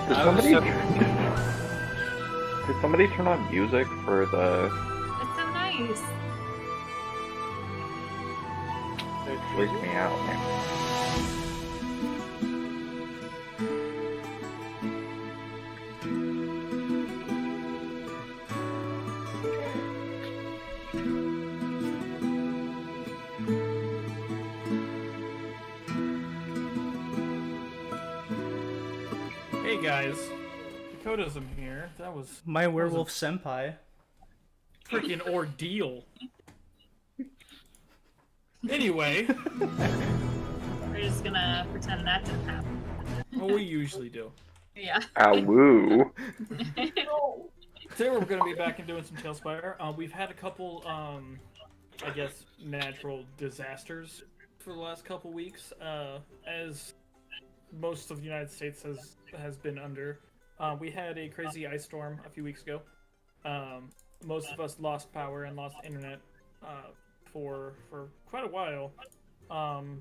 Did somebody did somebody turn on music for the? It's so nice. It freaked me out, man. Hey guys, Dakotism here. That was My werewolf senpai. freaking ordeal. Anyway, We're just gonna pretend that didn't happen. what we usually do. Yeah. Awoo. Today we're going to be back and doing some Talespire. We've had a couple, I guess, natural disasters for the last couple weeks, as most of the United States has been under. We had a crazy ice storm a few weeks ago. Most of us lost power and lost internet for quite a while,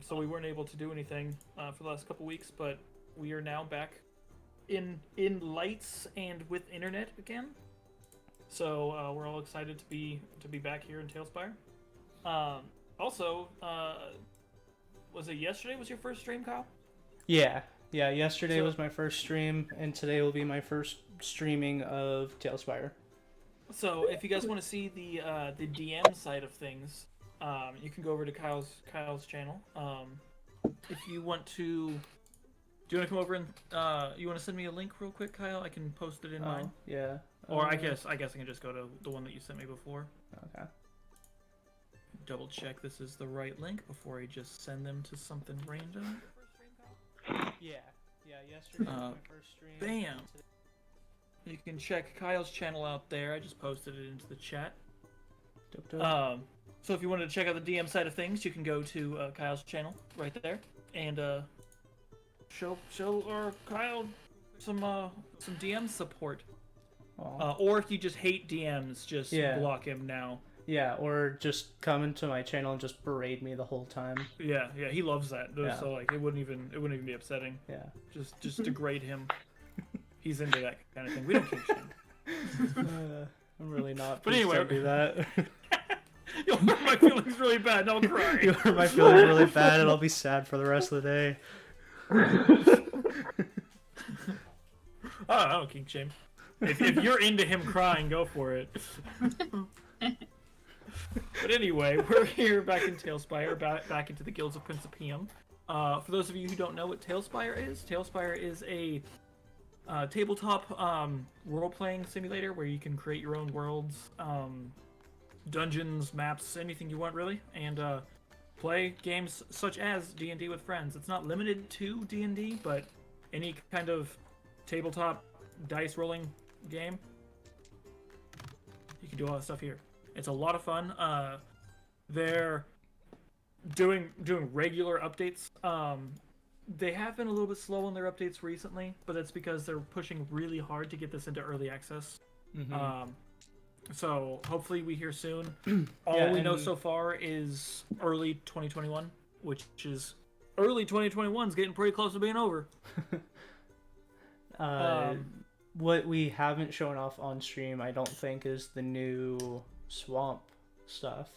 so we weren't able to do anything for the last couple weeks. But we are now back in lights and with internet again. So we're all excited to be back here in Talespire. Also, was it yesterday was your first stream, Kyle? Yeah, yesterday was my first stream, and today will be my first streaming of Talespire. So if you guys want to see the DM side of things, you can go over to Kyle's channel. If you want to, do you want to come over and you want to send me a link real quick, Kyle? I can post it in mine. Yeah. Or I guess I can just go to the one that you sent me before. Okay. Double check this is the right link before I just send them to something random. Yeah, yesterday was my first stream. Bam! You can check Kyle's channel out there. I just posted it into the chat. Dope. So if you wanted to check out the DM side of things, you can go to Kyle's channel right there and show Kyle some DM support. Or if you just hate DMs, just block him now. Yeah, or just come into my channel and just berate me the whole time. Yeah, he loves that. Yeah. So like it wouldn't even be upsetting. Yeah. Just degrade him. He's into that kind of thing. We don't kink shame. I'm really not. But Please anyway, don't do that. You'll hurt my feelings really bad. Don't cry. You hurt my feelings really bad, and I'll be sad for the rest of the day. I don't kink shame. If you're into him crying, go for it. But anyway, we're here back in Talespire, back into the Guilds of Principium. For those of you who don't know what Talespire is a tabletop role-playing simulator where you can create your own worlds, dungeons, maps, anything you want really, and play games such as D&D with friends. It's not limited to D&D, but any kind of tabletop dice rolling game, you can do all that stuff here. It's a lot of fun. They're doing regular updates. They have been a little bit slow on their updates recently, but that's because they're pushing really hard to get this into early access. Mm-hmm. So hopefully we hear soon. All we know so far is early 2021, which is early 2021 is getting pretty close to being over. What we haven't shown off on stream, I don't think, is the new swamp stuff.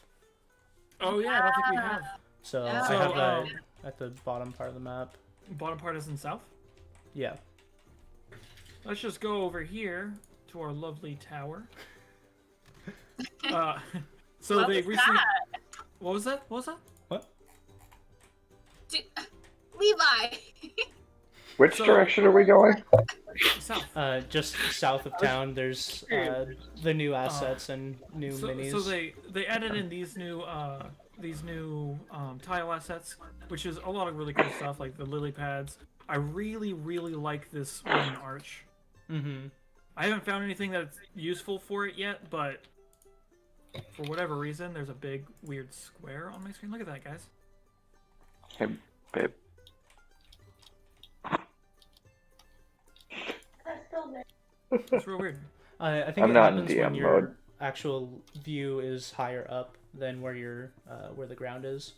Oh yeah, I don't think we have. So Yeah. I have that at the bottom part of the map. Bottom part is in south. Yeah. Let's just go over here to our lovely tower. So What they was recently. that? What was that? What was that? What? Levi! Which So- direction are we going? South. Just south of town, there's the new assets and new minis. So they added in these new tile assets, which is a lot of really cool stuff, like the lily pads. I really like this wooden arch. Mm-hmm. I haven't found anything that's useful for it yet, but for whatever reason, there's a big weird square on my screen. Look at that, guys. Hey, babe. It's real weird. I think I'm it not in happens DM when your mode. actual view is higher up than where your where the ground is.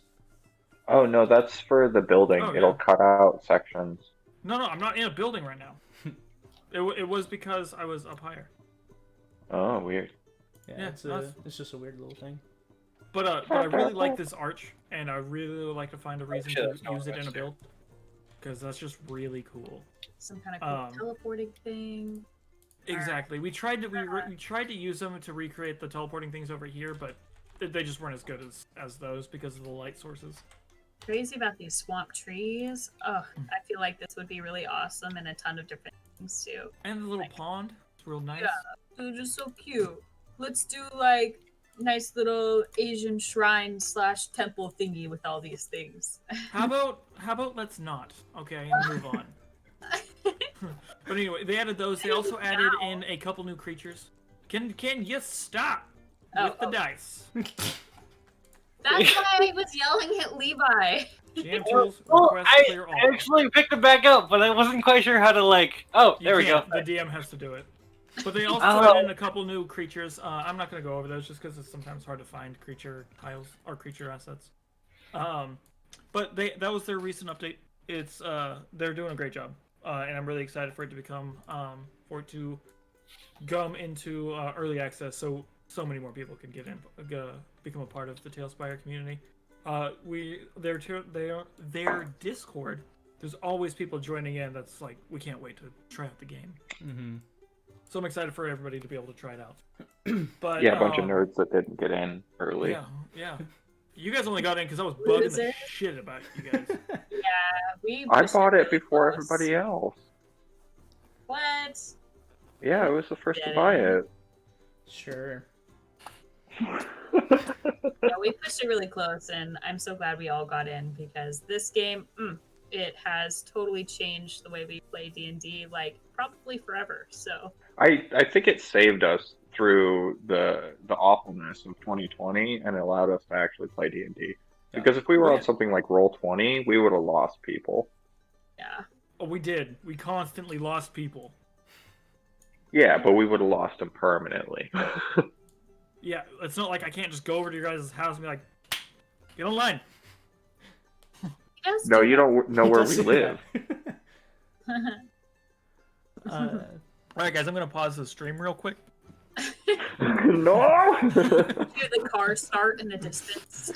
Oh no, that's for the building. Oh, It'll yeah. cut out sections. No, I'm not in a building right now. It was because I was up higher. Oh, weird. Yeah, it's just a weird little thing. But I really like this arch, and I really would like to find a reason to use it in a build, because that's just really cool. Some kind of cool teleporting thing. Exactly. We tried to use them to recreate the teleporting things over here, but they just weren't as good as those because of the light sources. Crazy about these swamp trees. Oh, I feel like this would be really awesome in a ton of different things too. And the little pond. It's real nice. Yeah, they're just so cute. Let's do like nice little Asian shrine / temple thingy with all these things. How about let's not, okay, and move on. But anyway, they added those. They also added in a couple new creatures. Can you stop with the dice? That's why I was yelling at Levi. GM tools, Well, request I clear all. actually picked it back up, but I wasn't quite sure how to Oh, You there we go. can't. The DM has to do it. But they also Oh. added in a couple new creatures. I'm not going to go over those just because it's sometimes hard to find creature tiles or creature assets. But that was their recent update. It's they're doing a great job, and I'm really excited for it to become come into early access, so many more people can get in, become a part of the Talespire community. Their Discord. There's always people joining in. That's like, we can't wait to try out the game. Mm-hmm. So I'm excited for everybody to be able to try it out. But Yeah, a bunch of nerds that didn't get in early. Yeah. You guys only got in because I was bugging the shit about you guys. I bought it before everybody else. What? Yeah, I was the first to buy it. Sure. Yeah, we pushed it really close, and I'm so glad we all got in because this game, it has totally changed the way we play D&D, like probably forever. So I think it saved us through the awfulness of 2020 and allowed us to actually play D&D. Because if we were on something like Roll20, we would have lost people. yeah. Oh, we did. We constantly lost people. Yeah, but we would have lost them permanently. Yeah, it's not like I can't just go over to your guys' house and be like, get online. No, you don't know where we live. Alright guys, I'm going to pause the stream real quick. No! Hear the car start in the distance.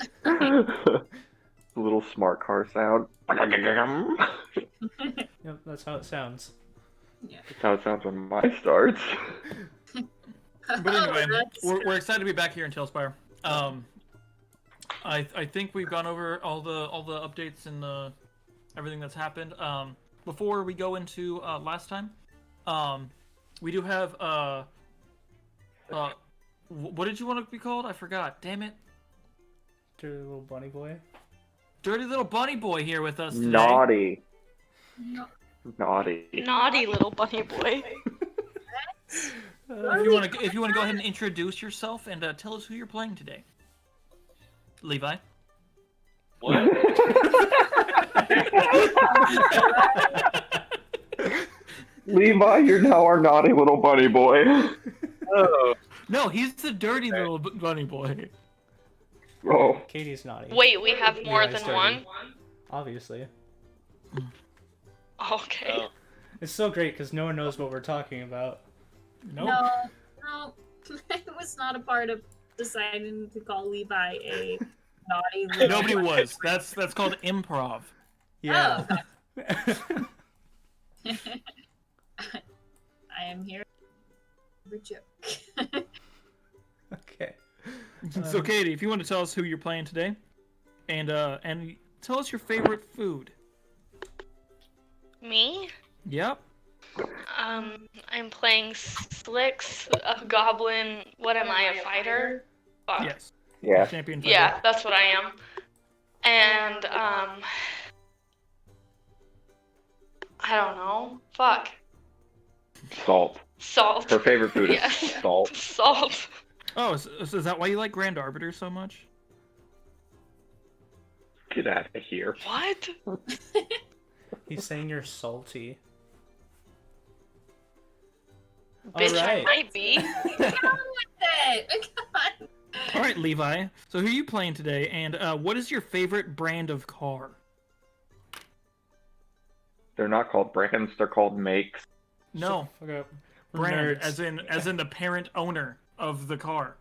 Little smart car sound. Yep, that's how it sounds. That's how it sounds when mine starts. But anyway, we're excited to be back here in Talespire. I think we've gone over all the updates and everything that's happened. Before we go into last time, we do have what did you want to be called? I forgot. Damn it. Dirty little bunny boy. Dirty little bunny boy here with us today. Naughty. Naughty little bunny boy. If you want to go ahead and introduce yourself and tell us who you're playing today. Levi. What? Levi, you're now our naughty little bunny boy. Oh. No, he's the dirty little bunny boy. Oh. Katie's naughty. Wait, we have more Levi's than dirty. one? Obviously. Okay. Oh. It's so great because no one knows what we're talking about. Nope. No. I was not a part of deciding to call Levi a naughty little Nobody was. That's called improv. Yeah. I am here for a joke. Okay. So Katie, if you want to tell us who you're playing today, and tell us your favorite food. Me? Yep. I'm playing Slicks, a goblin. What am I, a fighter? Fuck. Yes. Yeah. Champion fighter. Yeah, that's what I am. And, I don't know. Fuck. Salt. Salt. Her favorite food is Yes. salt. Salt. Oh, so is that why you like Grand Arbiter so much? Get out of here. What? He's saying you're salty. Bitch, I Alright. might be. All right, Levi. So who are you playing today, and what is your favorite brand of car? They're not called brands, they're called makes. No, Fuck up. We're brand, nerds. as in the parent owner of the car.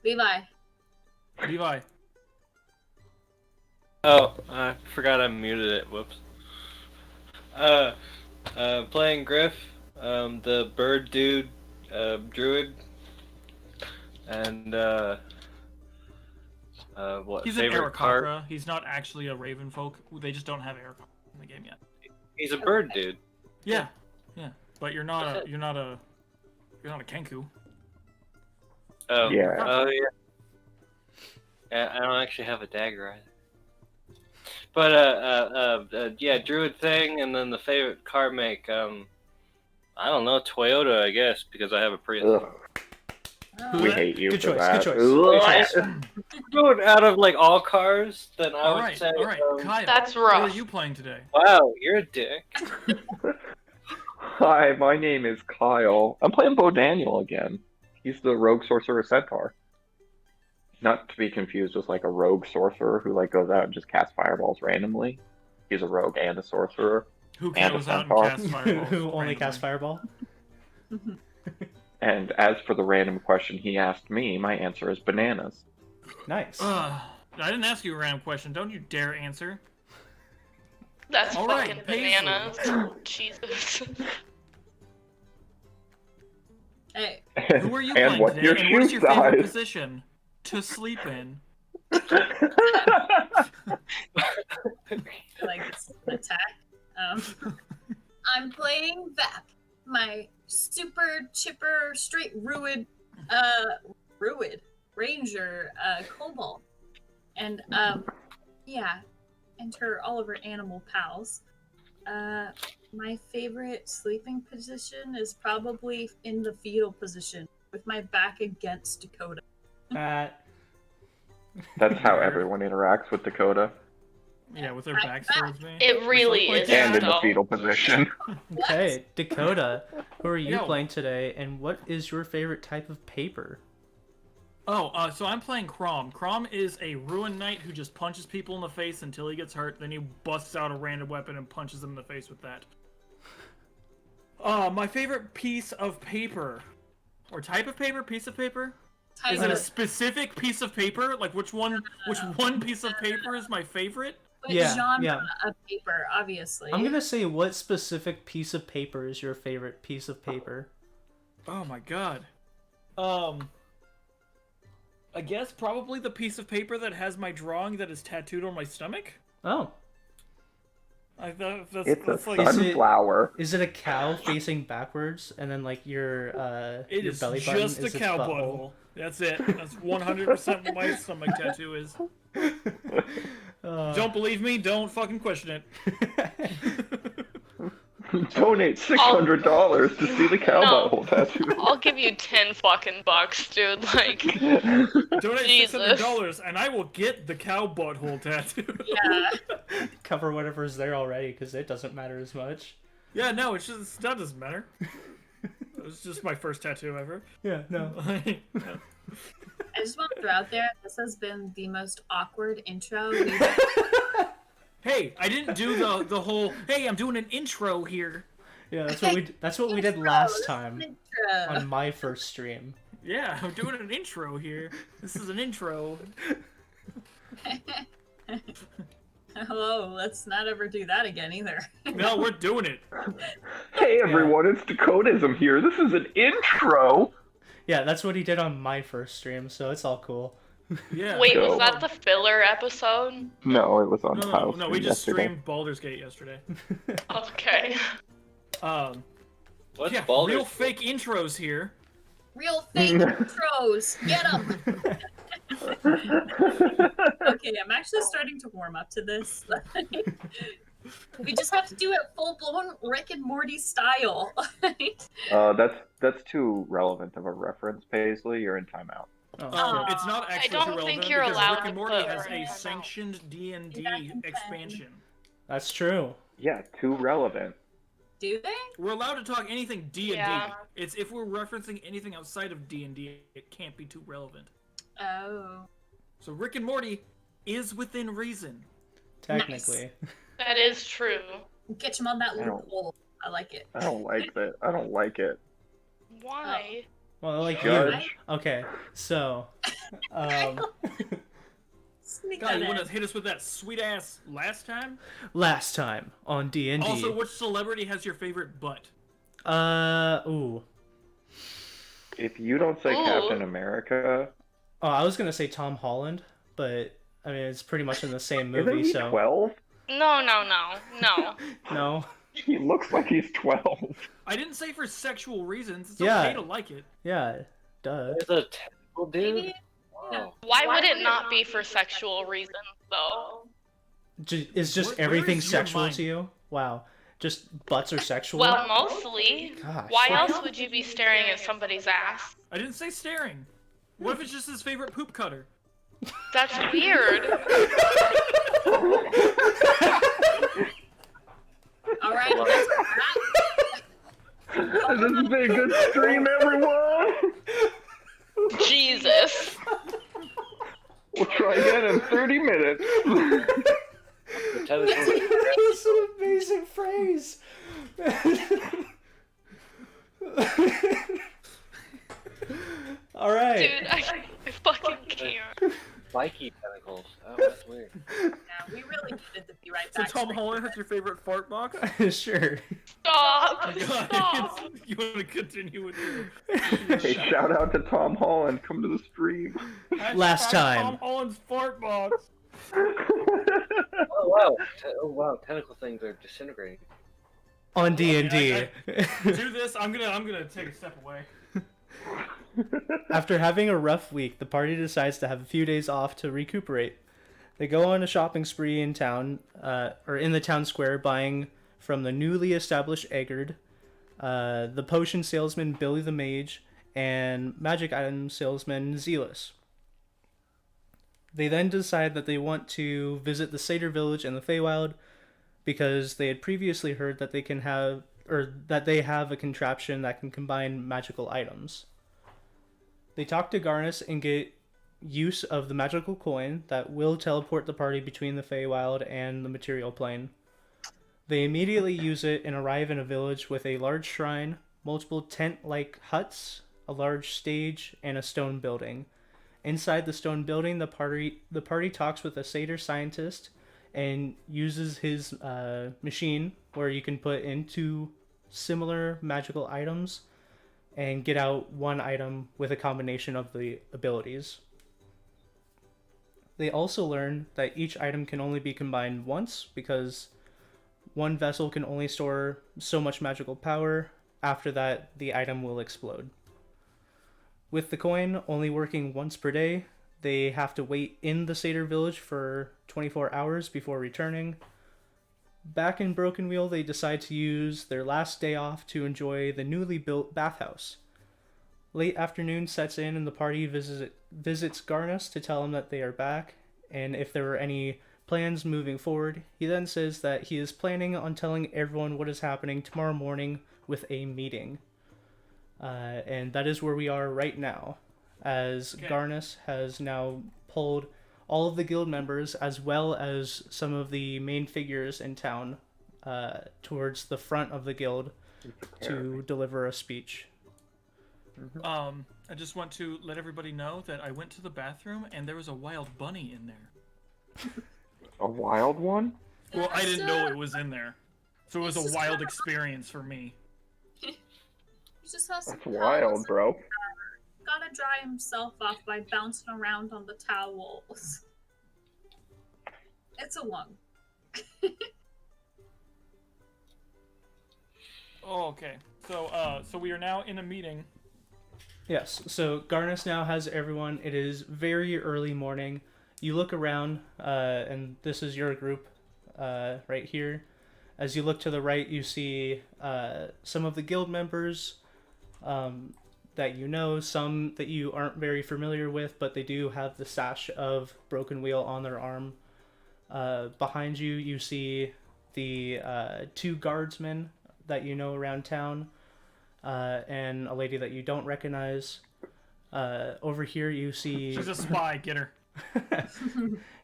Levi. Levi. Oh, I forgot I muted it. Whoops. Playing Griff, the bird dude, druid, and what? He's an favorite card? Aarakocra. He's not actually a Raven folk. They just don't have Aarakocra in the game yet. He's a bird dude. Yeah. But you're not a Kenku. Oh. Yeah. Oh yeah. I don't actually have a dagger either. But yeah, druid thing, and then the favorite car make. I don't know, Toyota, I guess, because I have a Prius. Ugh, Oh, we hate you Good for choice, that. good choice. Ugh. Druid out of like all cars, then I would Alright, say. Kyle. That's What are rough. you playing today? Wow, you're a dick. Hi, my name is Kyle. I'm playing Bo Daniel again. He's the rogue sorcerer centaur. Not to be confused with like a rogue sorcerer who like goes out and just casts fireballs randomly. He's a rogue and a sorcerer. Who And goes a out and centaur. casts fireballs? Who only randomly? casts fireball? And as for the random question he asked me, my answer is bananas. Nice. I didn't ask you a random question. Don't you dare answer. That's All right, fucking Paisley. bananas. Jesus. Hey, Who are you And playing what's today? your And shoe what's your favorite size? position to sleep in? like it's an attack. I'm playing Vap, my super chipper, straight Ruid Ranger, Cobalt. And, yeah, enter all of her animal pals. My favorite sleeping position is probably in the fetal position, with my back against Dakota. Uh, That's how everyone interacts with Dakota. Yeah, with their backs towards me. It really is. And in the though. fetal position. okay, Dakota, who are you Yo. playing today, and what is your favorite type of paper? Oh, so I'm playing Crom. Crom is a Ruin Knight who just punches people in the face until he gets hurt, then he busts out a random weapon and punches them in the face with that. My favorite piece of paper. Or type of paper? Piece of paper? Is it a specific piece of paper? Like which one piece of paper is my favorite? But Yeah, genre yeah. of paper, obviously. I'm gonna say, what specific piece of paper is your favorite piece of paper? Oh my god. I guess probably the piece of paper that has my drawing that is tattooed on my stomach. Oh, I thought that's It's a like sunflower. is it a cow facing backwards, and then like your it your is belly button just is a its cow butthole? butthole. That's it. That's 100% what my stomach tattoo is. Don't believe me? Don't fucking question it. Donate $600 to see the cow No. butthole tattoo. I'll give you 10 fucking bucks, dude. Like, Donate Jesus. $600 and I will get the cow butthole tattoo. Yeah. Cover whatever's there already, because it doesn't matter as much. Yeah, no, it's just that doesn't matter. It's just my first tattoo ever. Yeah, no. I just want to throw out there, this has been the most awkward intro we've Hey, I didn't do the whole. Hey, I'm doing an intro here. Yeah, that's what we did last time intro. on my first stream. Yeah, I'm doing an intro here. This is an intro. Hello, let's not ever do that again either. No, we're doing it. Hey everyone, it's Dakotism here. This is an intro. Yeah, that's what he did on my first stream, so it's all cool. Yeah. wait, Go. was that the filler episode? No, it was on No, Kyle's we stream just yesterday. streamed Baldur's Gate yesterday. Okay. What's Yeah, Baldur's real Gate? fake intros here. Real fake intros. Get them. Okay, I'm actually starting to warm up to this. We just have to do it full blown Rick and Morty style. That's too relevant of a reference, Paisley. You're in timeout. Oh, shit. It's not actually don't too relevant think you're because allowed Rick and to Morty put has Rick a and Morty. sanctioned D&D Back in expansion. That's true. Yeah, too relevant. Do they? We're allowed to talk anything D&D. Yeah. It's if we're referencing anything outside of D&D, it can't be too relevant. Oh. So Rick and Morty is within reason. Technically. That is true. Catch him on that I don't- loophole. I like it. I don't like that. I don't like it. Why? Well, like Judge. you. Okay, so, Sneak God, that you want in. to hit us with that sweet ass last time? last time on DnD. Also, which celebrity has your favorite butt? Ooh. If you don't say Ooh. Captain America, Oh, I was gonna say Tom Holland, but I mean it's pretty much in the same isn't movie, he so 12? No. no. He looks like he's 12. I didn't say for sexual reasons. It's Yeah. okay to like it. Yeah, duh. There's a tentacle dude. Maybe- Wow. Why would it not be for sexual reasons, though? Is just Where everything is your sexual mind? to you? Wow. Just butts are sexual? Well, mostly. Gosh. Why else would you be staring at somebody's ass? I didn't say staring. What if it's just his favorite poop cutter? That's weird. All right, Well- that's a wrap. This has been a good stream, everyone. Jesus. We'll try again in 30 minutes. The tentacle. That's an amazing phrase. All right. Dude, I fucking can't. Spiky tentacles. Oh, that's weird. Yeah, we really needed to be right So back. Tom Holland has your favorite fart box? Sure. Stop. God, Stop. you want to continue with your Hey, shout out to Tom Holland. Come to the stream. Last Hashtag time. Tom Holland's fart box. Oh wow. Oh wow. Tentacle things are disintegrating. On D&D. Do this. I'm gonna take a step away. After having a rough week, the party decides to have a few days off to recuperate. They go on a shopping spree in town, or in the town square, buying from the newly established Eggard, the potion salesman Billy the Mage, and magic item salesman Zealous. They then decide that they want to visit the Satyr village in the Feywild because they had previously heard that they have a contraption that can combine magical items. They talk to Garnus and get use of the magical coin that will teleport the party between the Feywild and the material plane. They immediately use it and arrive in a village with a large shrine, multiple tent-like huts, a large stage, and a stone building. Inside the stone building, the party talks with a satyr scientist and uses his machine where you can put into similar magical items and get out one item with a combination of the abilities. They also learn that each item can only be combined once because one vessel can only store so much magical power. After that, the item will explode. With the coin only working once per day, they have to wait in the Satyr village for 24 hours before returning. Back in Broken Wheel, they decide to use their last day off to enjoy the newly built bathhouse. Late afternoon sets in and the party visits Garnus to tell him that they are back, and if there were any plans moving forward. He then says that he is planning on telling everyone what is happening tomorrow morning with a meeting. And that is where we are right now, as Okay. Garnus has now pulled all of the guild members as well as some of the main figures in town towards the front of the guild to deliver a speech. I just want to let everybody know that I went to the bathroom and there was a wild bunny in there. A wild one? Well, I didn't know it was in there, so it was This a is wild kinda- experience for me. He just has some That's wild, bro. Gotta dry himself off by bouncing around on the towels. It's a one. Oh, okay. So we are now in a meeting. Yes, so Garnus now has everyone. It is very early morning. You look around, and this is your group right here. As you look to the right, you see some of the guild members that you know, some that you aren't very familiar with, but they do have the sash of Broken Wheel on their arm. Behind you, you see the two guardsmen that you know around town, and a lady that you don't recognize. Over here, you see She's a spy. Get her.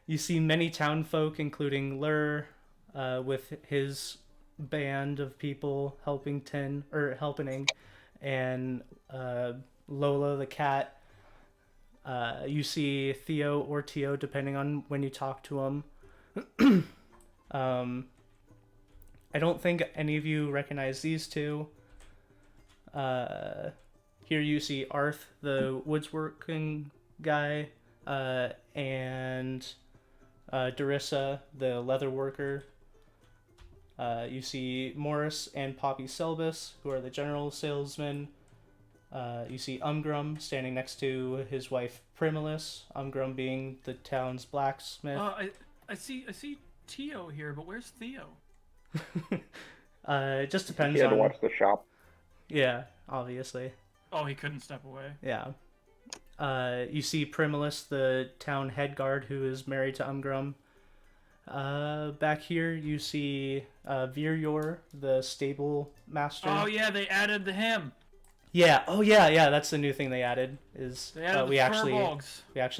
you see many town folk, including Lur, with his band of people helping and Lola the cat. You see Theo or Tio, depending on when you talk to him. I don't think any of you recognize these two. Here you see Arth, the woodsworking guy, and Darissa, the leather worker. You see Morris and Poppy Selbus, who are the general salesmen. You see Umgrum standing next to his wife Primulis, Umgrum being the town's blacksmith. I see Tio here, but where's Theo? It just depends He had on... to watch the shop. Yeah, obviously. Oh, he couldn't step away. Yeah. You see Primulis, the town head guard, who is married to Umgrum. Back here, you see Viryor, the stable master. Oh yeah, they added the him. Yeah. Oh yeah. That's the new thing they added. Is They added we the actually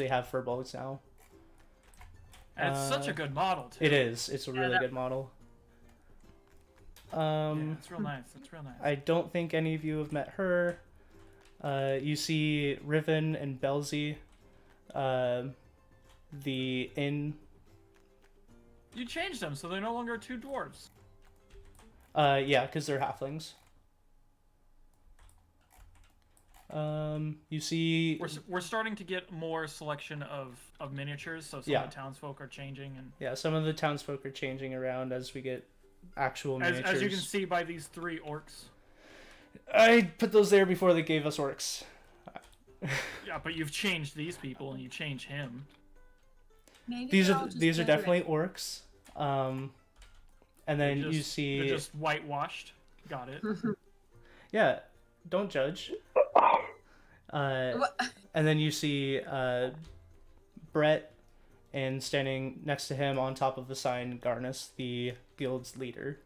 have furbolgs. furbolgs now. And it's such a good model too. It is. It's a really good model. Yeah, it's real nice. It's real nice. I don't think any of you have met her. You see Riven and Belzy, the inn. You changed them so they're no longer two dwarves. Yeah, because they're halflings. You see... We're starting to get more selection of miniatures, so some of the townsfolk are changing. And yeah, some of the townsfolk are changing around as we get actual miniatures. As you can see by these 3 orcs. I put those there before they gave us orcs. Yeah, but you've changed these people and you changed him. Maybe These they're are all just definitely different. orcs. And then you see... They're just whitewashed. Got it. Yeah, don't judge. And then you see Brett, and standing next to him on top of the sign, Garnus, the guild's leader.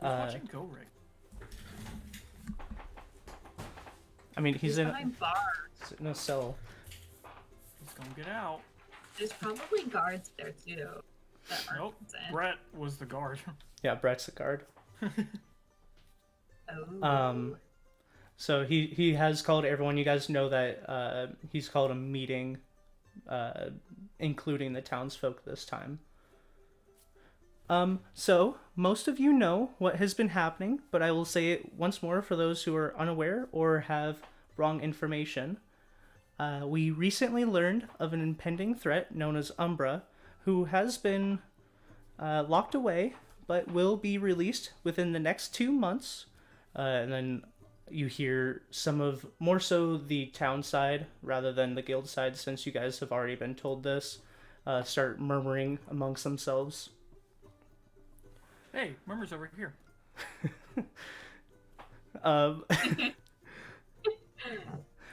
Who's watching Go Rig? I mean, he's in behind bars. a cell. He's gonna get out. There's probably guards there too. That aren't Nope. consent. Brett was the guard. Yeah, Brett's the guard. Oh. So he has called everyone. You guys know that he's called a meeting, including the townsfolk this time. So most of you know what has been happening, but I will say it once more for those who are unaware or have wrong information. We recently learned of an impending threat known as Umbra, who has been locked away, but will be released within the next 2 months. And then you hear some of, more so the town side rather than the guild side, since you guys have already been told this, start murmuring amongst themselves. Hey, murmurs over here.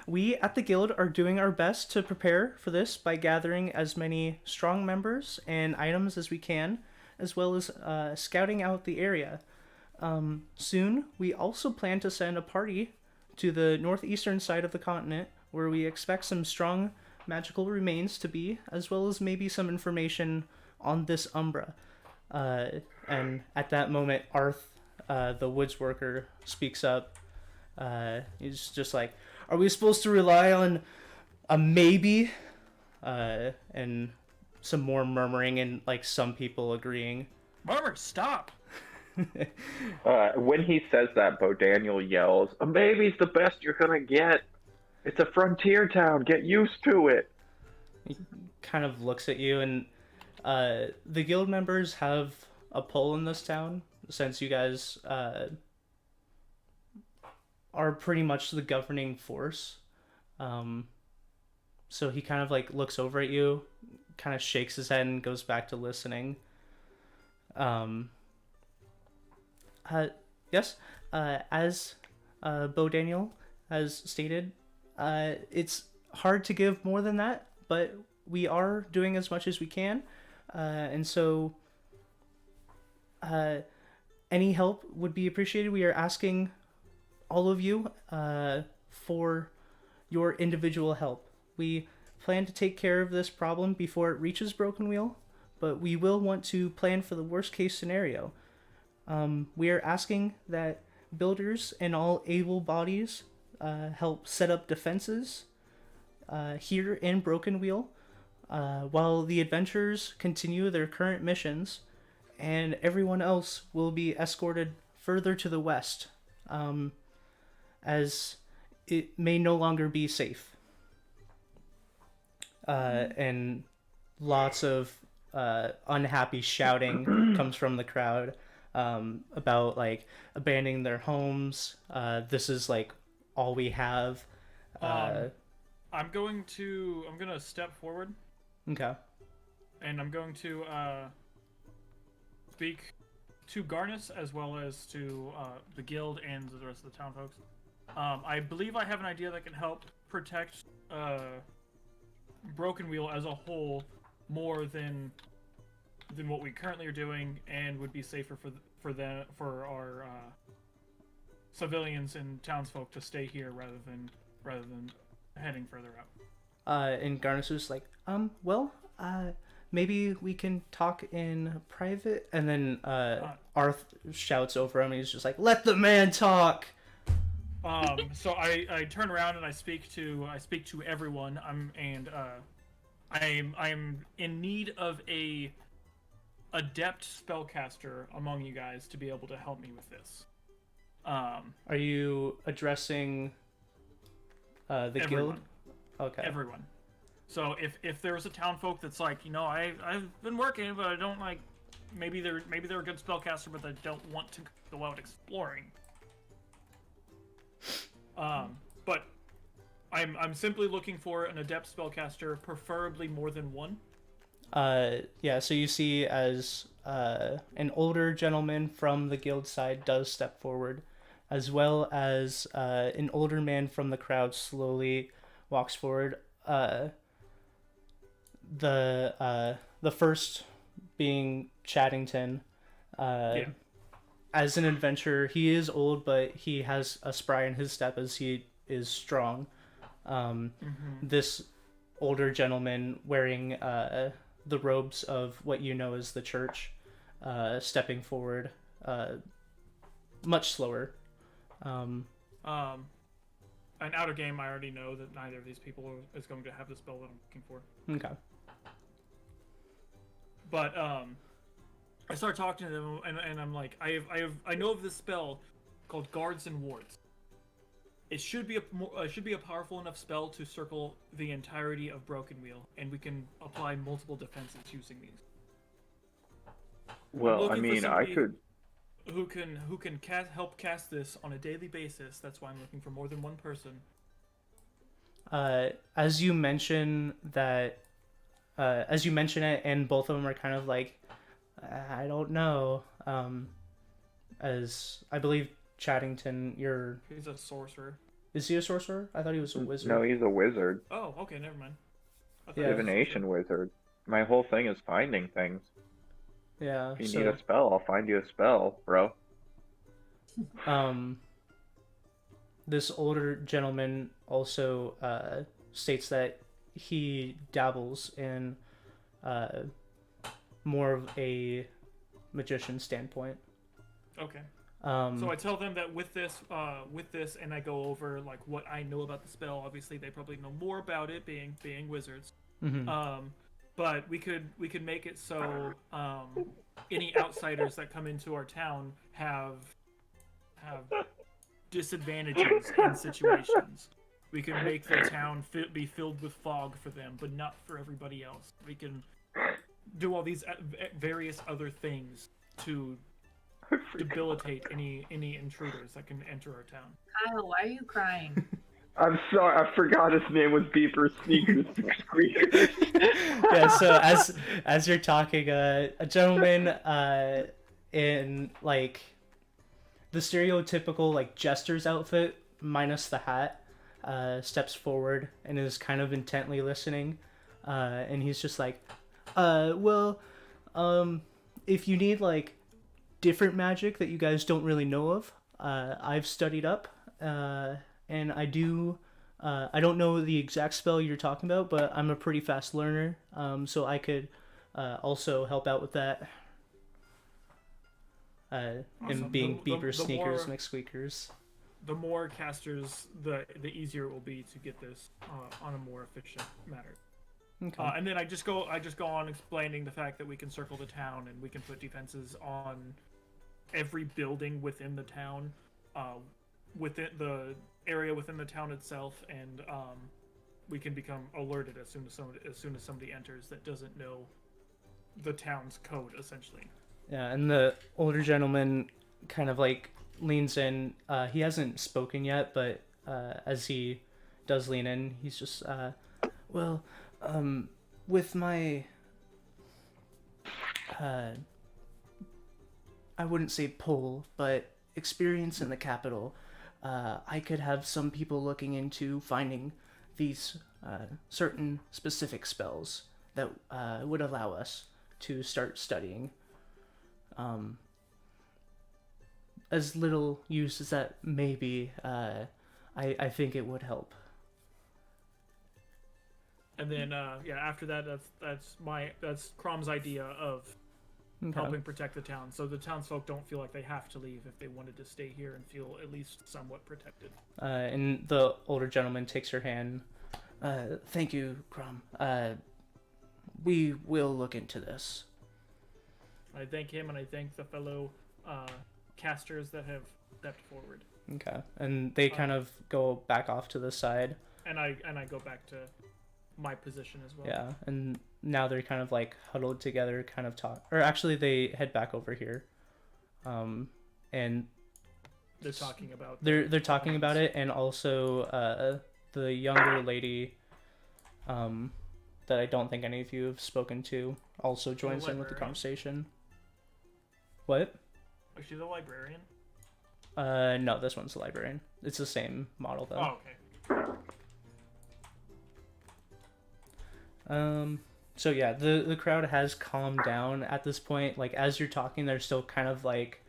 We at the guild are doing our best to prepare for this by gathering as many strong members and items as we can, as well as scouting out the area. Soon, we also plan to send a party to the northeastern side of the continent, where we expect some strong magical remains to be, as well as maybe some information on this Umbra. And at that moment, Arth, the woods worker, speaks up. He's just like, "Are we supposed to rely on a maybe?" And some more murmuring and like some people agreeing. Murmur, stop! When he says that, Bo Daniel yells, "A baby's the best you're gonna get. It's a frontier town. Get used to it." He kind of looks at you, and the guild members have a pull in this town, since you guys are pretty much the governing force. So he kind of like looks over at you, kind of shakes his head, and goes back to listening. Yes, as Bo Daniel has stated, it's hard to give more than that, but we are doing as much as we can, and so any help would be appreciated. We are asking all of you for your individual help. We plan to take care of this problem before it reaches Broken Wheel, but we will want to plan for the worst case scenario. We are asking that builders and all able bodies help set up defenses here in Broken Wheel while the adventurers continue their current missions, and everyone else will be escorted further to the west, as it may no longer be safe. And lots of unhappy shouting comes from the crowd about like abandoning their homes. This is like all we have. I'm gonna step forward. Okay. And I'm going to speak to Garnus as well as to the guild and the rest of the town folks. I believe I have an idea that can help protect Broken Wheel as a whole more than what we currently are doing, and would be safer for our civilians and townsfolk to stay here rather than heading further out. And Garnus was like, maybe we can talk in private. And then Arth shouts over him, and he's just like, let the man talk. So I turn around and I speak to everyone. I'm in need of a adept spellcaster among you guys to be able to help me with this. Are you addressing the everyone. guild? Okay. Everyone. So if there was a town folk that's like, I've been working, but I don't like, maybe they're a good spellcaster, but they don't want to go out exploring. But I'm simply looking for an adept spellcaster, preferably more than one. Yeah, so you see as an older gentleman from the guild side does step forward, as well as an older man from the crowd slowly walks forward. The first being Chaddington. Yeah. As an adventurer, he is old, but he has a spry in his step as he is strong. This older gentleman wearing the robes of what you know as the church, stepping forward, much slower. An outer game, I already know that neither of these people is going to have the spell that I'm looking for. Okay. But I start talking to them, and I'm like, I know of this spell called Guards and Wards. It should be a powerful enough spell to circle the entirety of Broken Wheel, and we can apply multiple defenses using these. Well, I mean, I could. Who can help cast this on a daily basis? That's why I'm looking for more than one person. As you mention it, and both of them are kind of like, I don't know. As I believe Chaddington, he's a sorcerer. Is he a sorcerer? I thought he was a wizard. No, he's a wizard. Oh, okay, never mind. Divination wizard. My whole thing is finding things. Yeah. If you need a spell, I'll find you a spell, bro. This older gentleman also states that he dabbles in more of a magician standpoint. Okay. So I tell them that with this, and I go over like what I know about the spell. Obviously, they probably know more about it, being wizards. Mm-hmm. But we could make it so any outsiders that come into our town have disadvantages in situations. We can make the town be filled with fog for them, but not for everybody else. We can do all these various other things to debilitate any intruders that can enter our town. Kyle, why are you crying? I'm sorry, I forgot his name was Beeper Sneakers Squeakers. Yeah, so as you're talking, a gentleman in like the stereotypical like jester's outfit minus the hat steps forward and is kind of intently listening, and he's just like, if you need like different magic that you guys don't really know of, I've studied up, and I don't know the exact spell you're talking about, but I'm a pretty fast learner, so I could also help out with that. And Awesome. being beaver the sneakers, more- McSqueakers. The more casters, the easier it will be to get this on a more efficient manner. Okay. And then I just go on explaining the fact that we can circle the town and we can put defenses on every building within the town, within the area within the town itself, and we can become alerted as soon as somebody enters that doesn't know the town's code, essentially. Yeah, and the older gentleman kind of like leans in. He hasn't spoken yet, but as he does lean in, he's just, with my, I wouldn't say pull, but experience in the capital, I could have some people looking into finding these certain specific spells that would allow us to start studying. As little use as that may be, I think it would help. And then after that, that's Crom's idea of Okay. helping protect the town, so the townsfolk don't feel like they have to leave if they wanted to stay here and feel at least somewhat protected. And the older gentleman takes her hand. Thank you, Crom. We will look into this. I thank him and I thank the fellow casters that have stepped forward. Okay. And they kind of go back off to the side. And I go back to my position as well. Yeah. And now they're kind of like huddled together, kind of talk. Or actually, they head back over here. And They're talking about. they're talking about it, and also the younger lady, that I don't think any of you have spoken to, also joins in with the librarian. conversation. What? Is she the librarian? No, this one's the librarian. It's the same model though. Oh, okay. So yeah, the crowd has calmed down at this point. Like, as you're talking, they're still kind of like,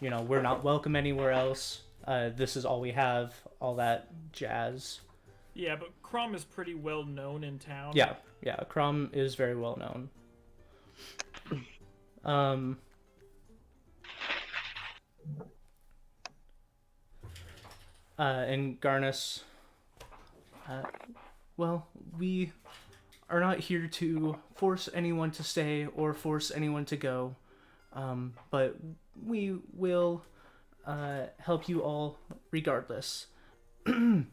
we're not welcome anywhere else. This is all we have, all that jazz. Yeah, but Crom is pretty well known in town. Yeah, Crom is very well known. And Garnus, well, we are not here to force anyone to stay or force anyone to go, but we will help you all regardless. And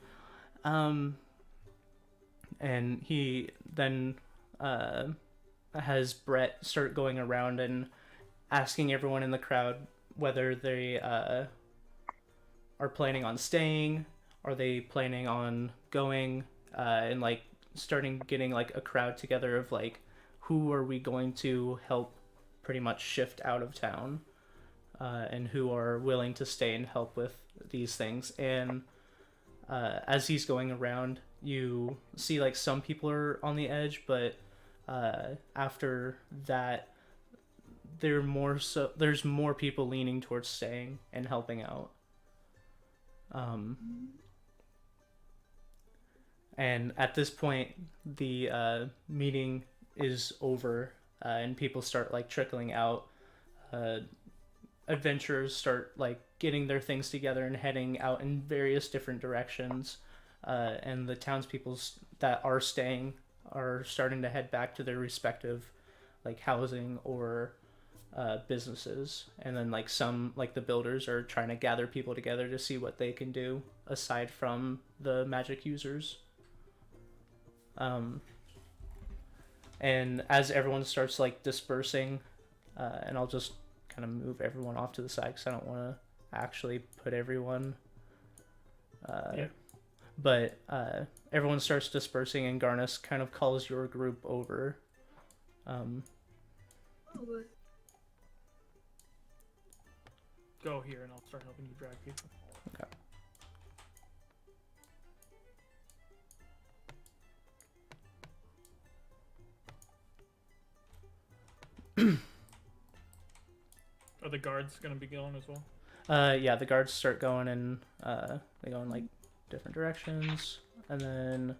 he then has Brett start going around and asking everyone in the crowd whether they are planning on staying, are they planning on going, and like starting getting like a crowd together of like, who are we going to help pretty much shift out of town, and who are willing to stay and help with these things. And as he's going around, you see like some people are on the edge, but after that there's more people leaning towards staying and helping out. And at this point, the meeting is over, and people start like trickling out. Adventurers start like getting their things together and heading out in various different directions. And the townspeople that are staying are starting to head back to their respective like housing or businesses. And then like some, like the builders, are trying to gather people together to see what they can do aside from the magic users. And as everyone starts like dispersing, and I'll just kind of move everyone off to the side because I don't want to actually put everyone. But everyone starts dispersing, and Garnus kind of calls your group over. Go here, and I'll start helping you drag people. Okay. Are the guards gonna be going as well? Yeah, the guards start going, and they go in like different directions, and then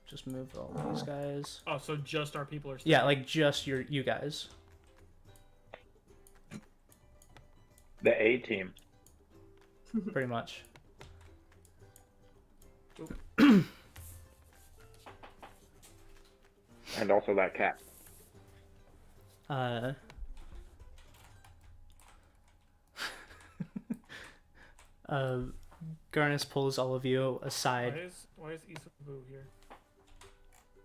just move all these guys. Oh, so just our people are. Staying. Yeah, like just you guys. The A team. Pretty much. And also that cat. Garnus pulls all of you aside. Why is Isabu here?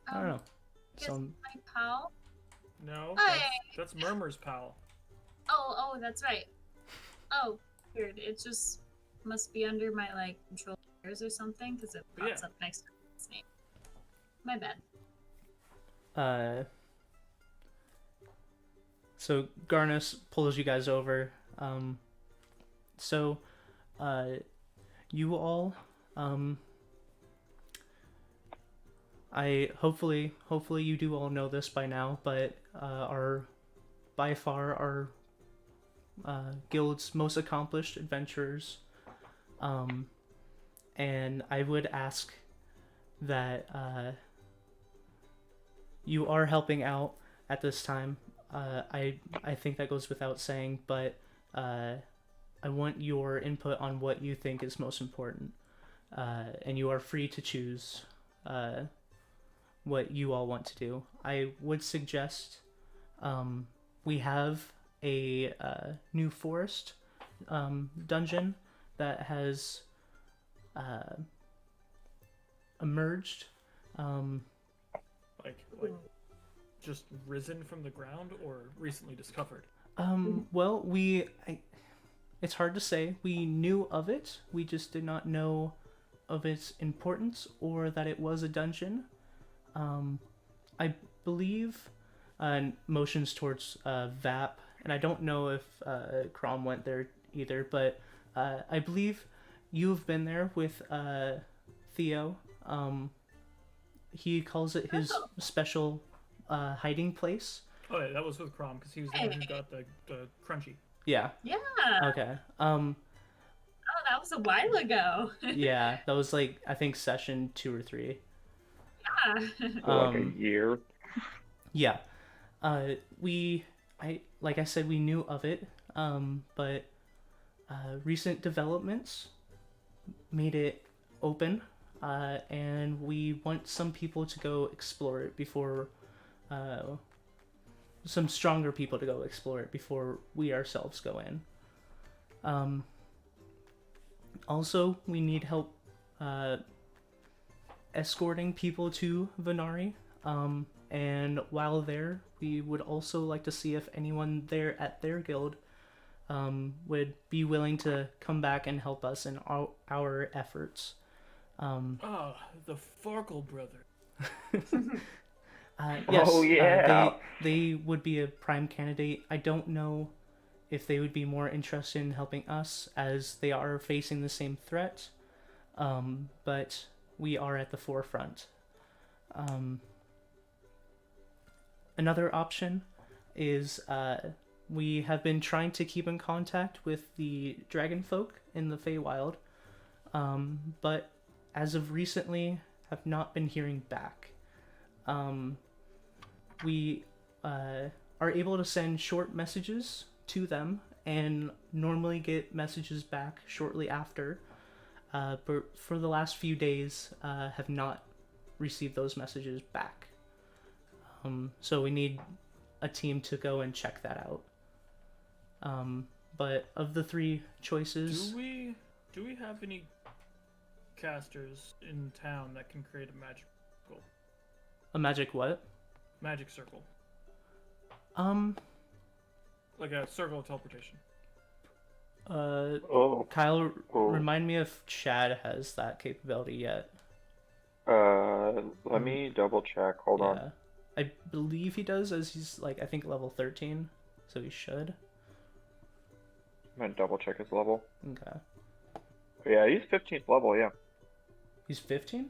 I don't know. Guess Some my pal. No, Hey! that's Murmur's pal. Oh, that's right. Oh, weird. It just must be under my like control layers or something because it pops up next to his name. My bad. So Garnus pulls you guys over. You all, I hopefully you do all know this by now, but are by far our guild's most accomplished adventurers. And I would ask that you are helping out at this time. I think that goes without saying, but I want your input on what you think is most important, and you are free to choose what you all want to do. I would suggest we have a new forest dungeon that has emerged. Like just risen from the ground or recently discovered? Well, it's hard to say. We knew of it. We just did not know of its importance or that it was a dungeon. I believe, motions towards Vap, and I don't know if Crom went there either, but I believe you've been there with Theo. He calls it his special hiding place. Oh yeah, that was with Crom because he was the one who got the crunchy. Yeah. Yeah. Okay. Oh, that was a while ago. Yeah, that was like I think session 2 or 3. Yeah. Like a year. Yeah. Like I said, we knew of it, but recent developments made it open, and we want some people to go explore it before, some stronger people to go explore it before we ourselves go in. Also, we need help escorting people to Venari. And while there, we would also like to see if anyone there at their guild would be willing to come back and help us in our efforts. The Farkle brother. Yes, Oh, yeah. they would be a prime candidate. I don't know if they would be more interested in helping us as they are facing the same threat, but we are at the forefront. Another option is we have been trying to keep in contact with the dragon folk in the Feywild, but as of recently have not been hearing back. We are able to send short messages to them and normally get messages back shortly after, but for the last few days have not received those messages back. So we need a team to go and check that out. But of the 3 choices, Do we have any casters in town that can create a magic circle? a magic what? Magic circle. Like a circle of teleportation. Kyle, remind me if Chad has that capability yet. Let me double check. Hold on. I believe he does, as he's like I think level 13, so he should. I'm gonna double check his level. Okay. Yeah, he's 15th level. Yeah. He's 15?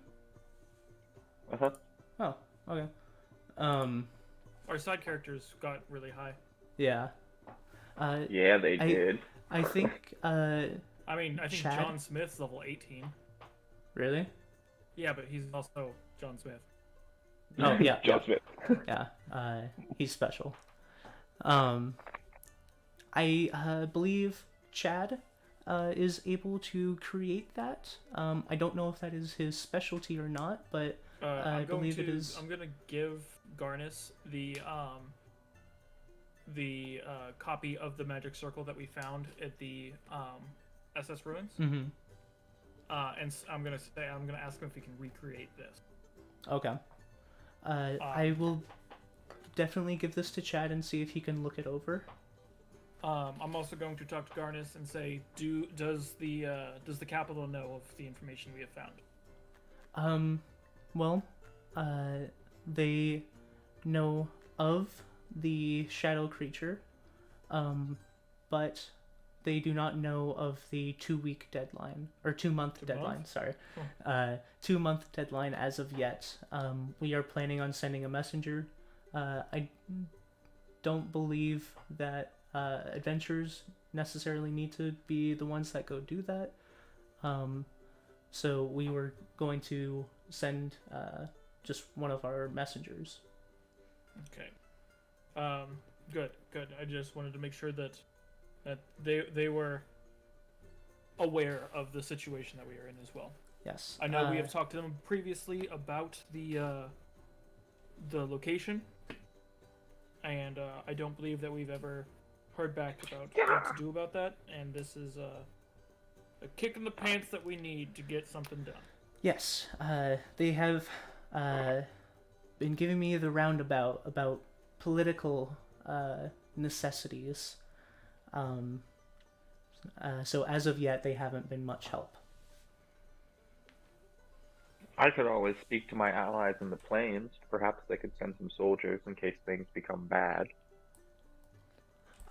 Uh-huh. Oh, okay. Our side characters got really high. Yeah. Yeah, they did. I think. I think Chad? John Smith's level 18. Really? Yeah, but he's also John Smith. Oh yeah, Judgment. yeah. He's special. I believe Chad is able to create that. I don't know if that is his specialty or not, but I believe it is. I'm gonna give Garnis the copy of the magic circle that we found at the SS ruins. Mm-hmm. And I'm gonna ask him if he can recreate this. Okay. I will definitely give this to Chad and see if he can look it over. I'm also going to talk to Garnis and say, does the capital know of the information we have found? Well, they know of the shadow creature, but they do not know of the 2-week deadline, or 2-month deadline, months? sorry. Oh. 2-month deadline as of yet. We are planning on sending a messenger. I don't believe that adventurers necessarily need to be the ones that go do that. So we were going to send just one of our messengers. Okay. Good. I just wanted to make sure that they were aware of the situation that we are in as well. Yes. I know we have talked to them previously about the location, and I don't believe that we've ever heard back about what to do about that, and this is a kick in the pants that we need to get something done. Yes. They have been giving me the roundabout about political necessities. So as of yet, they haven't been much help. I could always speak to my allies in the plains. Perhaps they could send some soldiers in case things become bad.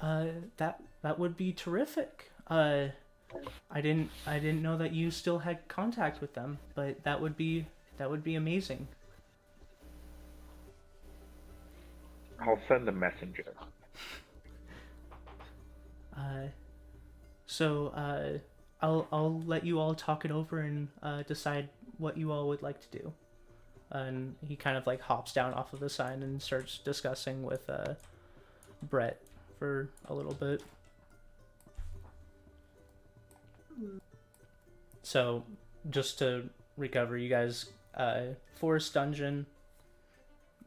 That would be terrific. I didn't know that you still had contact with them, but that would be amazing. I'll send a messenger. So I'll let you all talk it over and decide what you all would like to do. And he kind of like hops down off of the sign and starts discussing with Brett for a little bit. So just to recover, you guys, forest dungeon,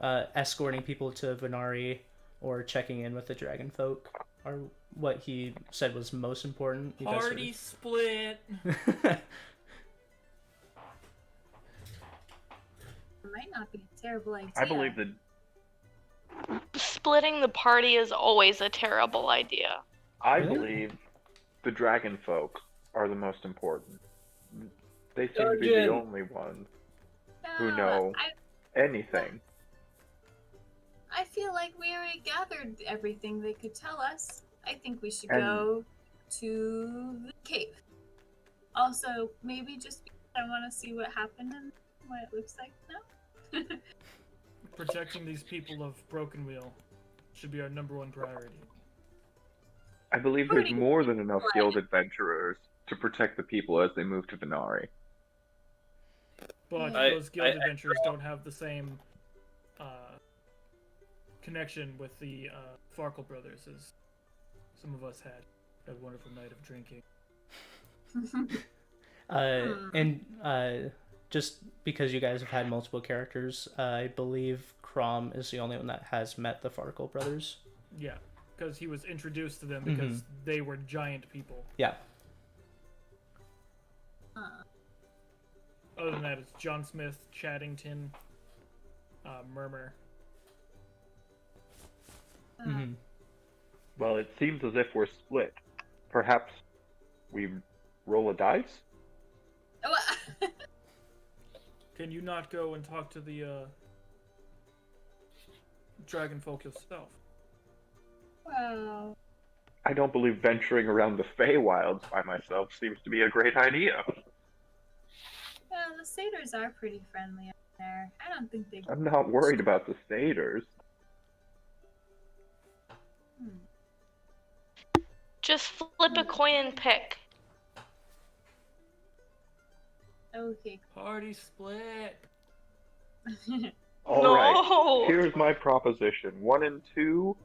escorting people to Venari, or checking in with the dragon folk are what he said was most important. Party split. It might not be a terrible idea. I believe that Splitting the party is always a terrible idea. I Really? believe the dragon folk are the most important. They seem to be the only ones who know anything. I feel like we already gathered everything they could tell us. I think we should And- go to the cave. Also, maybe just because I want to see what happened and what it looks like now. Protecting these people of Broken Wheel should be our #1 priority. I believe there's more than enough guild adventurers to protect the people as they move to Venari. But I- those guild adventurers don't have the same connection with the Farkle brothers as some of us had that wonderful night of drinking. And just because you guys have had multiple characters, I believe Crom is the only one that has met the Farkle brothers. Yeah, because he was introduced to them because they were giant people. Yeah. Other than that, it's John Smith, Chaddington, Murmur. Mm-hmm. Well, it seems as if we're split. Perhaps we roll a dice? Can you not go and talk to the dragon folk yourself? Well, I don't believe venturing around the Feywilds by myself seems to be a great idea. the satyrs are pretty friendly up there. I don't think they. I'm not worried about the satyrs. Just flip a coin and pick. Okay. Party split. All right. No. Here's my proposition. 1 and 2,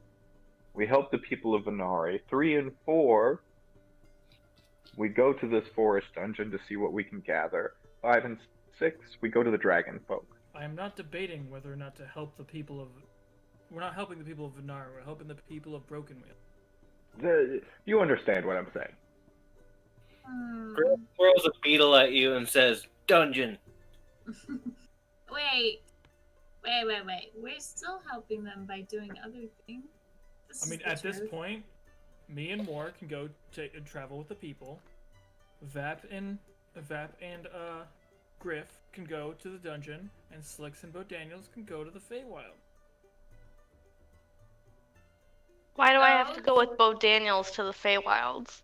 we help the people of Venari. 3 and 4, we go to this forest dungeon to see what we can gather. 5 and 6, we go to the dragon folk. I am not debating whether or not to help the people of. We're not helping the people of Venari. We're helping the people of Broken Wheel. You understand what I'm saying. Throws a beetle at you and says, "Dungeon." Wait. We're still helping them by doing other things. I mean, at this point, me and Moore can go travel with the people. Vap and Griff can go to the dungeon, and Slicks and Bo Daniels can go to the Feywild. Why do I have to go with Bo Daniels to the Feywilds?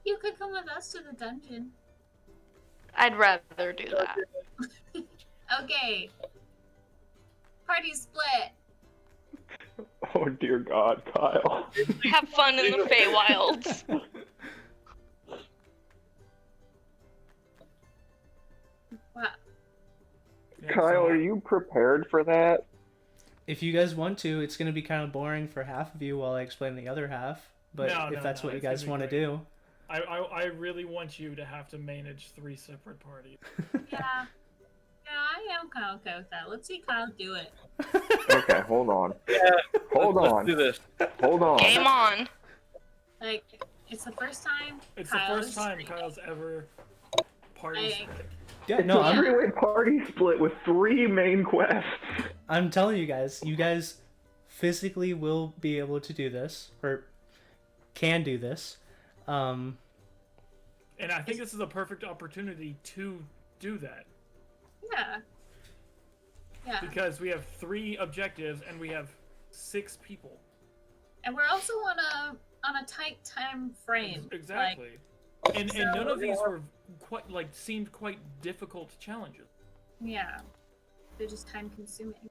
You could come with us to the dungeon. I'd rather do that. Okay. Party split. Oh dear God, Kyle. Have fun in the Feywilds. Wow. Yeah, Kyle, so are you prepared for that? If you guys want to, it's going to be kind of boring for half of you while I explain the other half. But if that's what you it's guys gonna want to be great. do. I really want you to have to manage 3 separate parties. Yeah. Yeah, I am kind of okay with that. Let's see Kyle do it. Okay, hold on. Yeah. Hold let's on. do this. Hold on. Game on. Like, it's the first time. It's the first time Kyle's ever parties. Yeah, no, It's a three-way party split with 3 main quests. I'm telling you guys physically will be able to do this, or can do this. And I think this is a perfect opportunity to do that. Yeah. Yeah. Because we have 3 objectives and we have 6 people. And we're also on a tight time frame. Exactly. And none of these were seemed quite difficult challenges. Yeah. They're just time consuming.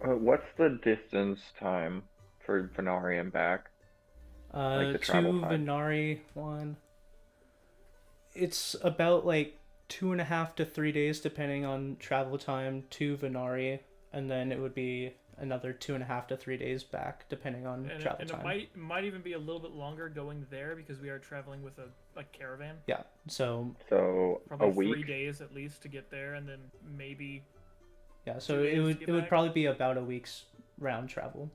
What's the distance time for Venari and back? Like the travel To time. Venari one. It's about like 2.5 to 3 days depending on travel time to Venari, and then it would be another 2.5 to 3 days back depending on travel time. It might even be a little bit longer going there because we are traveling with a caravan. Yeah, so Probably a week. 3 days at least to get there, and then maybe yeah, so 2 days it to would get it would back. probably be about a week's round travel.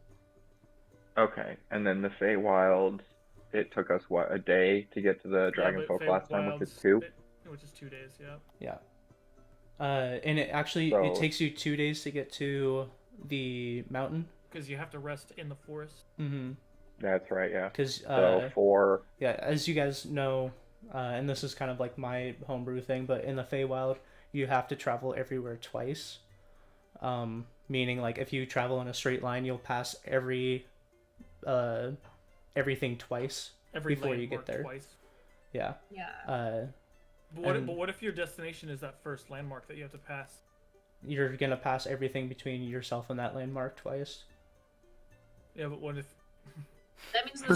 Okay, and then the Feywilds, it took us, what, a day to get to the Dragon Folk last time, which is 2? Which is 2 days, yeah. Yeah. And it actually it takes you 2 days to get to the mountain. Because you have to rest in the forest. Mm-hmm. That's right, yeah. Because So 4... yeah, as you guys know, and this is kind of like my homebrew thing, but in the Feywild, you have to travel everywhere twice. Meaning, like, if you travel in a straight line, you'll pass everything twice before you get there. Twice. Yeah. Yeah. But what if your destination is that first landmark that you have to pass? You're gonna pass everything between yourself and that landmark twice. Yeah, but what if... That means the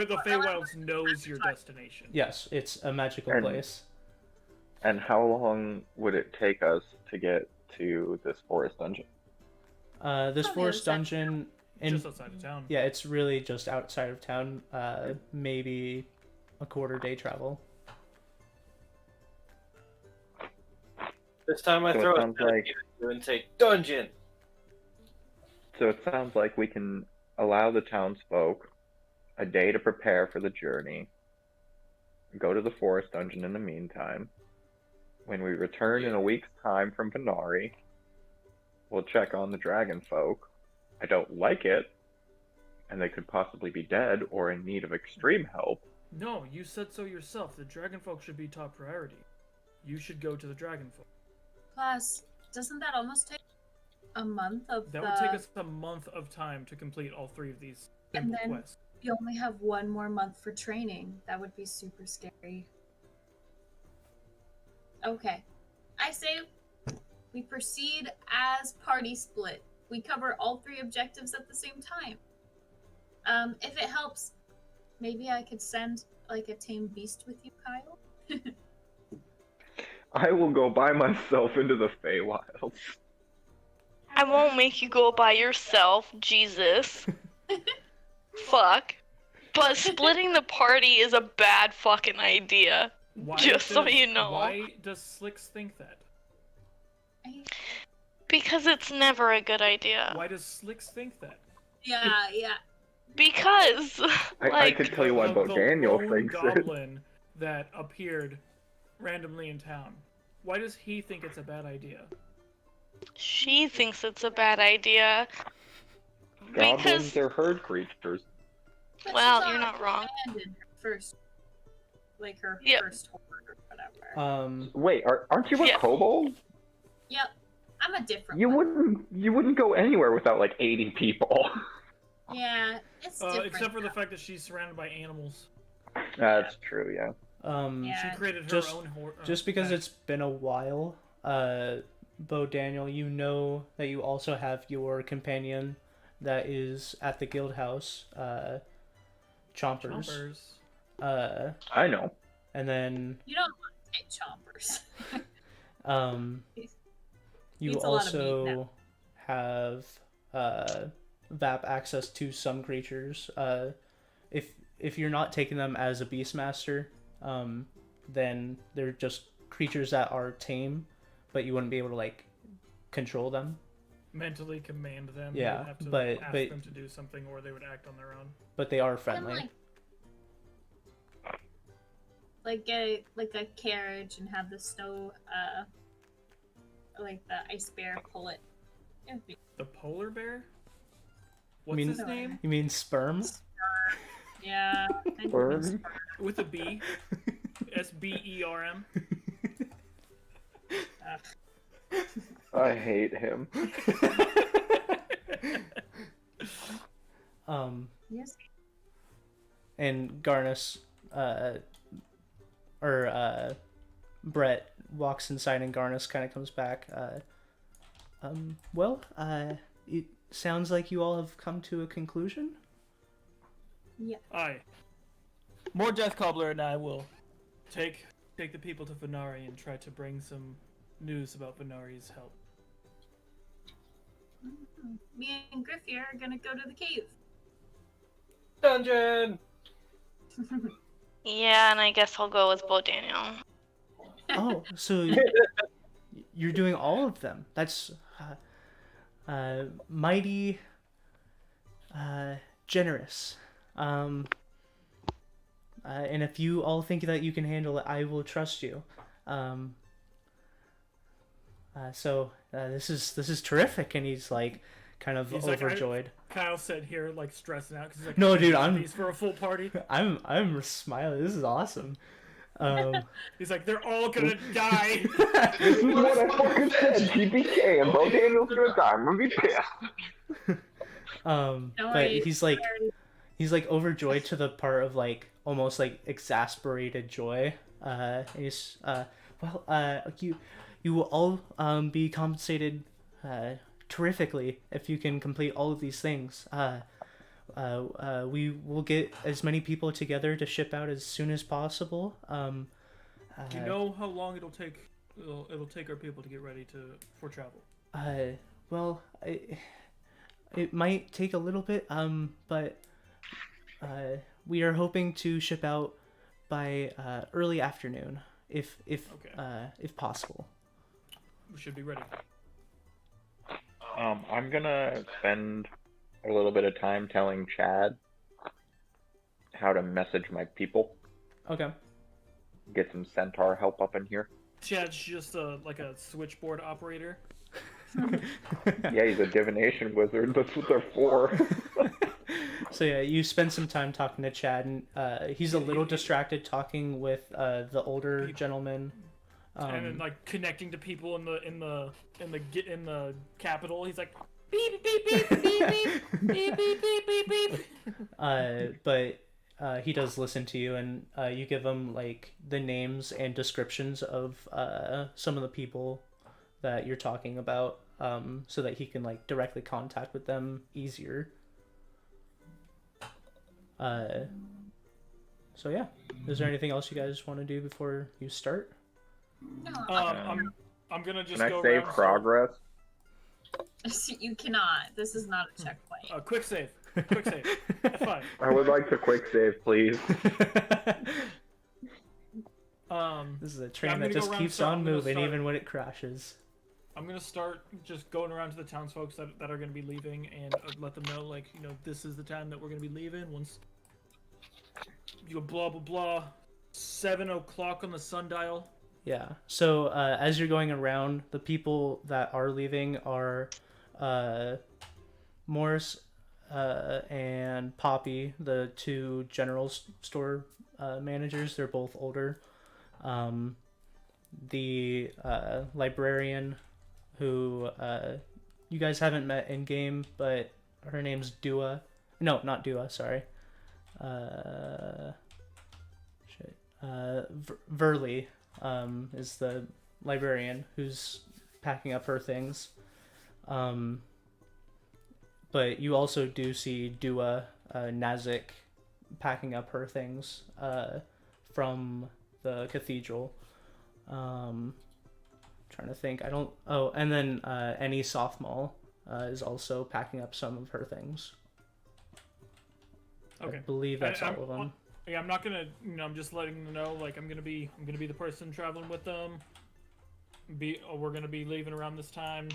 the Feywilds knows your destination. Yes, it's a magical And- place. And how long would it take us to get to this forest dungeon? This On the other forest side. dungeon, Just outside of town. yeah, it's really just outside of town. Maybe a quarter day travel. This time I So it throw sounds like- you and say, "Dungeon." So it sounds like we can allow the townsfolk a day to prepare for the journey, go to the forest dungeon in the meantime. When we return in a week's time from Venari, we'll check on the dragon folk. I don't like it, and they could possibly be dead or in need of extreme help. No, you said so yourself. The Dragonfolk should be top priority. You should go to the Dragonfolk. Plus, doesn't that almost take a month of That the... would take us a month of time to complete all 3 of these And simple then- quests. You only have 1 more month for training. That would be super scary. Okay. I say we proceed as party split. We cover all 3 objectives at the same time. If it helps, maybe I could send like a tame beast with you, Kyle. I will go by myself into the Feywilds. I won't make you go by yourself, Jesus. Fuck. But splitting the party is a bad fucking idea. Why Just so you know. Why does Slicks think that? Because it's never a good idea. Why does Slicks think that? Yeah. Because, I could tell you why The Bo Daniel lone thinks it. goblin that appeared randomly in town. Why does he think it's a bad idea? she thinks it's a bad idea. Goblins are herd creatures. But Well, she's you're not wrong. abandoned her first, her Yep. first horde or whatever. Wait, aren't you a Yeah. kobold? Yep. I'm a different You one. wouldn't go anywhere without like 80 people. Yeah, it's different. Except for the fact that she's surrounded by animals. That's true, yeah. Yeah. She created her Just- own horde. Just because it's been a while, Bo Daniel, you know that you also have your companion that is at the guild house, Chompers. I know. And then You don't want to take chompers. you Eats a lot of meat also have VAP access to some creatures. If you're not taking them as a Beastmaster, then they're just creatures that are tame, but you wouldn't be able to like control them. Mentally command them. Yeah, You'd have to but- ask but- them to do something, or they would act on their own. But they are And friendly. get a carriage and have the snow, the ice bear pull it. It would be The polar bear? What's mean- his name? You mean sperm? yeah. and Burn? With a B. SBERM. I hate him. Yes. And Garnus, Brett walks inside and Garnus kind of comes back. It sounds like you all have come to a conclusion. Yeah. Aye. More Death Cobbler and I will take the people to Venari and try to bring some news about Venari's help. Me and Griffey are gonna go to the cave. Dungeon! Yeah, and I guess I'll go with Bo Daniel. Oh, so you're doing all of them. That's mighty generous. And if you all think that you can handle it, I will trust you. This is terrific, and he's like kind of He's like, overjoyed. Kyle said here, like, stressing out, because he's like, No, dude, these for a full party. I'm smiling. This is awesome. He's like, they're all gonna die. This is what I fucking said. TBK and Bo Daniel's gonna die. I'm gonna be pissed. Don't But worry, he's like overjoyed to the part of like almost like exasperated joy. You will all be compensated terrifically if you can complete all of these things. We will get as many people together to ship out as soon as possible. Do you know how long it'll take? It'll take our people to get ready for travel. It might take a little bit, but we are hoping to ship out by early afternoon, if possible. We should be ready. I'm gonna spend a little bit of time telling Chad how to message my people. Okay. Get some centaur help up in here. Chad's just like a switchboard operator. Yeah, he's a divination wizard. That's what they're for. So yeah, you spend some time talking to Chad, and he's a little distracted talking with the older gentleman. And then like connecting to people in the capital. He's like beep beep beep beep beep beep beep beep beep beep. But he does listen to you, and you give him like the names and descriptions of some of the people that you're talking about, so that he can like directly contact with them easier. So yeah, is there anything else you guys want to do before you start? No, I'm gonna just Can I go save around. progress? you cannot. This is not a checkpoint. Quick save. Quick save. F5. I would like to quick save, please. This is a train I'm that gonna go just around, keeps so I'm on gonna moving start- even when it crashes. I'm gonna start just going around to the townsfolk that are gonna be leaving and let them know, like, this is the time that we're gonna be leaving. Once you go blah blah blah, 7 o'clock on the sundial. Yeah. So as you're going around, the people that are leaving are Morris and Poppy, the two general store managers. They're both older. The librarian, who you guys haven't met in game, but her name's Dua. No, not Dua. Sorry. Verley is the librarian who's packing up her things. But you also do see Dua Nazik packing up her things from the cathedral. Trying to think. Oh, and then Annie Softmall is also packing up some of her things. Okay. I believe that's all of them. Yeah, I'm not gonna. I'm just letting them know. Like, I'm gonna be the person traveling with them. We're gonna be leaving around this time.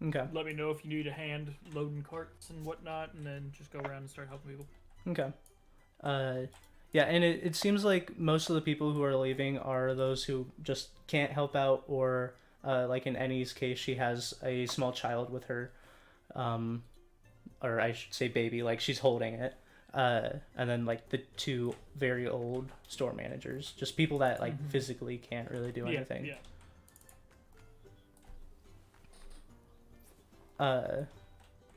Okay. Let me know if you need a hand loading carts and whatnot, and then just go around and start helping people. Okay. Yeah, and it seems like most of the people who are leaving are those who just can't help out, or like in Annie's case, she has a small child with her, or I should say baby, like she's holding it. And then like the two very old store managers, just people that like physically can't really do anything. Yeah.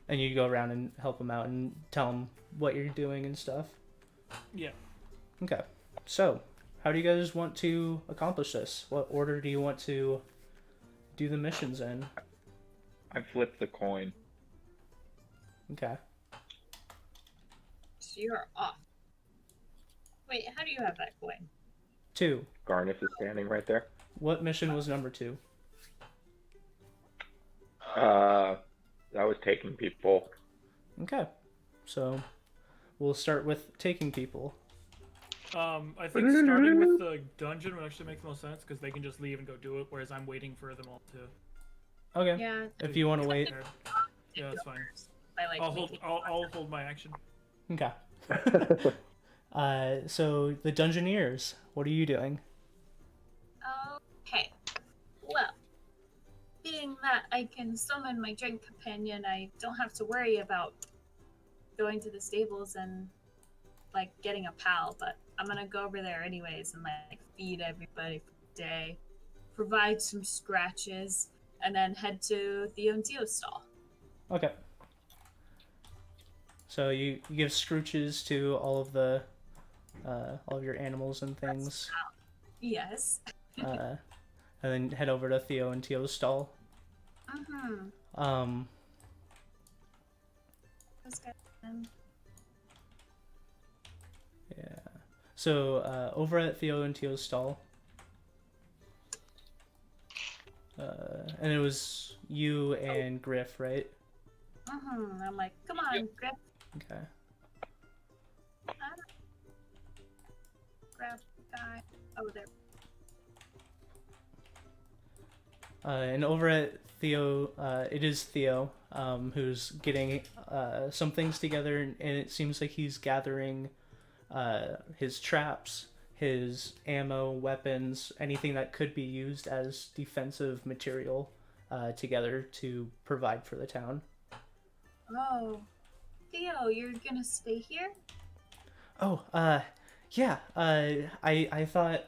And you go around and help them out and tell them what you're doing and stuff. Yeah. Okay. So, how do you guys want to accomplish this? What order do you want to do the missions in? I flipped the coin. Okay. So you're off. Wait, how do you have that coin? 2. Garnus is standing right there. What mission was number 2? That was taking people. Okay. So, we'll start with taking people. I think starting with the dungeon would actually make the most sense because they can just leave and go do it, whereas I'm waiting for them all to. Okay. Yeah. If you want to wait. Yeah, that's fine. I like I'll hold my action. Okay. So the Dungeoneers, what are you doing? Okay. Well, being that I can summon my drink companion, I don't have to worry about going to the stables and like getting a pal, but I'm gonna go over there anyways and like feed everybody for the day, provide some scratches, and then head to Theo and Teo's stall. Okay. So you give scrooches to all of your animals and things. Yes. And then head over to Theo and Teo's stall. Mm-hmm. Yeah. So over at Theo and Teo's stall, and it was you and Griff, right? Mm-hmm. I'm like, come on, Griff. Okay. Grab the guy. Oh, there. And over at Theo, it is Theo who's getting some things together, and it seems like he's gathering his traps, his ammo, weapons, anything that could be used as defensive material together to provide for the town. Oh, Theo, you're gonna stay here? Oh, yeah. I thought,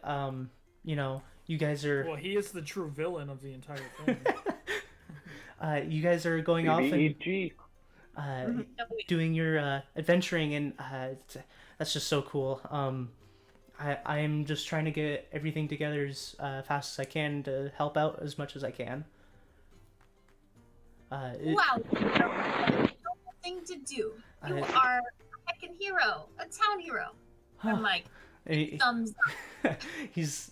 you guys are. Well, he is the true villain of the entire thing. You guys are going off and CBEG. doing your adventuring, and that's just so cool. I'm just trying to get everything together as fast as I can to help out as much as I can. Wow, noble thing to do. You are a heckin' hero, a town hero. I'm like, Thumbs up. He's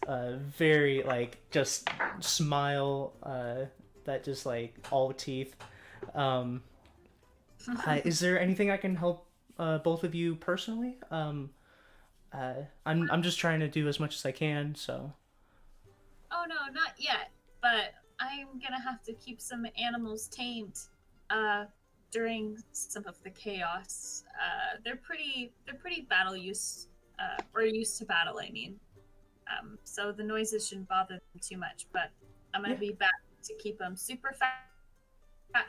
very like just smile, that just like all teeth. Is there anything I can help both of you personally? I'm just trying to do as much as I can. So. Oh no, not yet. But I'm gonna have to keep some animals tamed during some of the chaos. They're pretty battle used, or used to battle, I mean. So the noises shouldn't bother them too much, but I'm gonna be back to keep them super fat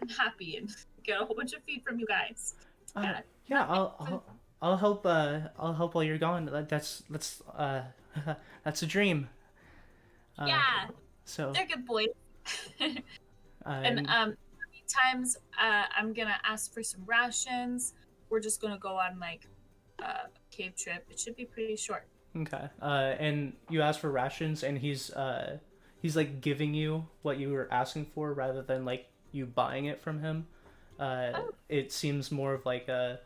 and happy and get a whole bunch of feed from you guys. I'll help while you're gone. That's that's a dream. Yeah. So they're good boys. And times I'm gonna ask for some rations. We're just gonna go on like a cave trip. It should be pretty short. Okay. And you ask for rations, and he's like giving you what you were asking for rather than like you buying it from him. It seems more of like a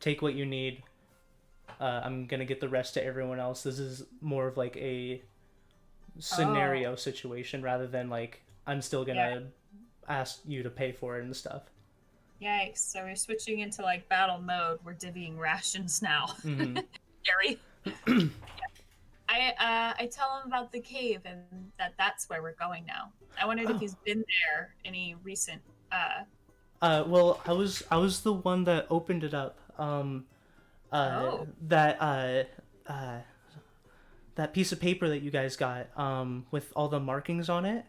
take what you need. I'm gonna get the rest to everyone else. This is more of like a scenario situation rather than like I'm still gonna ask you to pay for it and stuff. Yikes! So we're switching into like battle mode. We're divvying rations now. Mm-hmm. Scary. I tell him about the cave and that's where we're going now. I wondered if he's been there any recent. Well, I was the one that opened it up. That piece of paper that you guys got, with all the markings on it.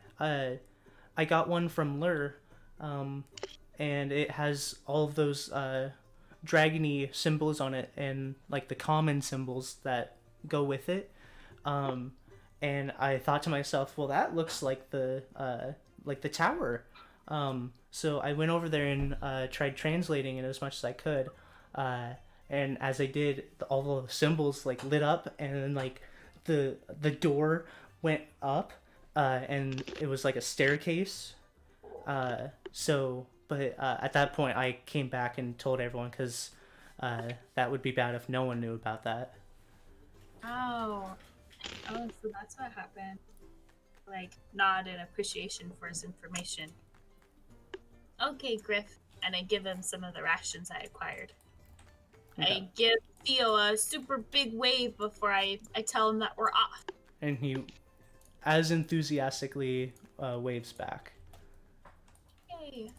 I got one from Lur, and it has all of those dragony symbols on it and like the common symbols that go with it. And I thought to myself, well, that looks like the tower. So I went over there and tried translating it as much as I could. And as I did, all the symbols like lit up, and then like the door went up, and it was like a staircase. But at that point, I came back and told everyone because that would be bad if no one knew about that. Oh, so that's what happened. Like, nod in appreciation for his information. Okay, Griff. And I give him some of the rations I acquired. Okay. I give Theo a super big wave before I tell him that we're off. And he, as enthusiastically, waves back. Yay.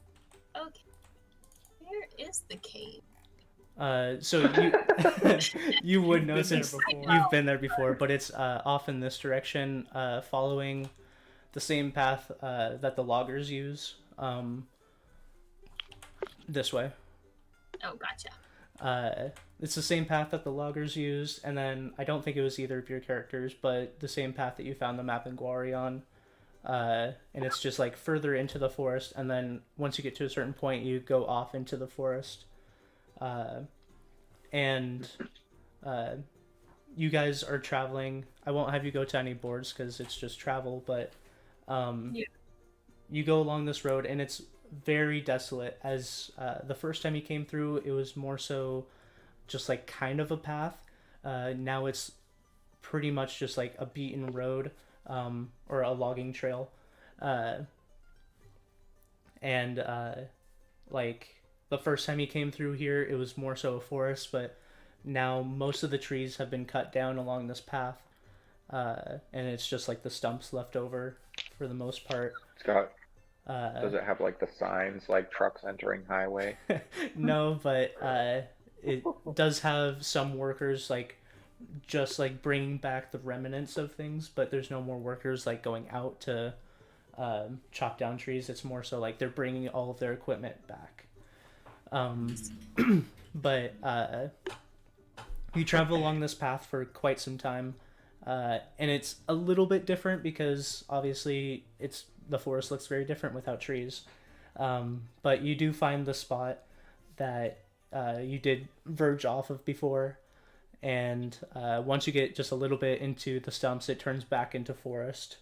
Okay. Where is the cave? So you would know since you've been there before, but it's off in this direction, following the same path that the loggers use. This way. Oh, gotcha. It's the same path that the loggers used, and then I don't think it was either of your characters, but the same path that you found the map in Guari on. And it's just like further into the forest, and then once you get to a certain point, you go off into the forest. And you guys are traveling. I won't have you go to any boards because it's just travel, but you go along this road, and it's very desolate. As the first time you came through, it was more so just like kind of a path. Now it's pretty much just like a beaten road, or a logging trail. And like the first time you came through here, it was more so a forest, but now most of the trees have been cut down along this path, and it's just like the stumps left over for the most part. Scott, does it have like the signs like trucks entering highway? No, but it does have some workers like just like bringing back the remnants of things, but there's no more workers like going out to chop down trees. It's more so like they're bringing all of their equipment back. But you travel along this path for quite some time, and it's a little bit different because obviously the forest looks very different without trees. But you do find the spot that you did verge off of before, and once you get just a little bit into the stumps, it turns back into forest,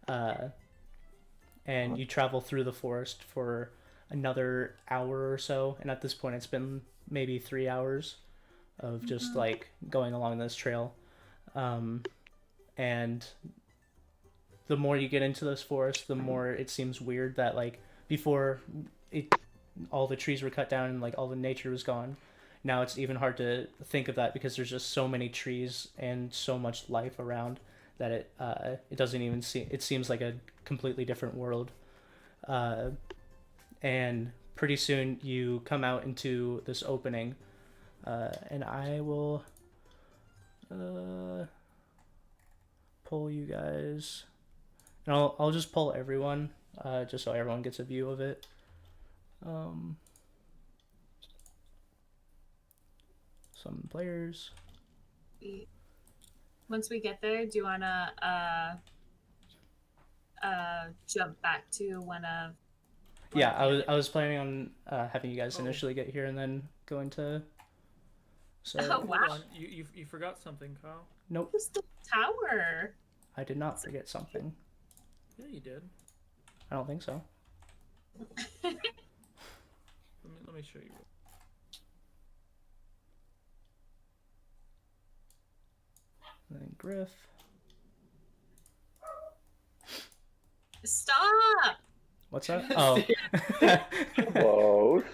and you travel through the forest for another hour or so, and at this point it's been maybe 3 hours of just like going along this trail. And the more you get into this forest, the more it seems weird that like before all the trees were cut down and like all the nature was gone. Now it's even hard to think of that because there's just so many trees and so much life around that it doesn't even seem, it seems like a completely different world. And pretty soon you come out into this opening, and I will pull you guys, and I'll just pull everyone, just so everyone gets a view of it. Some players. Once we get there, do you wanna jump back to one of? Yeah, I was planning on having you guys initially get here and then going to. So. Oh wow! Hold on. You forgot something, Kyle. Nope. Who's the tower? I did not forget something. Yeah, you did. I don't think so. Let me show you. And then Griff. Stop! What's that? Oh. Close.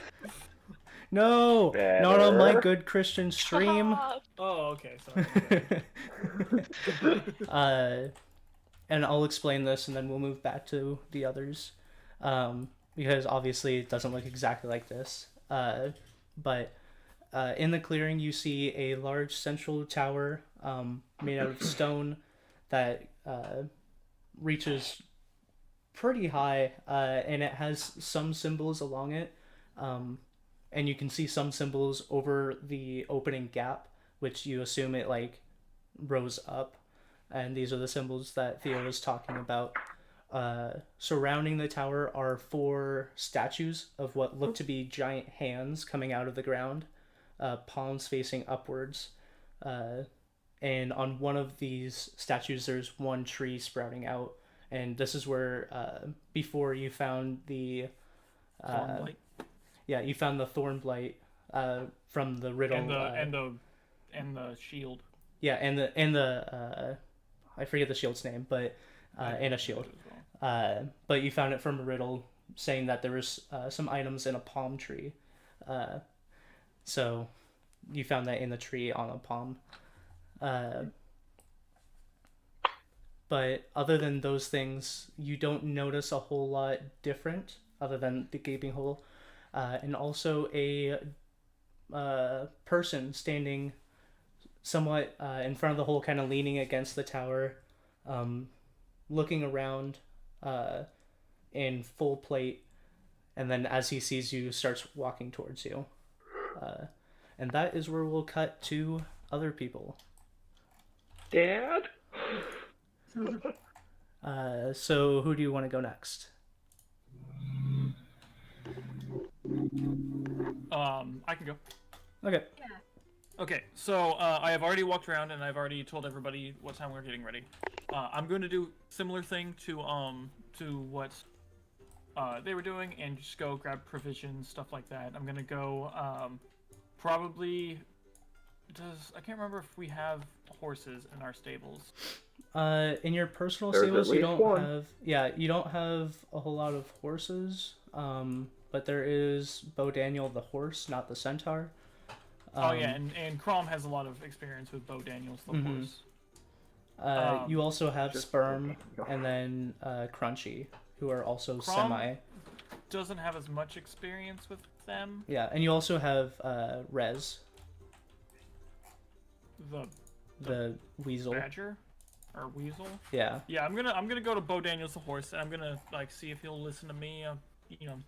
No! Better. Not on my good Christian stream. Stop. Oh, okay. Sorry. And I'll explain this and then we'll move back to the others. Because obviously it doesn't look exactly like this. But in the clearing you see a large central tower made out of stone that reaches pretty high, and it has some symbols along it. And you can see some symbols over the opening gap, which you assume it like rose up. And these are the symbols that Theo was talking about. Surrounding the tower are 4 statues of what look to be giant hands coming out of the ground, palms facing upwards. And on one of these statues, there's one tree sprouting out. And this is where, before you found the... Thornblight. Yeah, you found the Thornblight from the riddle. And the shield. Yeah, and the I forget the shield's name, but and a shield. But you found it from a riddle saying that there was some items in a palm tree. So you found that in the tree on a palm. But other than those things, you don't notice a whole lot different other than the gaping hole. And also a person standing somewhat in front of the hole, kind of leaning against the tower, looking around in full plate, and then as he sees you, starts walking towards you. And that is where we'll cut to other people. Dad? So who do you want to go next? I can go. Okay. Yeah. Okay, so I have already walked around and I've already told everybody what time we're getting ready. I'm going to do similar thing to what they were doing and just go grab provisions, stuff like that. I'm gonna go probably I can't remember if we have horses in our stables. In your personal There's stables, at you least don't one. have. Yeah, you don't have a whole lot of horses. But there is Bo Daniel the horse, not the centaur. Oh yeah, and Crom has a lot of experience with Bo Daniels the horse. You also have Just- Sperm and then Crunchy, who are also Crom semi. doesn't have as much experience with them. Yeah, and you also have Rez, the weasel. Badger or weasel. Yeah. Yeah, I'm gonna go to Bo Daniels the horse, and I'm gonna like see if he'll listen to me.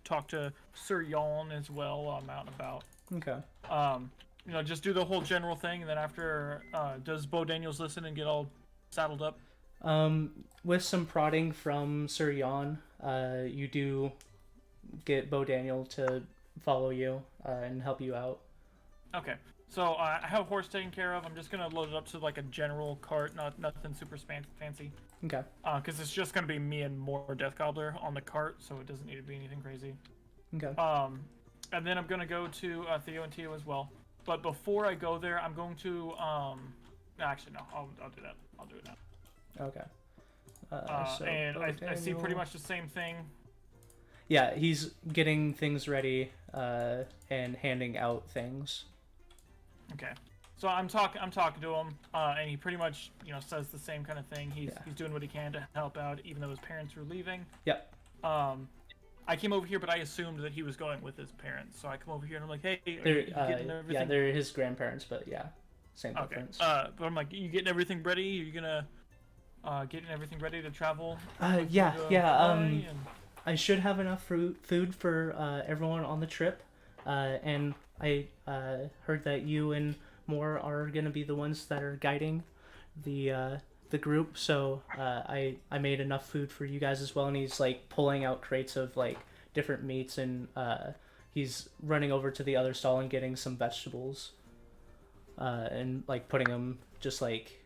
Talk to Sir Yawn as well while I'm out and about. Okay. Just do the whole general thing, and then after, does Bo Daniels listen and get all saddled up? With some prodding from Sir Yawn, you do get Bo Daniel to follow you and help you out. Okay. So I have a horse taken care of. I'm just gonna load it up to like a general cart, nothing super fancy. Okay. Because it's just gonna be me and more Death Gobbler on the cart, so it doesn't need to be anything crazy. Okay. And then I'm gonna go to Theo and Tio as well. But before I go there, I'm going to Actually, no. I'll do that. I'll do it now. Okay. And I see pretty much the same thing. Yeah, he's getting things ready and handing out things. Okay. So I'm talking to him, and he pretty much, says the same kind of thing. He's doing what he can to help out, even though his parents were leaving. Yep. I came over here, but I assumed that he was going with his parents. So I come over here and I'm like, hey, are you getting everything? Yeah, they're his grandparents, but yeah, same difference. But I'm like, you getting everything ready? Are you gonna getting everything ready to travel? Yeah. I should have enough food for everyone on the trip, and I heard that you and more are gonna be the ones that are guiding the group, so I made enough food for you guys as well. And he's like pulling out crates of like different meats, and he's running over to the other stall and getting some vegetables, and like putting them, just like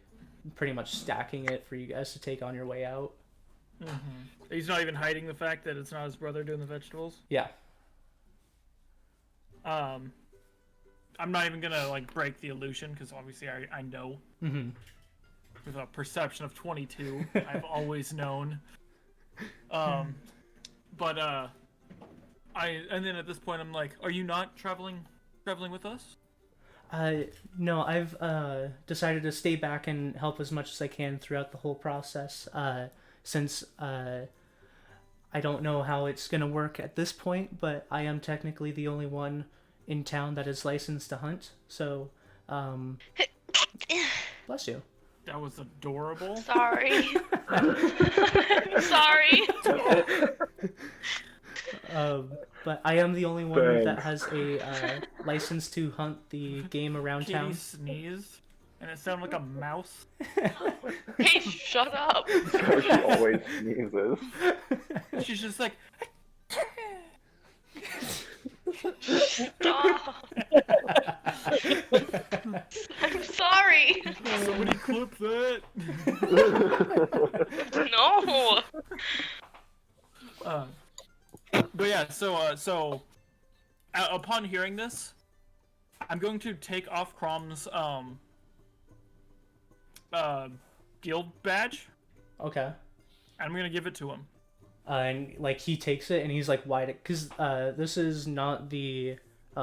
pretty much stacking it for you guys to take on your way out. Mm-hmm. He's not even hiding the fact that it's not his brother doing the vegetables. Yeah. I'm not even gonna like break the illusion, because obviously I know. Mm-hmm. With a perception of 22, I've always known. And then at this point I'm like, are you not traveling with us? No, I've decided to stay back and help as much as I can throughout the whole process, since I don't know how it's gonna work at this point, but I am technically the only one in town that is licensed to hunt, so bless you. That was adorable. Sorry. Sorry. But I am the only one that has a license to hunt the game around Kitty town. Sneezed, and it sounded like a mouse. Hey, shut up. She always sneezes. She's just like, Stop. I'm sorry. somebody clip that. No. But yeah, so upon hearing this, I'm going to take off Crom's guild badge. Okay. I'm gonna give it to him. And like he takes it and he's like, why? Because this is not the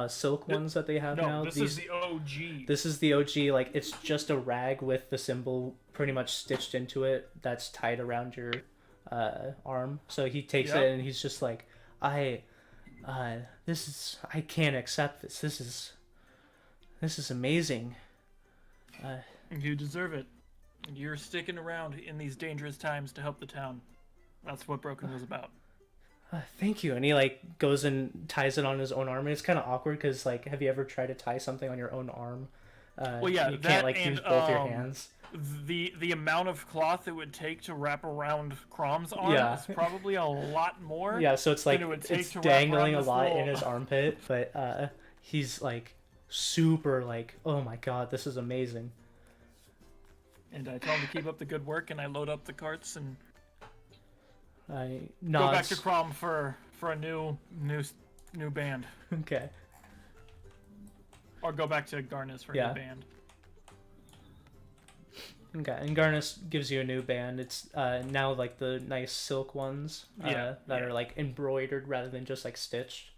silk ones that they have now. This is the OG. This is the OG. Like it's just a rag with the symbol pretty much stitched into it that's tied around your arm. So he takes it and he's just like, I can't accept this. This is amazing. You deserve it. You're sticking around in these dangerous times to help the town. That's what Broken was about. Thank you. And he like goes and ties it on his own arm. And it's kind of awkward because like, have you ever tried to tie something on your own arm? Well, yeah, you can't like use both your hands. The amount of cloth it would take to wrap around Crom's arm is probably a lot more. Yeah, so it's like it's dangling a lot in his armpit, but he's like super like, oh my god, this is amazing. And I tell him to keep up the good work, and I load up the carts and I go back to Crom for a new band. Okay. Or go back to Garnus for a new band. Okay, and Garnus gives you a new band. It's now like the nice silk ones that are like embroidered rather than just like stitched.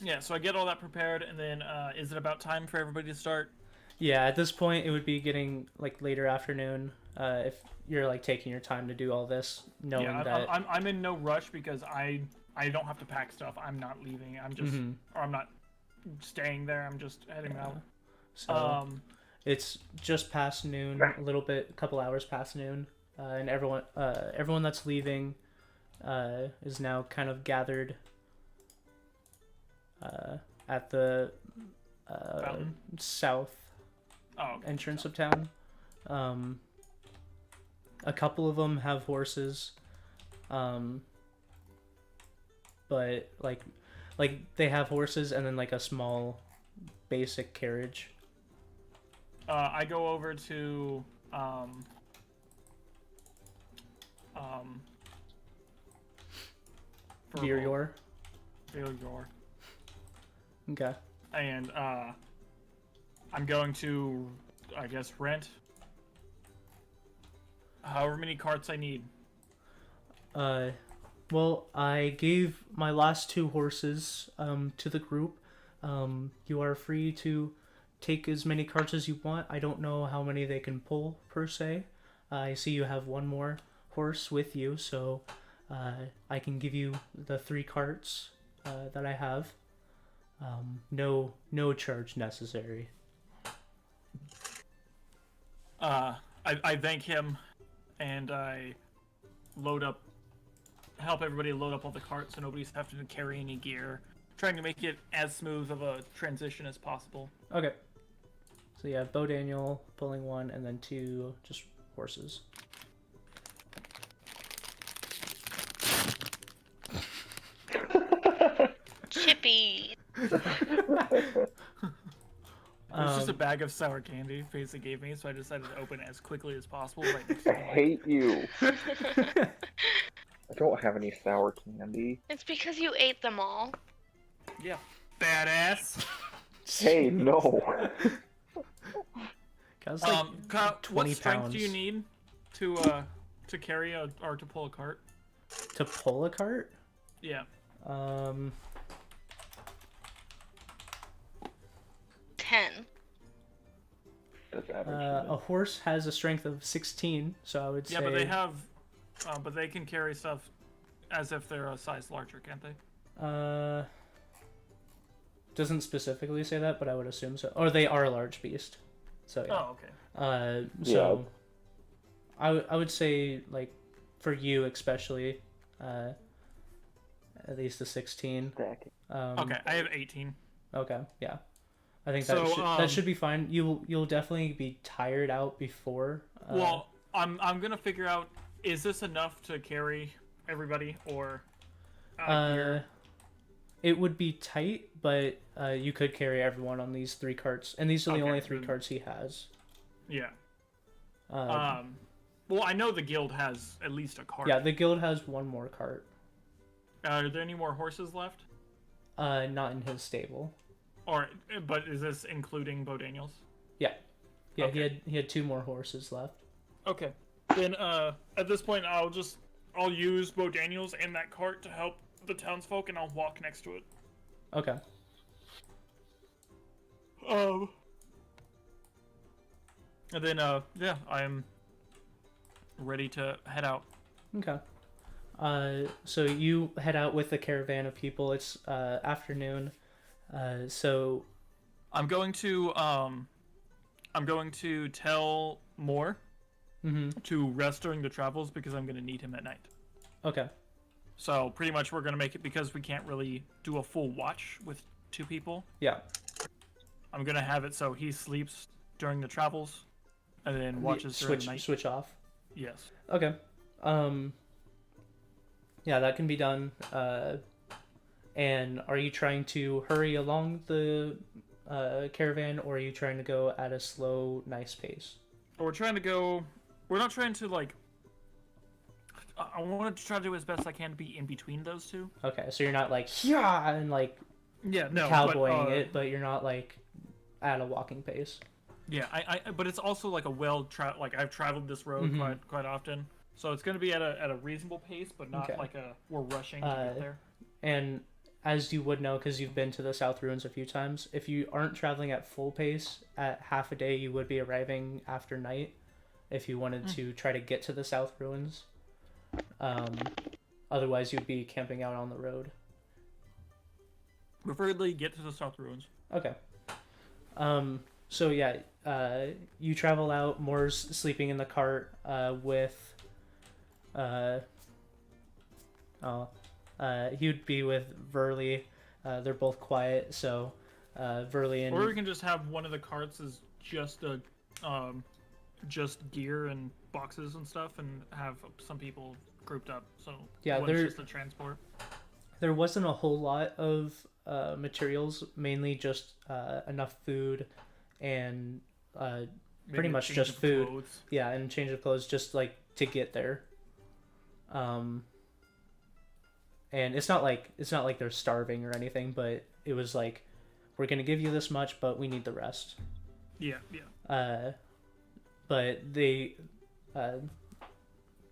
Yeah, so I get all that prepared, and then is it about time for everybody to start? Yeah, at this point it would be getting like later afternoon if you're like taking your time to do all this, knowing that I'm in no rush because I don't have to pack stuff. I'm not leaving. I'm just or I'm not staying there. I'm just heading out. So it's just past noon, a couple hours past noon, and everyone that's leaving is now kind of gathered at the south entrance of town. A couple of them have horses, but like they have horses and then like a small basic carriage. I go over to Viryor. Viryor. Okay. and I'm going to, I guess, rent however many carts I need. Well, I gave my last 2 horses to the group. You are free to take as many carts as you want. I don't know how many they can pull per se. I see you have 1 more horse with you, so I can give you the 3 carts that I have. No charge necessary. I thank him, and I help everybody load up all the carts so nobody's having to carry any gear. Trying to make it as smooth of a transition as possible. Okay. So you have Bo Daniel pulling 1, and then 2 just horses. Chippy. It's just a bag of sour candy Faza gave me, so I decided to open it as quickly as possible. Right next to I the mic. hate you. I don't have any sour candy. It's because you ate them all. Yeah. Badass. Hey, no. That's like Kyle, 20 what strength pounds. do you need to carry or to pull a cart? To pull a cart? Yeah. 10. That's average. A horse has a strength of 16, so I would say. Yeah, but they have, but they can carry stuff as if they're a size larger, can't they? Doesn't specifically say that, but I would assume so. Or they are a large beast. So yeah. Oh, okay. So I would say, like, for you especially, at least a 16. Okay, I have 18. Okay, yeah. I think So, that should be fine. You'll definitely be tired out before. Well, I'm gonna figure out, is this enough to carry everybody, or it would be tight, but you could carry everyone on these 3 carts, and these are the Okay, only 3 then- carts he has. Yeah. Well, I know the guild has at least a cart. Yeah, the guild has 1 more cart. Are there any more horses left? Not in his stable. But is this including Bo Daniels? Yeah, Okay. he had 2 more horses left. Okay. Then at this point, I'll use Bo Daniels and that cart to help the townsfolk, and I'll walk next to it. Okay. And then yeah, I am ready to head out. Okay. So you head out with the caravan of people. It's afternoon. So I'm going to tell Moore to rest during the travels because I'm going to need him at night. Okay. So pretty much we're going to make it, because we can't really do a full watch with 2 people. Yeah. I'm going to have it so he sleeps during the travels and then watches during the night. Switch off. Yes. Okay. Yeah, that can be done. And are you trying to hurry along the caravan, or are you trying to go at a slow, nice pace? We're not trying to, like, I want to try to do as best I can to be in between those 2. Okay, so you're not like, yeah, and like Yeah, no, cowboying it, but you're not like at a walking pace. Yeah, but it's also like I've traveled this road quite often, so it's going to be at a reasonable pace, but not like we're rushing to get there. And as you would know, because you've been to the South Ruins a few times, if you aren't traveling at full pace at half a day, you would be arriving after night if you wanted to try to get to the South Ruins. Otherwise, you'd be camping out on the road. Preferably get to the South Ruins. Okay. So yeah, you travel out. Moore's sleeping in the cart with. He'd be with Verly. They're both quiet, so Verly and. Or we can just have one of the carts as just gear and boxes and stuff, and have some people grouped up. So yeah, one's just the transport. There wasn't a whole lot of materials, mainly just enough food and pretty much just food. Clothes. Yeah, and change of clothes just like to get there. And it's not like they're starving or anything, but it was like we're gonna give you this much, but we need the rest. Yeah. But they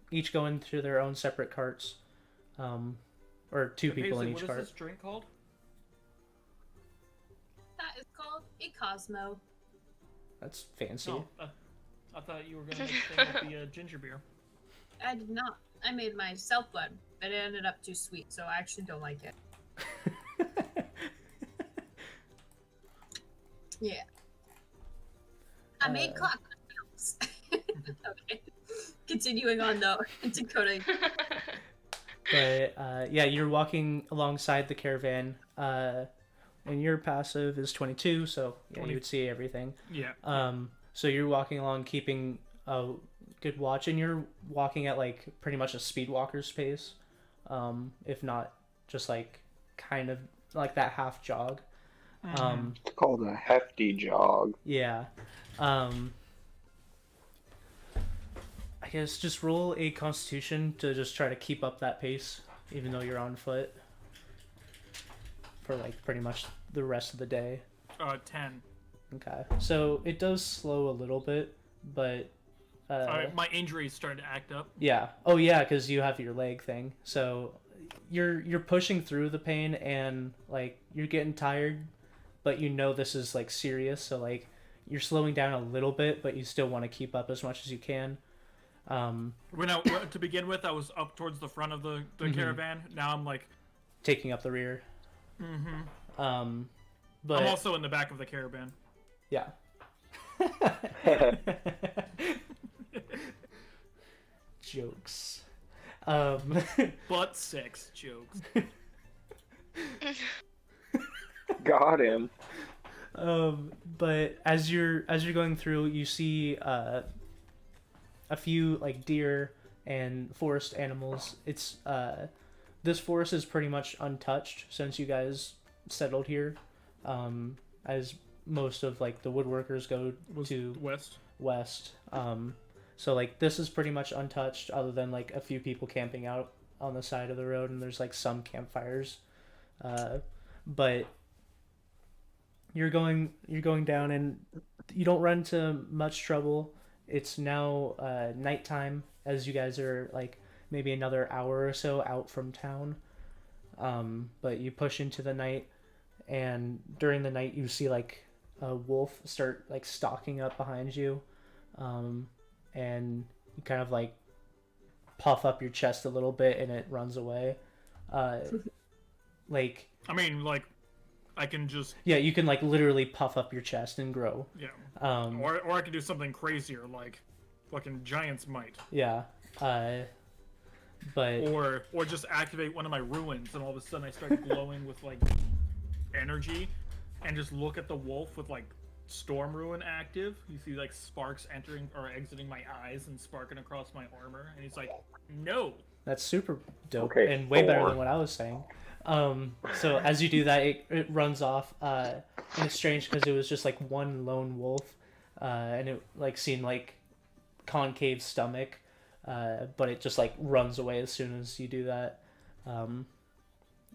each go into their own separate carts, or two people in each What cart. is this drink called? That is called a Cosmo. That's fancy. No, I thought you were gonna make a thing with the ginger beer. I did not. I made myself one, but it ended up too sweet, so I actually don't like it. Yeah. I made cocktails. Okay. Continuing on though, Dakota. But yeah, you're walking alongside the caravan, and your passive is 22, so yeah, you would see everything. Yeah. So you're walking along, keeping a good watch, and you're walking at like pretty much a speed walker's pace, if not just like kind of like that half jog. It's called a hefty jog. Yeah. I guess just roll a Constitution to just try to keep up that pace, even though you're on foot, for like pretty much the rest of the day. 10. Okay. So it does slow a little bit, but My injuries starting to act up. yeah. Oh yeah, because you have your leg thing. So you're pushing through the pain, and like you're getting tired, but you know this is like serious. So like you're slowing down a little bit, but you still want to keep up as much as you can. To begin with, I was up towards the front of the caravan. Now I'm like taking up the rear. But I'm also in the back of the caravan. yeah. Jokes. Butt sex jokes. Got him. But as you're going through, you see a few like deer and forest animals. It's this forest is pretty much untouched since you guys settled here, as most of like the woodworkers go to west. So like this is pretty much untouched, other than like a few people camping out on the side of the road, and there's like some campfires. But you're going down, and you don't run into much trouble. It's now nighttime, as you guys are like maybe another hour or so out from town. But you push into the night, and during the night you see like a wolf start like stalking up behind you, and you kind of like puff up your chest a little bit, and it runs away. Like I mean, like I can just you can like literally puff up your chest and grow. Yeah. Or I could do something crazier, like fucking giant's might. Yeah. But or just activate one of my ruins, and all of a sudden I start glowing with like energy, and just look at the wolf with like storm ruin active. You see like sparks entering or exiting my eyes and sparking across my armor, and he's like, "No." That's super dope, Okay, and way better Thor. than what I was saying. So as you do that, it runs off, and it's strange because it was just like one lone wolf, and it like seemed like concave stomach, but it just like runs away as soon as you do that, and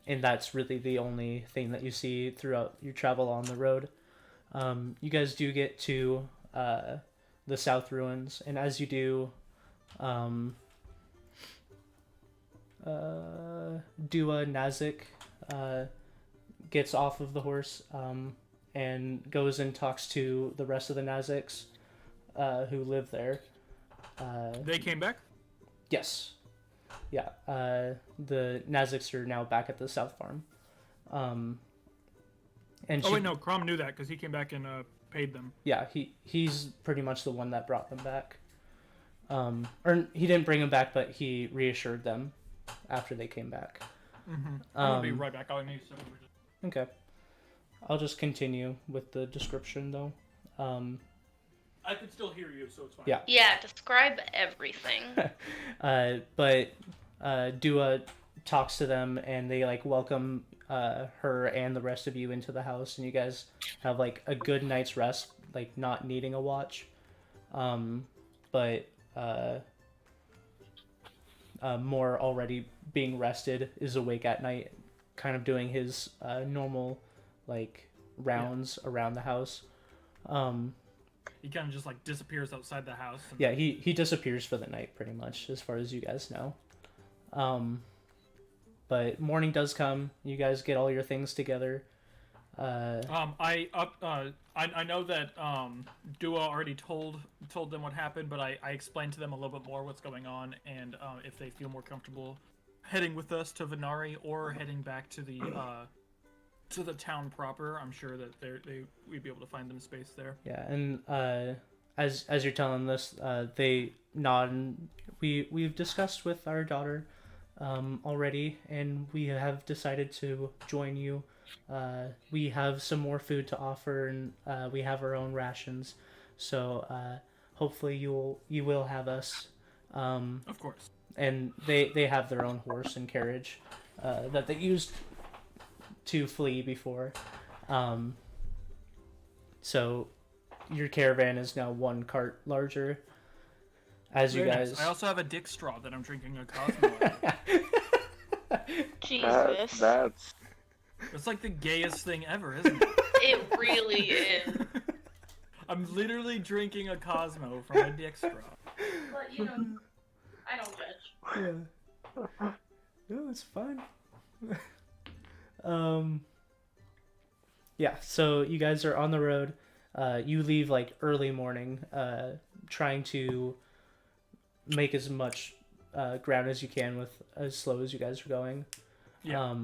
that's really the only thing that you see throughout your travel on the road. You guys do get to the South Ruins, and as you do, Dua Nazik gets off of the horse, and goes and talks to the rest of the Naziks who live there. They came back? Yes. Yeah. The Naziks are now back at the South Farm. And Oh wait, no, Crom knew that because he came back and paid them. Yeah, he's pretty much the one that brought them back. Or he didn't bring them back, but he reassured them after they came back. I'm gonna be right back. I need some. Okay. I'll just continue with the description though. I can still hear you, so it's fine. Yeah. Yeah, describe everything. But Dua talks to them, and they like welcome her and the rest of you into the house, and you guys have like a good night's rest, like not needing a watch. But Moore, already being rested, is awake at night, kind of doing his normal like rounds around the house. He kind of just like disappears outside the house. And... Yeah, he disappears for the night pretty much, as far as you guys know. But morning does come. You guys get all your things together. I know that Dua already told them what happened, but I explained to them a little bit more what's going on, and if they feel more comfortable heading with us to Venari or heading back to the town proper, I'm sure that we'd be able to find them space there. Yeah, and as you're telling this, they nod. And we've discussed with our daughter already, and we have decided to join you. We have some more food to offer, and we have our own rations. So hopefully you will have us. Of course. And they have their own horse and carriage that they used to flee before. So your caravan is now one cart larger. As you guys... Nice. I also have a dick straw that I'm drinking a Cosmo out of. Jesus. That's... It's like the gayest thing ever, isn't it? It really is. I'm literally drinking a Cosmo from a dick straw. But you know, I don't judge. Yeah. No, it's fine. Yeah, so you guys are on the road. You leave like early morning, trying to make as much ground as you can with as slow as you guys are going. Yeah.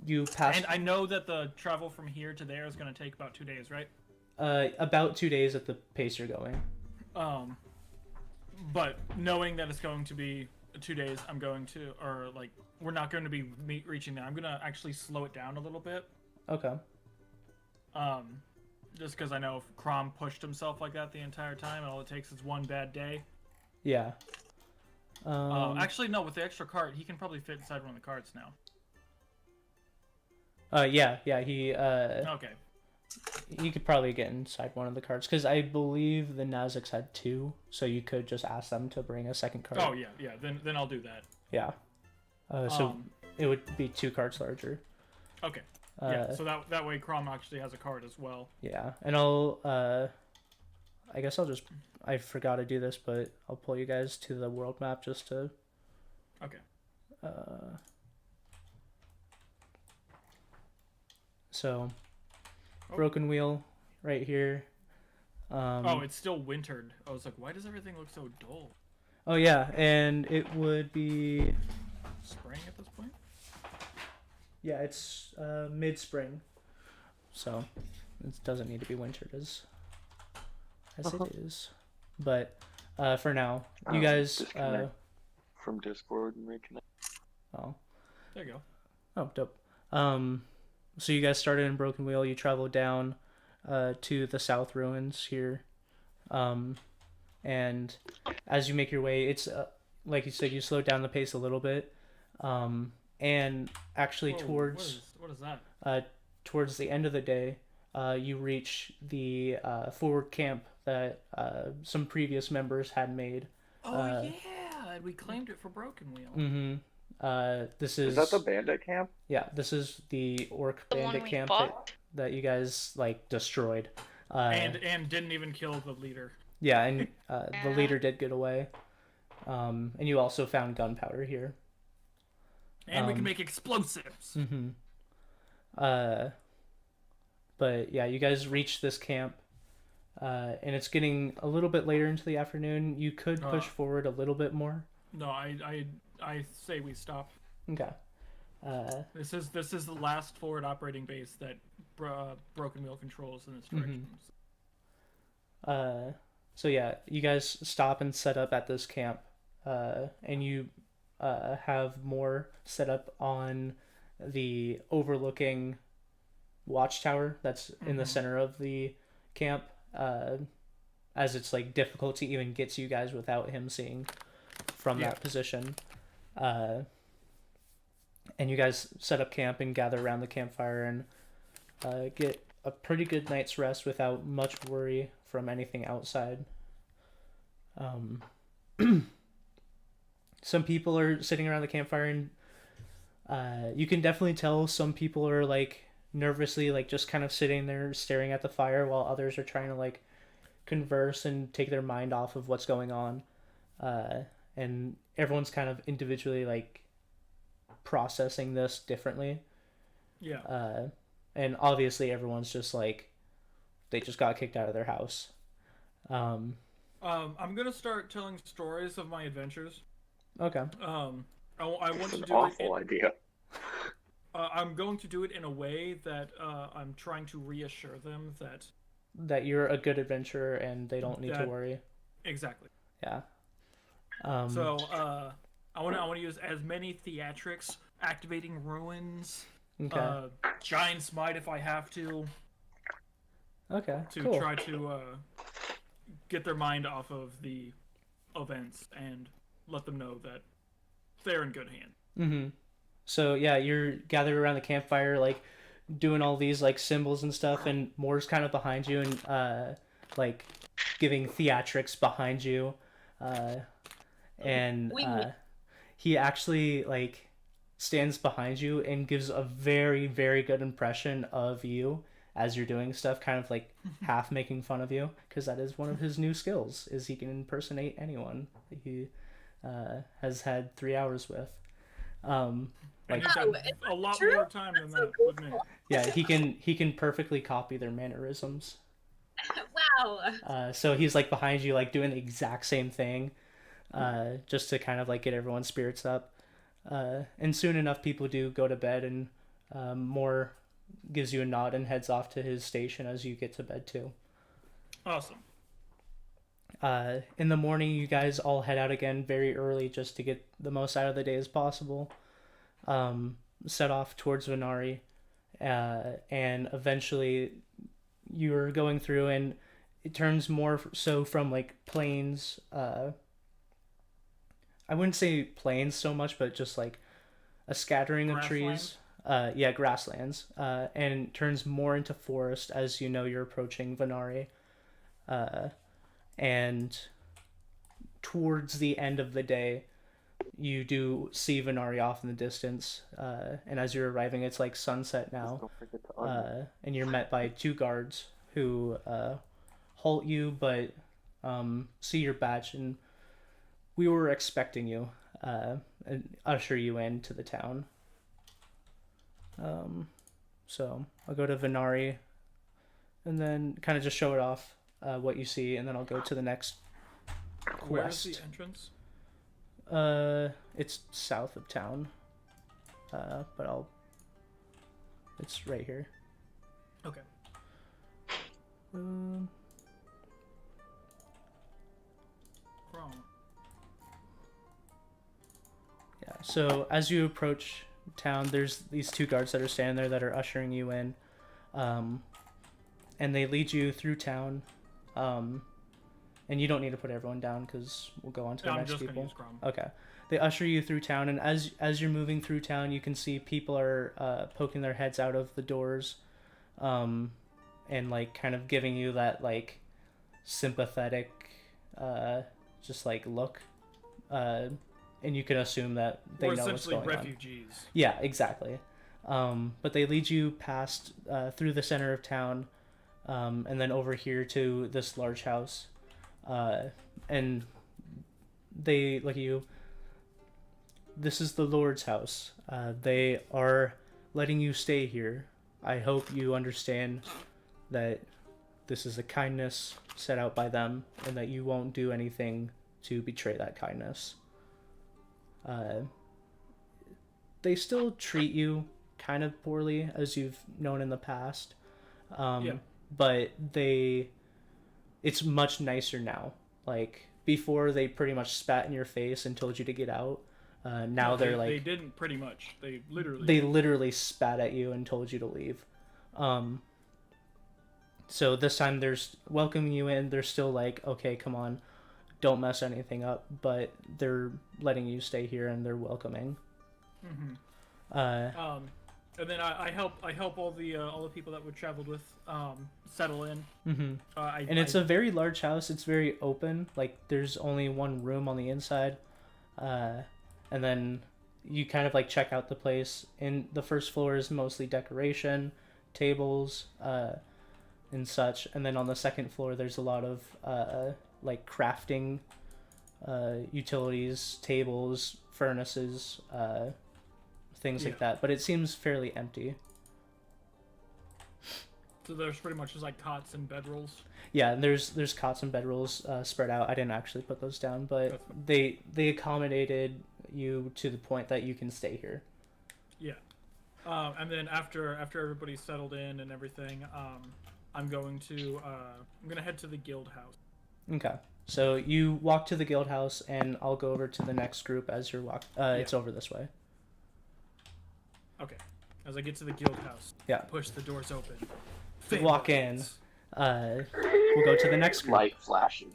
You pass. And I know that the travel from here to there is going to take about 2 days, right? About 2 days at the pace you're going. But knowing that it's going to be 2 days, I'm going to, or like, we're not going to be reaching that. I'm going to actually slow it down a little bit. Okay. Just because I know if Crom pushed himself like that the entire time, and all it takes is one bad day. Yeah. Actually, no. With the extra cart, he can probably fit inside one of the carts now. Yeah. He. Okay. You could probably get inside one of the carts because I believe the Naziks had 2, so you could just ask them to bring a second cart. Oh yeah. Then I'll do that. Yeah. So it would be 2 carts larger. Okay. Yeah. So that way, Crom actually has a cart as well. Yeah, and I'll. I guess I'll just. I forgot to do this, but I'll pull you guys to the world map just to. Okay. So, Broken Wheel, right here. It's still wintered. I was like, why does everything look so dull? Oh yeah, and it would be. Spring at this point? Yeah, it's mid-spring, so it doesn't need to be wintered as it is. But for now, you guys. Disconnect from Discord and reconnect. Oh. There you go. Oh, dope. So you guys started in Broken Wheel. You traveled down to the South Ruins here, and as you make your way, it's like you said, you slowed down the pace a little bit, and actually towards what is that? Towards the end of the day, you reach the forward camp that some previous members had made. Oh yeah, we claimed it for Broken Wheel. Mm-hmm. This Is that the bandit camp? Yeah, this is the orc The bandit one we camp bought? that you guys like destroyed. And didn't even kill the leader. Yeah, and the leader did get away. And you also found gunpowder here. And we can make explosives. Mm-hmm. But yeah, you guys reached this camp, and it's getting a little bit later into the afternoon. You could push forward a little bit more. No, I say we stop. Okay. This is the last forward operating base that Broken Wheel controls in this direction. So yeah, you guys stop and set up at this camp, and you have more set up on the overlooking watchtower that's in the center of the camp, as it's like difficult to even get to you guys without him seeing from that position. And you guys set up camp and gather around the campfire and get a pretty good night's rest without much worry from anything outside. Some people are sitting around the campfire, and you can definitely tell some people are like nervously like just kind of sitting there staring at the fire while others are trying to like converse and take their mind off of what's going on. And everyone's kind of individually like processing this differently. Yeah. And obviously everyone's just like they just got kicked out of their house. I'm gonna start telling stories of my adventures. Okay. I want to An do awful idea. I'm going to do it in a way that I'm trying to reassure them that you're a good adventurer and they don't need to worry. Exactly. Yeah. So I want to use as many theatrics, activating ruins, Okay. giant smite if I have to. Okay. To Cool. try to get their mind off of the events and let them know that they're in good hands. Mm-hmm. So yeah, you're gathered around the campfire, like doing all these like symbols and stuff, and Moore's kind of behind you and like giving theatrics behind you, and he actually like stands behind you and gives a very, very good impression of you as you're doing stuff, kind of like half making fun of you, because that is one of his new skills, is he can impersonate anyone that he has had 3 hours with. Like, Oh, a lot true? more time than that with me. Yeah, he can perfectly copy their mannerisms. Wow. So he's like behind you, like doing the exact same thing, just to kind of like get everyone's spirits up. And soon enough, people do go to bed, and Moore gives you a nod and heads off to his station as you get to bed too. Awesome. In the morning, you guys all head out again very early just to get the most out of the day as possible. Set off towards Venari, and eventually you're going through, and it turns more so from like plains. I wouldn't say plains so much, but just like a scattering of trees. Yeah, grasslands. And turns more into forest as you know you're approaching Venari. And towards the end of the day, you do see Venari off in the distance. And as you're arriving, it's like sunset now. Don't forget to And you're met by 2 guards who halt you, but see your badge, and we were expecting you, and usher you into the town. So I'll go to Venari, and then kind of just show it off, what you see, and then I'll go to the next Where's quest. the entrance? It's south of town, but it's right here. Okay. Um, Wrong. Yeah, so as you approach town, there's these 2 guards that are standing there that are ushering you in, and they lead you through town, and you don't need to put everyone down because we'll go on to the next people. Gonna use Grom. Okay, they usher you through town, and as you're moving through town, you can see people are poking their heads out of the doors, and like kind of giving you that like sympathetic, just like look. And you can assume that they know what's going refugees. on. Yeah, exactly. But they lead you past through the center of town, and then over here to this large house, and they look at you. This is the Lord's house. They are letting you stay here. I hope you understand that this is a kindness set out by them, and that you won't do anything to betray that kindness. They still treat you kind of poorly, as you've known in the past. But it's much nicer now. Like, before they pretty much spat in your face and told you to get out. Now they're like... They didn't pretty much. They literally spat at you and told you to leave. So this time they're welcoming you in. They're still like, okay, come on. Don't mess anything up, but they're letting you stay here and they're welcoming. Mm-hmm. And then I help all the people that we traveled with settle in. Mm-hmm. And it's a very large house. It's very open. Like, there's only one room on the inside, and then you kind of like check out the place. And the first floor is mostly decoration. tables, and such. And then on the second floor, there's a lot of like crafting utilities, tables, furnaces, things like that. But it seems fairly empty. So there's pretty much just like cots and bedrolls. Yeah, and there's cots and bedrolls spread out. I didn't actually put those down, but they accommodated you to the point that you can stay here. Yeah. And then after everybody's settled in and everything, I'm gonna head to the guild house. Okay. So you walk to the guild house, and I'll go over to the next group as you're It's over this way. Okay. As I get to the guild house, Yeah. push the doors open. Walk in. We'll go to the next group. Light flashes.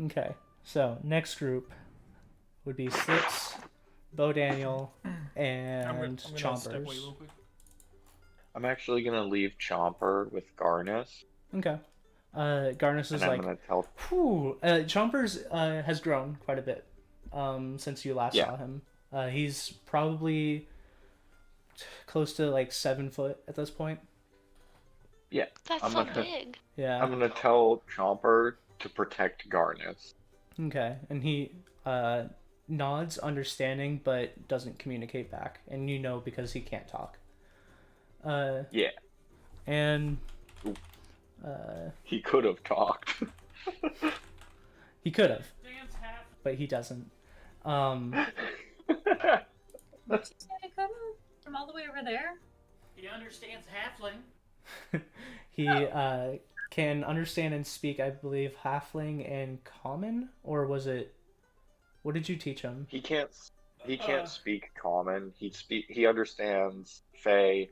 Okay. So next group would be Slips, Bo Daniel, and I'm gonna step away Chompers. real quick. I'm actually gonna leave Chomper with Garnus. Okay. Garnus is And I'm like, gonna tell. whew. Chompers has grown quite a bit since you last Yeah. saw him. He's probably close to like 7 foot at this point. Yeah. That's I'm so gonna- big. Yeah. I'm gonna tell Chomper to protect Garnus. Okay. And he nods, understanding, but doesn't communicate back. And you know because he can't talk. Yeah. And He could have talked. he could have, but he doesn't. What'd you say, Dakota? From all the way over there? He understands halfling. He can understand and speak, I believe, Halfling and Common, or was it? What did you teach him? He can't speak Common. He understands Fey,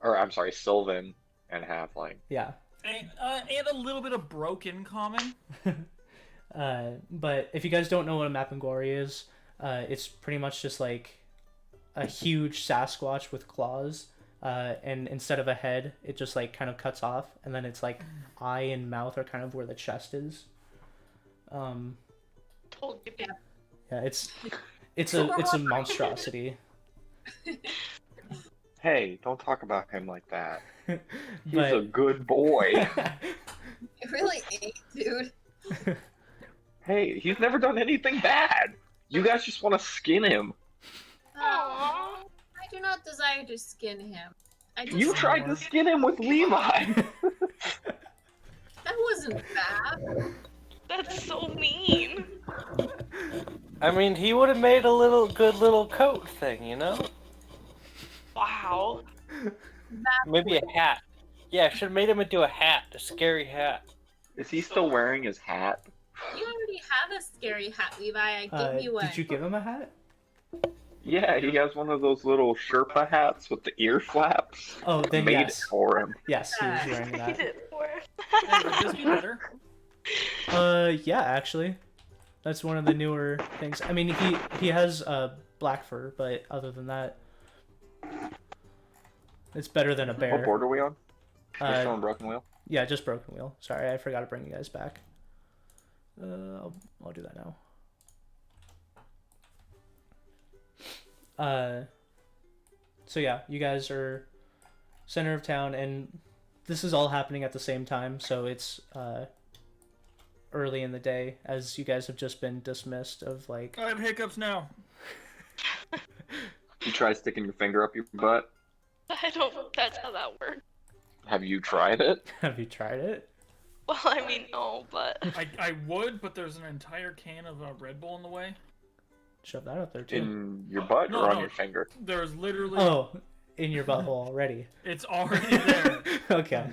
or I'm sorry, Sylvan and Halfling. Yeah. And a little bit of broken common. But if you guys don't know what a Mapinguari is, it's pretty much just like a huge Sasquatch with claws. And instead of a head, it just like kind of cuts off, and then it's like eye and mouth are kind of where the chest is. Told you. Yeah, it's a monstrosity. Hey, don't talk about him like that. He's But a good boy. It really ain't, dude. Hey, he's never done anything bad. You guys just want to skin him. Aww. I do not desire to skin him. I just, You tried to skin him with Levi. That wasn't bad. That's so mean. I mean, he would have made a good little coat thing, you know? Wow. Maybe a hat. Yeah, should have made him into a hat, a scary hat. Is he still wearing his hat? You already have a scary hat, Levi. I gave you one. did you give him a hat? Yeah, he has one of those little Sherpa hats with the ear flaps. Oh, then Made yes. it for him. Yes, he was wearing He that. did for Hey, would this be better? Yeah, actually, that's one of the newer things. I mean, he has black fur, but other than that, it's better than a What bear. board are we on? We're still Uh, on Broken Wheel? yeah, just Broken Wheel. Sorry, I forgot to bring you guys back. I'll do that now. So yeah, you guys are center of town, and this is all happening at the same time. So it's early in the day, as you guys have just been dismissed of like. I have hiccups now. You try sticking your finger up your butt? I don't know if that's how that works. Have you tried it? Have you tried it? Well, I mean, no, but I would, but there's an entire can of Red Bull in the way. Shove that up there too. In your butt No, or on no. your finger? There's literally. Oh, in your butthole already. It's already there. Okay.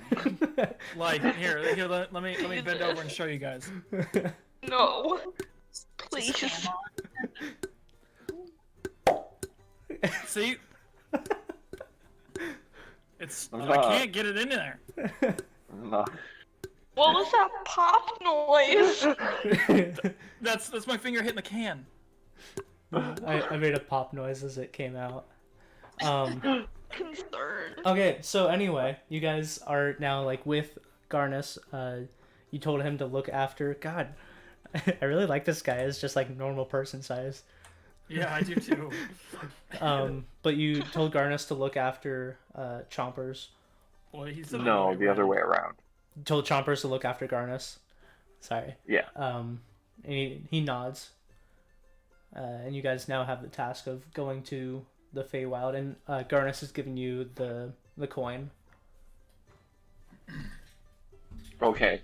Like here, let me bend over and show you guys. no. Just Please. stand on. See? It's I Ah. can't get it in there. No. What was that pop noise? That's my finger hitting the can. I made a pop noise as it came out. Concerned. Okay, so anyway, you guys are now like with Garnus. You told him to look after. God, I really like this guy. It's just like normal person size. Yeah, I do too. But you told Garnus to look after Chompers. Well, he said No, the other way around. You told Chompers to look after Garnus. Sorry. Yeah. And he nods. And you guys now have the task of going to the Feywild, and Garnus has given you the coin. Okay.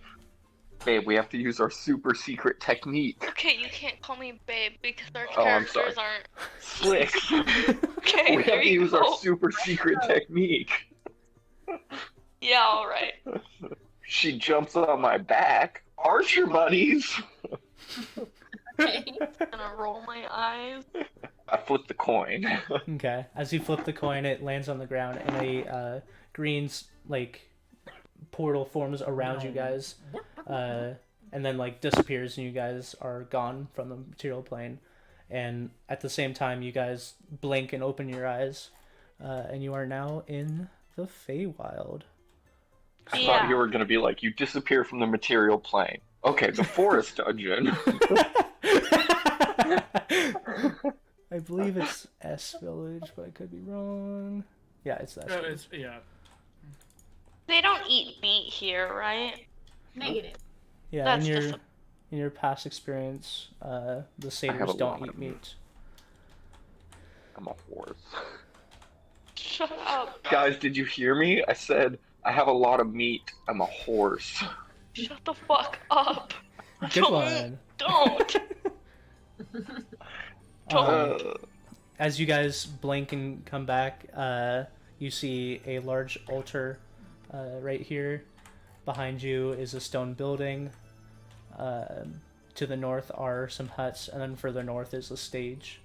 Babe, we have to use our super secret technique. Okay, you can't call me babe because our Oh, I'm sorry. characters aren't. Slick. Okay, We there have to you use go. our super secret technique. Yeah, alright. She jumps on my back. Archer buddies. Okay. Gonna roll my eyes. I flip the coin. Okay. As you flip the coin, it lands on the ground, and a green portal forms around you guys, and then disappears, and you guys are gone from the material plane. And at the same time, you guys blink and open your eyes, and you are now in the Feywild. I thought you were going to be like, you disappear from the material plane. Okay, the forest dungeon. I believe it's S Village, but I could be wrong. Yeah, it's S Village. Yeah. They don't eat meat here, right? Negative. Yeah, That's in your past experience, the satyrs don't eat meat. I'm a horse. Shut up. Guys, did you hear me? I said, I have a lot of meat. I'm a horse. Shut the fuck up. Good one. Don't. As you guys blink and come back, you see a large altar right here. Behind you is a stone building. To the north are some huts, and then further north is a stage.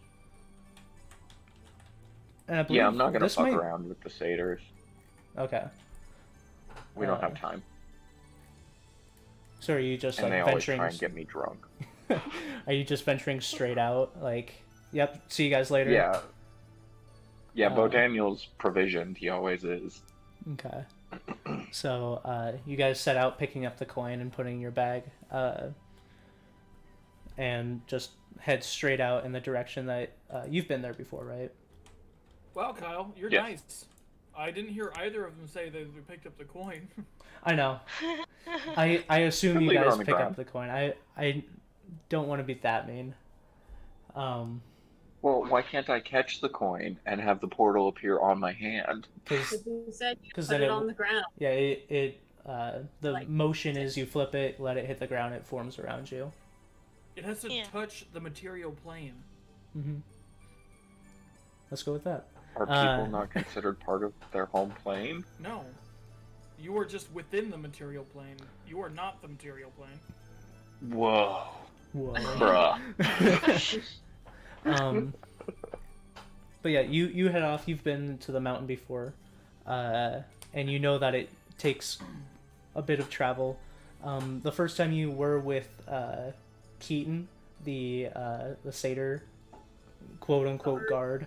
And I believe I'm not gonna fuck around with the satyrs. Okay. We don't have time. So are you just And they always venturing? try and get me drunk. Are you just venturing straight out? Yep. See you guys later. Yeah. Yeah, Bo Daniel's provisioned. He always is. Okay. So you guys set out, picking up the coin and putting in your bag, and just head straight out in the direction that you've been there before, right? Wow, Kyle, you're Yes. nice. I didn't hear either of them say they picked up the coin. I know. I assume you Leave it guys on the pick ground. up the coin. I don't want to be that mean. Well, why can't I catch the coin and have the portal appear on my hand? Because You said you Because put then it on the ground. yeah, the Like- motion is you flip it, let it hit the ground, it forms around you. It has to Yeah. touch the material plane. Mm-hmm. Let's go with that. Are people not considered part of their home plane? No. You are just within the material plane. You are not the material plane. Whoa. Whoa. Bruh. But yeah, you head off. You've been to the mountain before, and you know that it takes a bit of travel. The first time you were with Keaton, the satyr, quote unquote guard.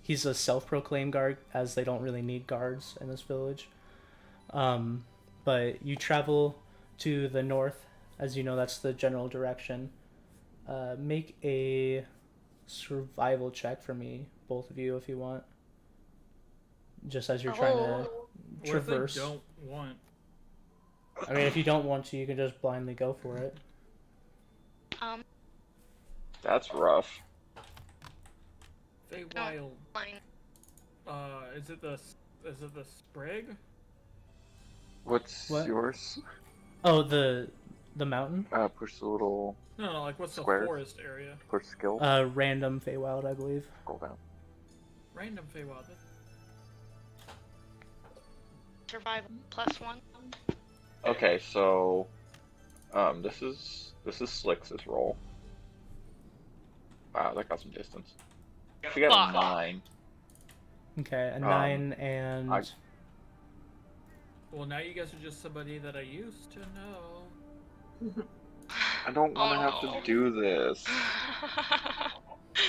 He's a self-proclaimed guard, as they don't really need guards in this village. But you travel to the north, as you know that's the general direction. Make a survival check for me, both of you, if you want. Just as you're trying to What if traverse. they don't want? I mean, if you don't want to, you can just blindly go for it. That's rough. Feywild. Fine. Is it the Sprig? What's What? yours? Oh, the mountain? Push the little No, like what's Squares. the forest area? push skill. Random Feywild, I believe. Scroll down. Random Feywild. Survival +1. Okay, so this is Slick's roll. Wow, that got some distance. She got a Fuck. 9. Okay, a 9 and... Well, now you guys are just somebody that I used to know. I don't want to have no. to do this.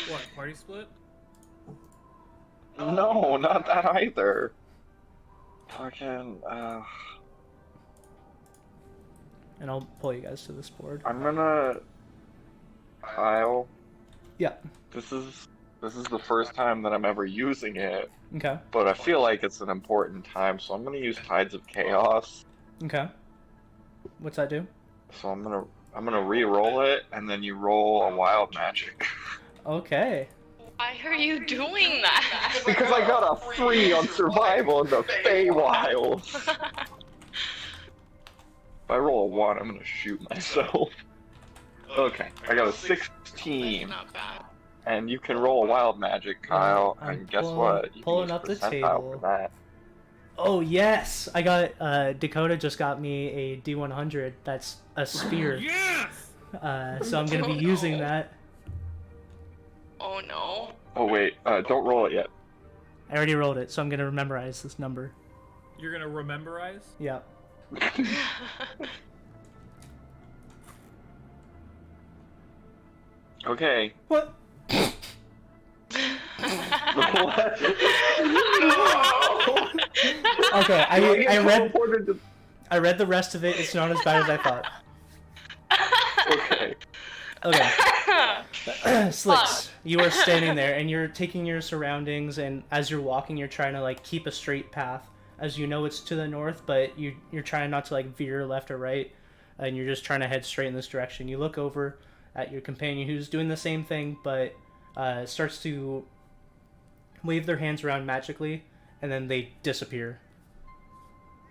What, party split? No, not that either. Fucking, And I'll pull you guys to this board. I'm gonna Kyle. Yeah. This is the first time that I'm ever using it, Okay. but I feel like it's an important time, so I'm gonna use Tides of Chaos. Okay. What's that do? So I'm gonna re-roll it, and then you roll a wild magic. Okay. Why are you doing that? Because I got a free on survival in the Feywild. If I roll a 1, I'm gonna shoot myself. Okay, I got a 16. Not bad. And you can roll a wild magic, Kyle, I'm and guess what? You can pulling use up the percentile table. for that. Oh yes, I got Dakota just got me a D100. That's a spear. Yes! So I'm gonna be using that. Oh no. Oh wait, don't roll it yet. I already rolled it, so I'm gonna memorize this number. You're gonna rememberize? Yeah. Okay. What? What? Okay, Teleported to- I read the rest of it. It's not as bad as I thought. Okay. Okay. Slicks, you are standing there and you're taking your surroundings, and as you're walking, you're trying to like keep a straight path. As you know, it's to the north, but you're trying not to like veer left or right, and you're just trying to head straight in this direction. You look over at your companion who's doing the same thing, but starts to wave their hands around magically, and then they disappear.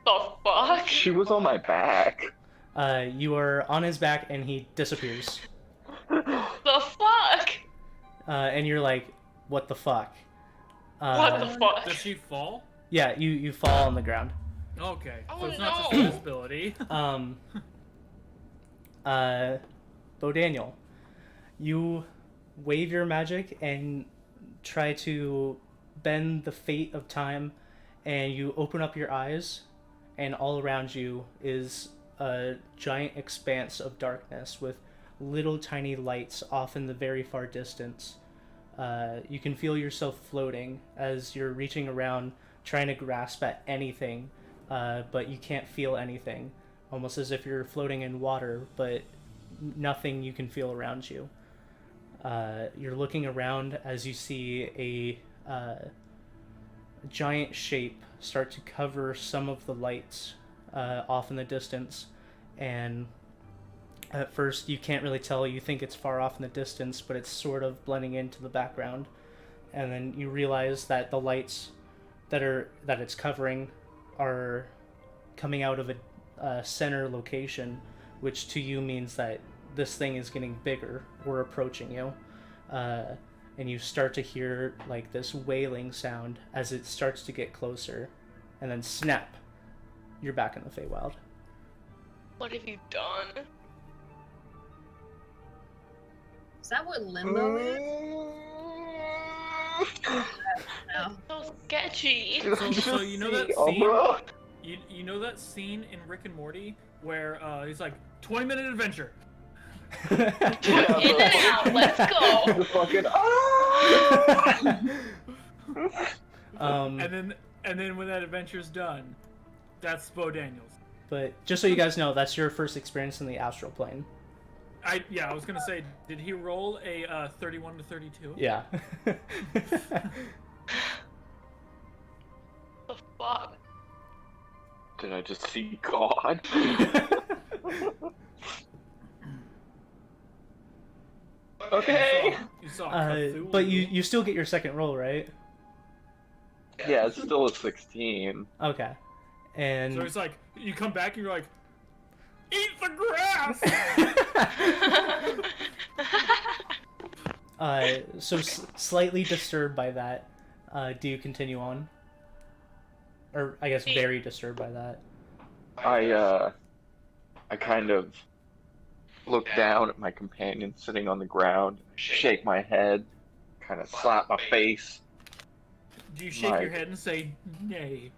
The fuck? She was on my back. You are on his back, and he disappears. The fuck? And you're like, what the fuck? What the fuck? Does she fall? Yeah, you fall on the ground. Okay. Oh, So it's not just no. a disability. Bo Daniel, you wave your magic and try to bend the fate of time, and you open up your eyes, and all around you is a giant expanse of darkness with little tiny lights off in the very far distance. You can feel yourself floating as you're reaching around trying to grasp at anything, but you can't feel anything, almost as if you're floating in water, but nothing you can feel around you. You're looking around as you see a giant shape start to cover some of the lights off in the distance, and at first you can't really tell. You think it's far off in the distance, but it's sort of blending into the background, and then you realize that the lights that it's covering are coming out of a center location, which to you means that this thing is getting bigger or approaching you, and you start to hear like this wailing sound as it starts to get closer, and then snap, you're back in the Feywild. What have you done? Is that what limbo is? No. So sketchy. So you know that Oh, scene? bro. You know that scene in Rick and Morty where he's like 20-minute adventure. In and out, let's go. The fucking And then when that adventure's done, that's Bo Daniels. But just so you guys know, that's your first experience in the astral plane. I was gonna say, did he roll a 31 to 32? Yeah. The fuck? Did I just see God? Okay. You saw Cthulhu. But you still get your second roll, right? Yeah, it's still a 16. Okay. And So it's like you come back and you're like, eat the grass. slightly disturbed by that, do you continue on? Or I guess very disturbed by that. I kind of look down at my companion sitting on the ground, shake my head, kind of slap my face. Do you shake your head and say nay?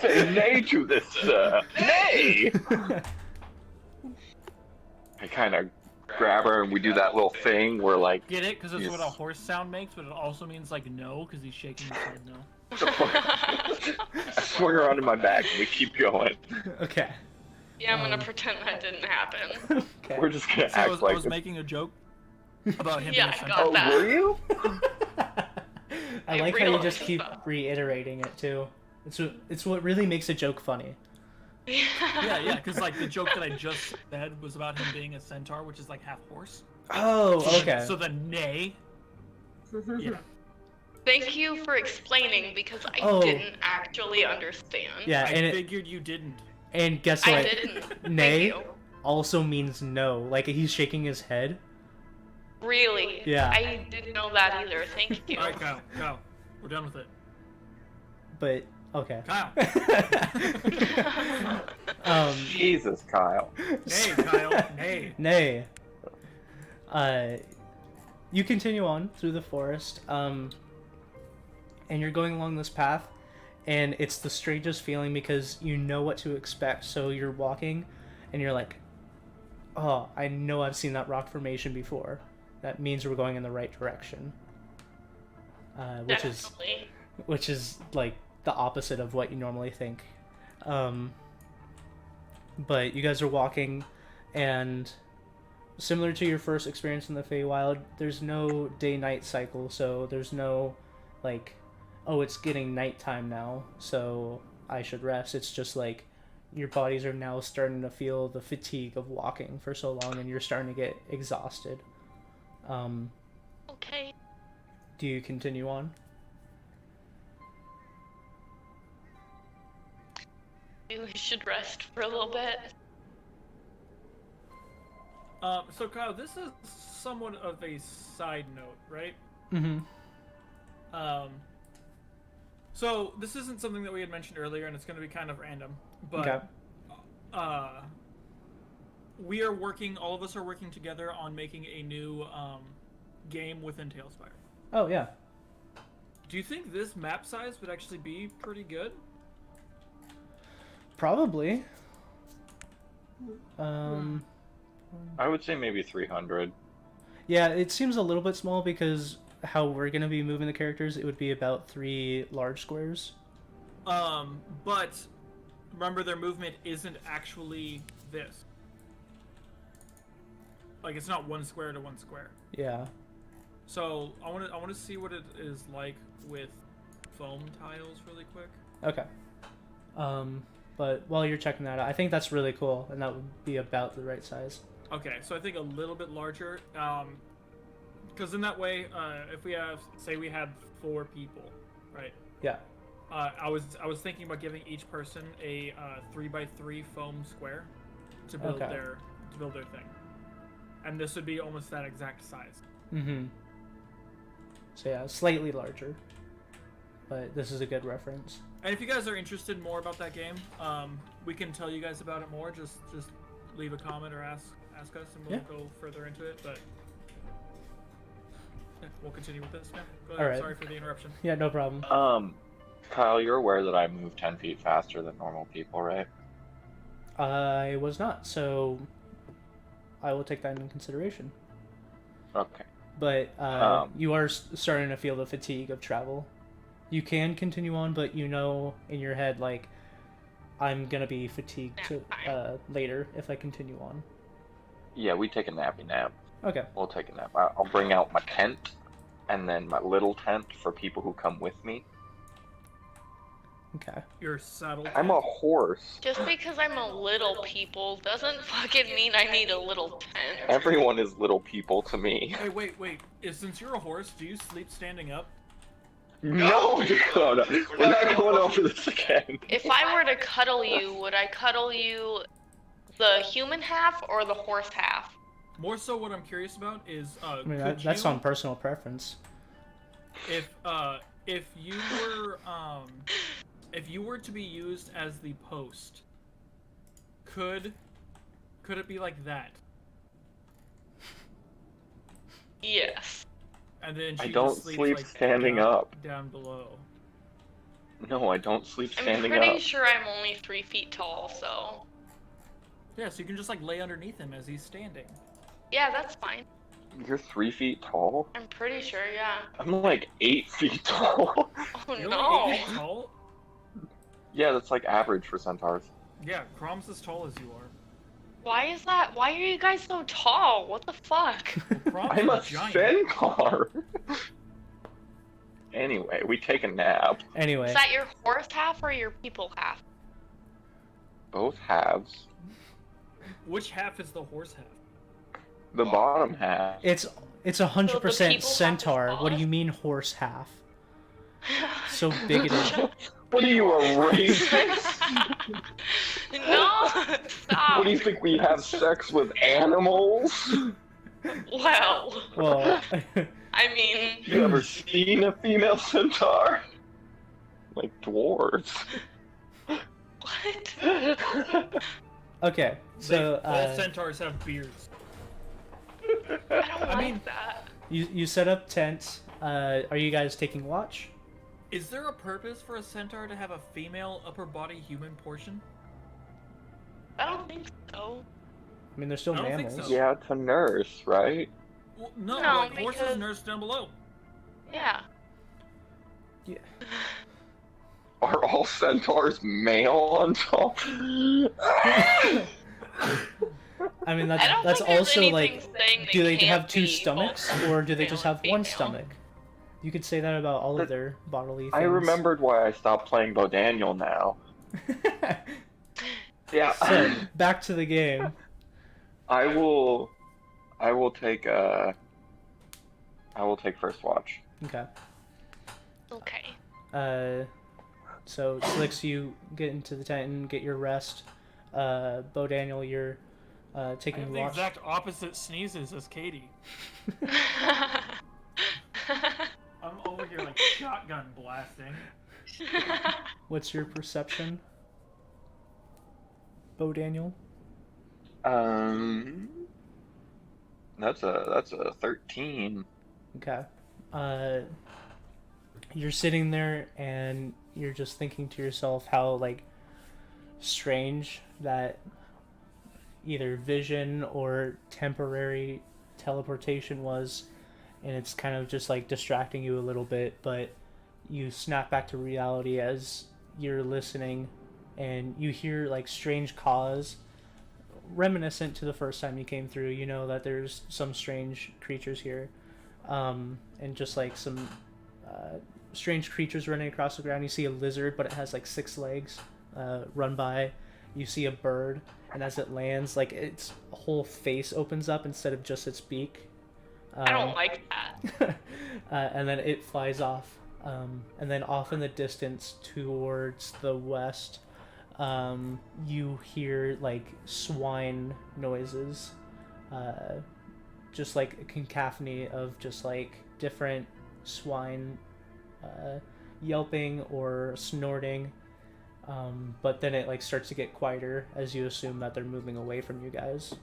Say nay to this, sir. Nay! I kind of grab her and we do that little thing where like... Get it? Because that's Yes. what a horse sound makes, but it also means like no, because he's shaking his head no. I swing her onto my back and we keep going. Okay. Yeah, I'm gonna pretend that didn't happen. Okay. We're just gonna So act I like was it's- making a joke about him Yeah, being a I centaur. got Oh, that. were you? I I like how you just realized keep that. reiterating it too. It's what really makes a joke funny. Yeah, because like the joke that I just said was about him being a centaur, which is like half horse. Oh, So okay. so the neigh. Yeah. Thank you for explaining because I Oh. didn't actually understand. Yeah, I and figured you didn't. and guess I what? didn't. Nay Thank you. also means no. Like he's shaking his head. Really? Yeah. I didn't know that either. Thank you. All right, Kyle, we're done with it. But okay. Kyle. Jesus, Kyle. Hey, Kyle. Hey. Nay. You continue on through the forest, and you're going along this path, and it's the strangest feeling because you know what to expect. So you're walking, and you're like, "Oh, I know I've seen that rock formation before. That means we're going in the right direction." Definitely. Which is like the opposite of what you normally think. But you guys are walking, and similar to your first experience in the Feywild, there's no day-night cycle, so there's no like, oh, it's getting nighttime now, so I should rest. It's just like your bodies are now starting to feel the fatigue of walking for so long, and you're starting to get exhausted. Okay. Do you continue on? We should rest for a little bit. So Kyle, this is somewhat of a side note, right? Mm-hmm. So this isn't something that we had mentioned earlier, and it's going to be kind of random, but we are working. All of us are working together on making a new game within Talespire. Oh, yeah. Do you think this map size would actually be pretty good? Probably. I would say maybe 300. Yeah, it seems a little bit small because how we're going to be moving the characters, it would be about 3 large squares. But remember, their movement isn't actually this. Like, it's not 1 square to 1 square. Yeah. So I want to see what it is like with foam tiles really quick. Okay. But while you're checking that out, I think that's really cool, and that would be about the right size. Okay, so I think a little bit larger, because in that way, if we have, say, we had 4 people, right? Yeah. I was thinking about giving each person a 3x3 foam square to build Okay. their thing, and this would be almost that exact size. Mm-hmm. So yeah, slightly larger, but this is a good reference. And if you guys are interested more about that game, we can tell you guys about it more. Just leave a comment or ask us, and we'll go further into it. But yeah, we'll continue with this now. Go ahead. All right. Sorry for the interruption. Yeah, no problem. Kyle, you're aware that I move 10 feet faster than normal people, right? I was not, so I will take that into consideration. Okay. But you are starting to feel the fatigue of travel. You can continue on, but you know in your head, like, I'm gonna be fatigued later if I continue on. Yeah, we take a nappy nap. Okay. We'll take a nap. I'll bring out my tent, and then my little tent for people who come with me. Okay. Your saddle. I'm a horse. Just because I'm a little people doesn't fucking mean I need a little tent. Everyone is little people to me. Hey, wait. Since you're a horse, do you sleep standing up? No, Dakota. We're not going over this again. If I were to cuddle you, would I cuddle you the human half or the horse half? More so, what I'm curious about is, I mean, could that's you, on personal preference. if you were to be used as the post, could it be like that? Yes. And then I she don't just sleeps, sleep like, standing down, up. down below. No, I don't sleep I'm standing pretty up. sure I'm only 3 feet tall, so... Yeah, so you can just like lay underneath him as he's standing. Yeah, that's fine. You're 3 feet tall? I'm pretty sure, yeah. I'm like 8 feet tall. Oh You're no! like 8 feet tall? Yeah, that's like average for centaurs. Yeah, Crom's as tall as you are. Why is that? Why are you guys so tall? What the fuck? Crom's I'm a giant. centaur. Anyway, we take a nap. Anyway, Is that your horse half or your people half? Both halves. Which half is the horse half? The bottom half. it's 100% people have centaur. this What do you off? mean horse half? So bigoted. What are you, a racist? No, stop. What do you think, we have sex with animals? Well, Well, I mean, You ever seen a female centaur? Like dwarves. what? okay. So all centaurs have beards. I don't like mean- that. you set up tents. Are you guys taking watch? Is there a purpose for a centaur to have a female upper body human portion? I don't think so. I mean, they're still I don't think mammals. so. Yeah, to nurse, right? Well, no, No, like horses because- nurse down below. Yeah. Yeah. Are all centaurs male on top? I mean, I don't that's think there's also anything like, saying do they can't have two be stomachs, both or do they male just and have one female. stomach? You could say that about all of their bodily things. I remembered why I stopped playing Bo Daniel now. Yeah. So back to the game. I will take first watch. Okay. Okay. So Slicks, you get into the tent and get your rest. Bo Daniel, you're I have taking the watch. exact opposite sneezes as Katie. I'm over here like shotgun blasting. What's your perception, Bo Daniel? That's a 13. Okay. You're sitting there and you're just thinking to yourself how like strange that either vision or temporary teleportation was, and it's kind of just like distracting you a little bit, but you snap back to reality as you're listening and you hear like strange caws reminiscent to the first time you came through. You know that there's some strange creatures here, and just like some strange creatures running across the ground. You see a lizard, but it has like 6 legs, run by. You see a bird, and as it lands, like its whole face opens up instead of just its beak. I don't like that. And then it flies off. And then off in the distance towards the west, you hear like swine noises. Just like a cacophony of just like different swine yelping or snorting. But then it like starts to get quieter as you assume that they're moving away from you guys.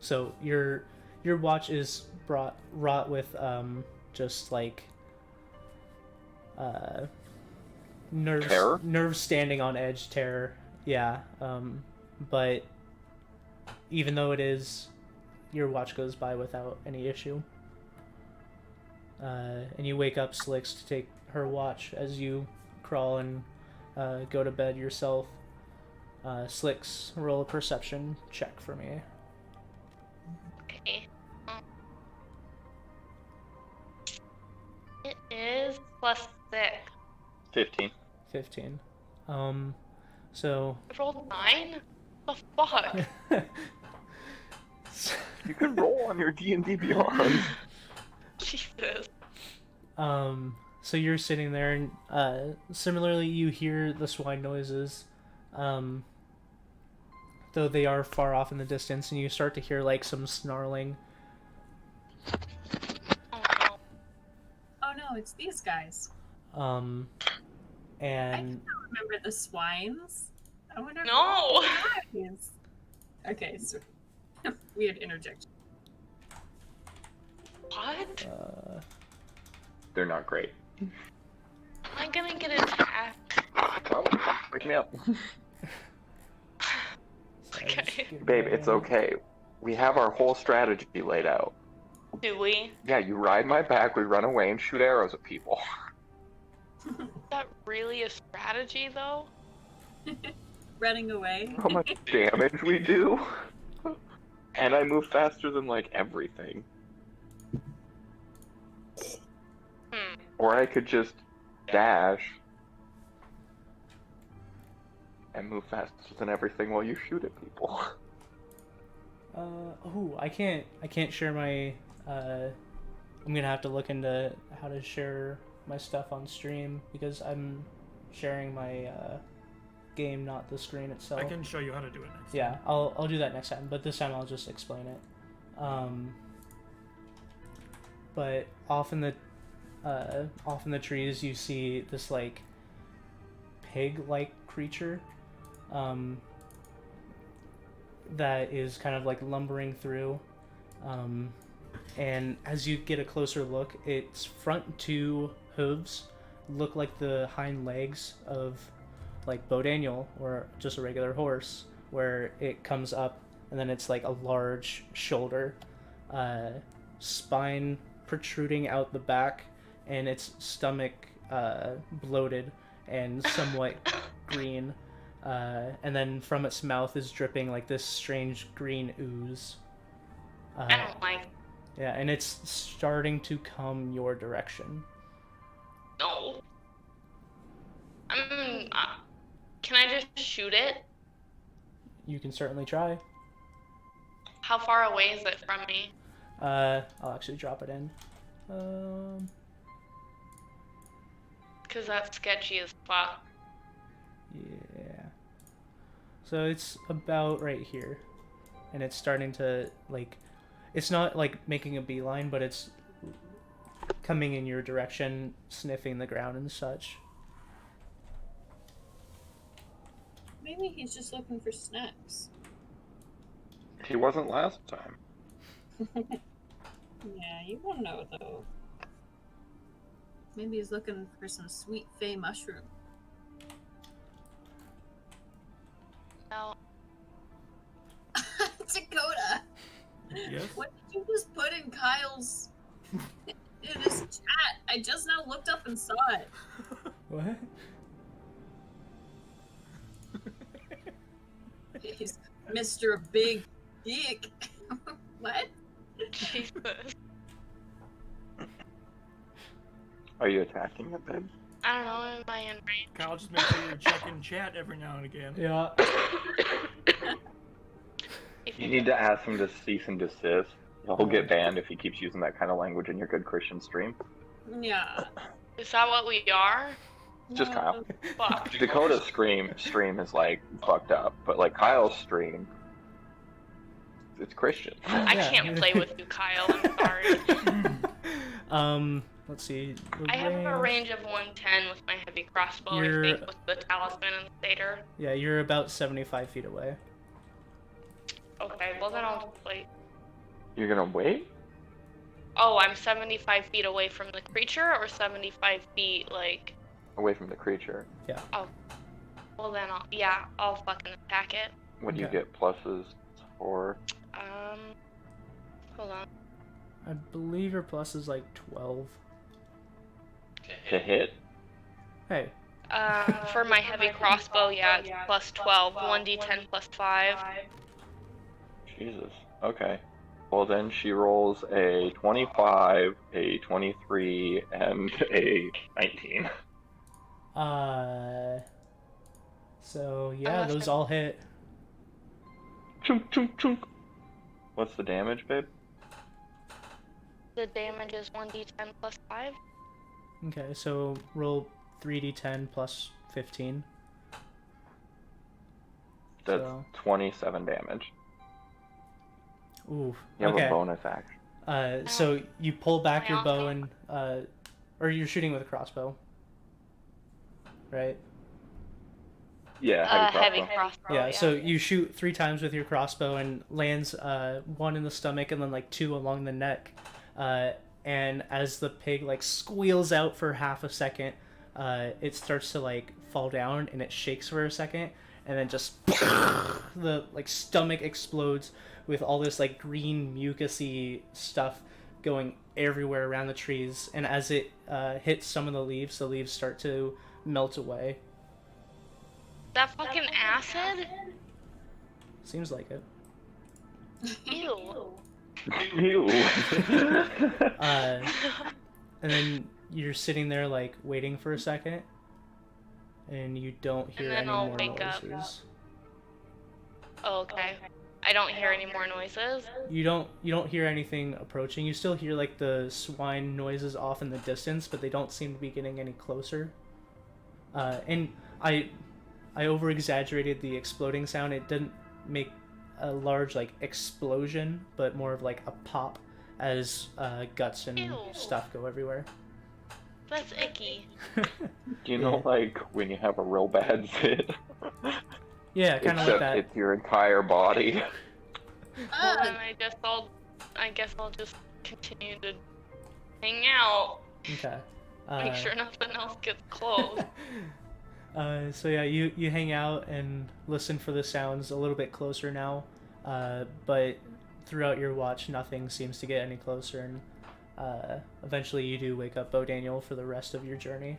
So your watch is wrought with just like Terror? nerves standing on edge terror. Yeah. But even though it is, your watch goes by without any issue. And you wake up Slicks to take her watch as you crawl and go to bed yourself. Slicks, roll a perception check for me. Okay. It is +6. 15. 15. So I rolled 9? The fuck? You can roll on your D&D Beyond. Jesus. So you're sitting there, and similarly, you hear the swine noises, though they are far off in the distance, and you start to hear like some snarling. Oh no. Oh no, it's these guys. And I remember the swines. I wonder if No! Swines. Okay, so weird interjection. What? They're not great. Am I gonna get attacked? Oh, wake me up. Okay. Babe, it's okay. We have our whole strategy laid out. Do we? Yeah, you ride my back, we run away and shoot arrows at people. Is that really a strategy, though? Running away. How much damage we do. And I move faster than, like, everything. Or I could just dash and move faster than everything while you shoot at people. Oh, I can't share my, I'm gonna have to look into how to share my stuff on stream, because I'm sharing my, game, not the screen itself. I can show you how to do it next Yeah, time. I'll do that next time, but this time I'll just explain it. But off in the trees you see this, like, pig-like creature, that is kind of like lumbering through, and as you get a closer look, its front two hooves look like the hind legs of, like, Bo Daniel, or just a regular horse, where it comes up and then it's like a large shoulder, spine protruding out the back, and its stomach bloated and somewhat green, and then from its mouth is dripping like this strange green ooze. I don't like. Yeah, and it's starting to come your direction. No. Can I just shoot it? You can certainly try. How far away is it from me? I'll actually drop it in. Because that's sketchy as fuck. Yeah. So it's about right here. And it's starting to, like, it's not like making a beeline, but it's coming in your direction, sniffing the ground and such. Maybe he's just looking for snacks. He wasn't last time. Yeah, you won't know though. Maybe he's looking for some sweet fey mushroom. No. Dakota! Yes? What did you just put in Kyle's in his chat? I just now looked up and saw it. What? He's Mr. Big Dick. What? Jesus. Are you attacking it, babe? I don't know, am I in range? Kyle, just make sure you're checking chat every now and again. Yeah. You need to ask him to cease and desist. He'll get banned if he keeps using that kind of language in your good Christian stream. Yeah. Is that what we are? Just Kyle. Fuck. Dakota's stream is like fucked up, but like Kyle's stream, it's Christian. I Yeah. can't play with you, Kyle. I'm sorry. Let's see. The I have a range of 110 with my heavy crossbow, You're- I think, with the talisman and the satyr. Yeah, you're about 75 feet away. Okay, well then I'll play. You're gonna wait? Oh, I'm 75 feet away from the creature, or 75 feet, like... Away from the creature. Well then I'll fucking attack it. What do you Okay. get pluses for? Hold on. I believe your plus is like 12. To hit? Hey. For my heavy crossbow, yeah, it's plus 12. 1d10 plus 5. Jesus. Okay. Well, then she rolls a 25, a 23, and a 19. So yeah, Unless those I- all hit. Chunk, chunk, chunk. What's the damage, babe? The damage is 1d10 plus 5. Okay, so roll 3d10 plus 15. That's So- 27 damage. Ooh. You have Okay. a bonus action. So you pull back your bow Okay. and or you're shooting with a crossbow, right? Yeah, Heavy crossbow. crossbow. Yeah, so you shoot 3 times with your crossbow and lands 1 in the stomach and then like 2 along the neck. And as the pig like squeals out for half a second, it starts to like fall down and it shakes for a second, and then just the like stomach explodes with all this like green mucusy stuff going everywhere around the trees. And as it hits some of the leaves start to melt away. That fucking acid? Seems like it. Ew. Ew. And then you're sitting there like waiting for a second, and you don't hear then any I'll more wake up. noises. Oh, okay. I don't hear any more noises. You don't hear anything approaching. You still hear like the swine noises off in the distance, but they don't seem to be getting any closer. And I over exaggerated the exploding sound. It didn't make a large like explosion, but more of like a pop as guts and Ew. stuff go everywhere. That's icky. Do you know, like, when you have a real bad fit? Yeah, kind of like Except that. it's your entire body. Well, then I guess I'll just continue to hang out. Okay. Make sure nothing else gets close. So yeah, you hang out and listen for the sounds a little bit closer now, but throughout your watch, nothing seems to get any closer, and eventually you do wake up Bo Daniel for the rest of your journey.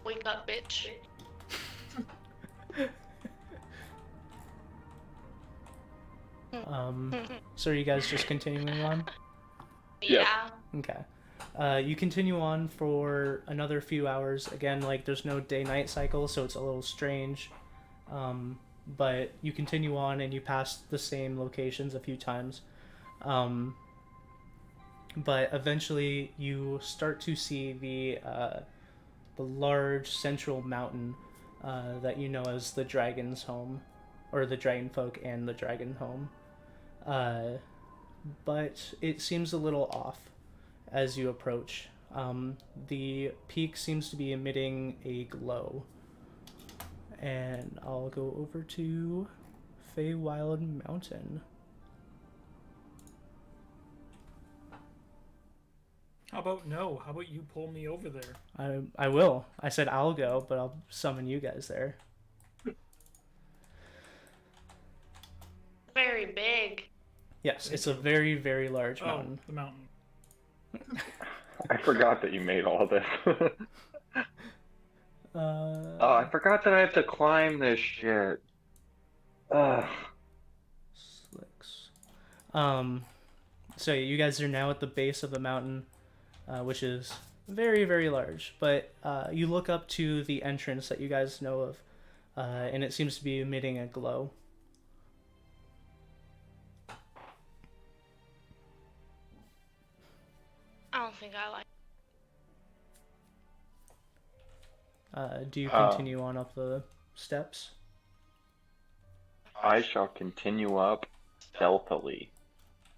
Wake up, bitch. So are you guys just continuing on? Yeah. Okay. You continue on for another few hours. Again, like there's no day-night cycle, so it's a little strange. But you continue on and you pass the same locations a few times. But eventually you start to see the large central mountain that you know as the dragon's home, or the dragon folk and the dragon home. But it seems a little off as you approach. The peak seems to be emitting a glow. And I'll go over to Feywild Mountain. How about no? How about you pull me over there? I will. I said I'll go, but I'll summon you guys there. Very big. Yes, it's a very, very large mountain. Oh, the mountain. I forgot that you made all this. Oh, I forgot that I have to climb this shit. Ugh. Slicks. So you guys are now at the base of the mountain, which is very, very large. But you look up to the entrance that you guys know of, and it seems to be emitting a glow. I don't think I like. Do you continue on up the steps? I shall continue up stealthily.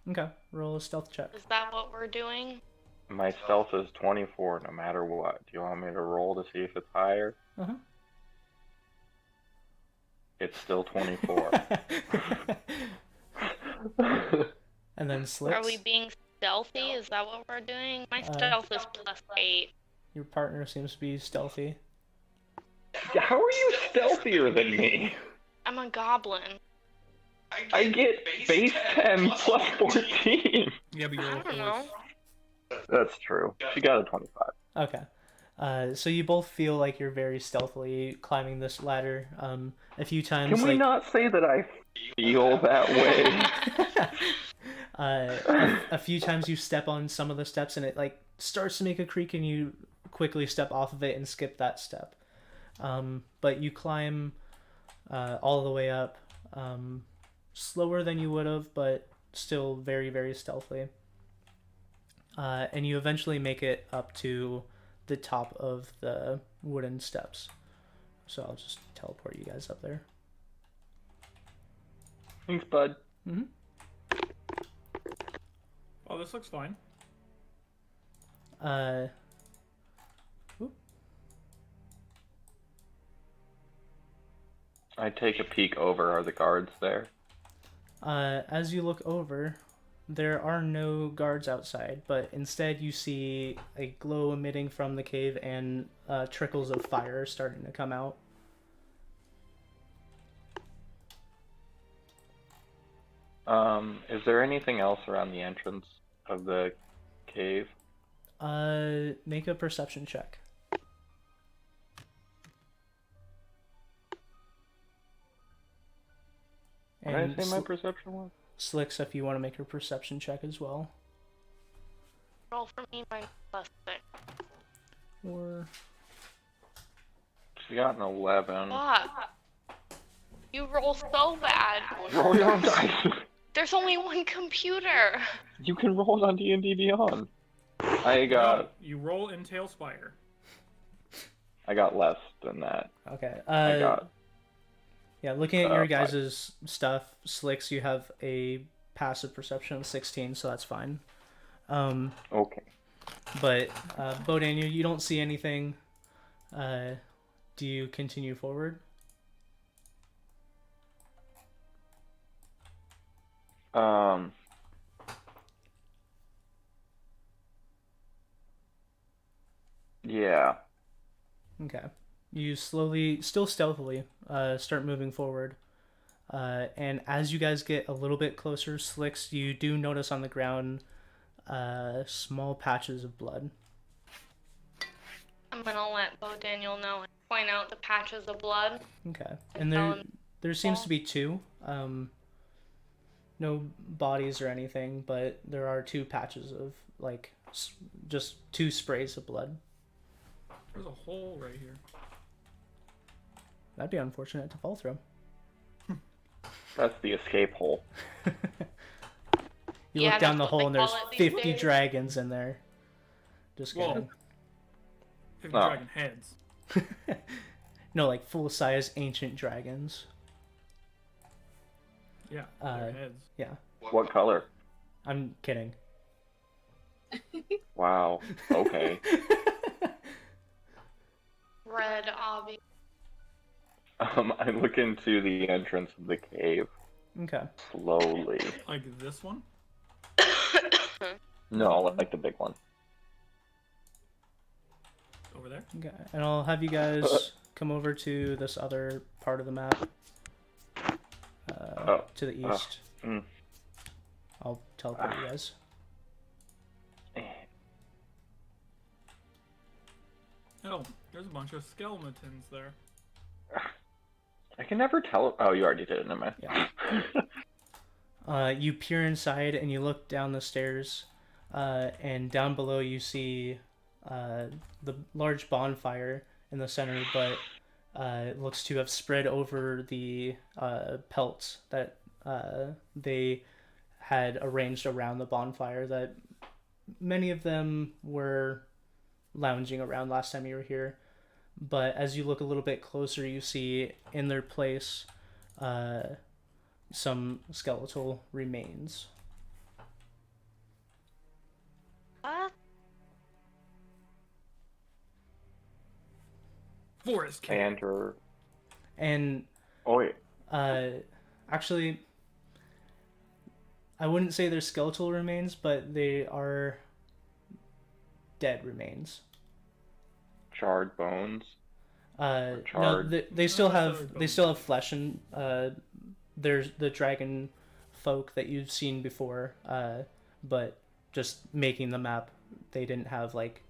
Okay, roll a stealth check. Is that what we're doing? My stealth is 24 no matter what. Do you want me to roll to see if it's higher? Uh-huh. It's still 24. And then Slicks. Are we being stealthy? Is that what we're doing? My stealth is +8. Your partner seems to be stealthy. How are you stealthier than me? I'm a goblin. I get base 10 plus 14. Yeah, but you're I don't know. That's true. She got a 25. Okay. So you both feel like you're very stealthily climbing this ladder. A few times. Can we not say that I feel that way? A few times you step on some of the steps and it like starts to make a creak and you quickly step off of it and skip that step. But you climb all the way up, slower than you would have, but still very, very stealthily. And you eventually make it up to the top of the wooden steps. So I'll just teleport you guys up there. Thanks, bud. Mm-hmm. Oh, this looks fine. I take a peek over. Are the guards there? As you look over, there are no guards outside, but instead you see a glow emitting from the cave and trickles of fire starting to come out. Is there anything else around the entrance of the cave? Make a perception check. What did I say my perception was? Slicks, if you want to make a perception check as well. Roll for me, minus +6. Or She got an 11. Fuck. You roll so bad. Roll your own dice. There's only one computer. You can roll on D&D Beyond. I got You roll in Talespire. less than that. okay. I got Yeah, looking at your 5. guys' stuff, Slicks, you have a passive perception of 16, so that's fine. okay. But Bo Daniel, you don't see anything. Do you continue forward? Yeah. Okay. You slowly, still stealthily, start moving forward. And as you guys get a little bit closer, Slicks, you do notice on the ground small patches of blood. I'm gonna let Bo Daniel know and point out the patches of blood. Okay. And there seems to be two. No bodies or anything, but there are two patches of, like, just two sprays of blood. There's a hole right here. That'd be unfortunate to fall through. That's the escape hole. You Yeah, look down that's the what hole they and there's call it these 50 days. dragons in there. Just Whoa. kidding. 50 Oh. dragon heads. No, like full-size ancient dragons. Yeah, Uh, their heads. Yeah, What color? I'm kidding. Wow. Okay. Red, obvious. I look into the entrance of the cave Okay. slowly. Like this one? No, like the big one. Over there? Okay. And I'll have you guys come over to this other part of the map. To the east. Mm. I'll teleport you guys. Oh, there's a bunch of skeletons there. I can never tell. Oh, you already did it, never mind. Yeah. You peer inside and you look down the stairs, and down below you see the large bonfire in the center, but it looks to have spread over the pelts that they had arranged around the bonfire, that many of them were lounging around last time you were here. But as you look a little bit closer, you see in their place some skeletal remains. What? Forest I cat. enter. And Oh wait. actually, I wouldn't say they're skeletal remains, but they are dead remains. Charred bones. No, charred. they still No, have sorry, they still have flesh, and there's the dragon folk that you've seen before, but just making the map, they didn't have like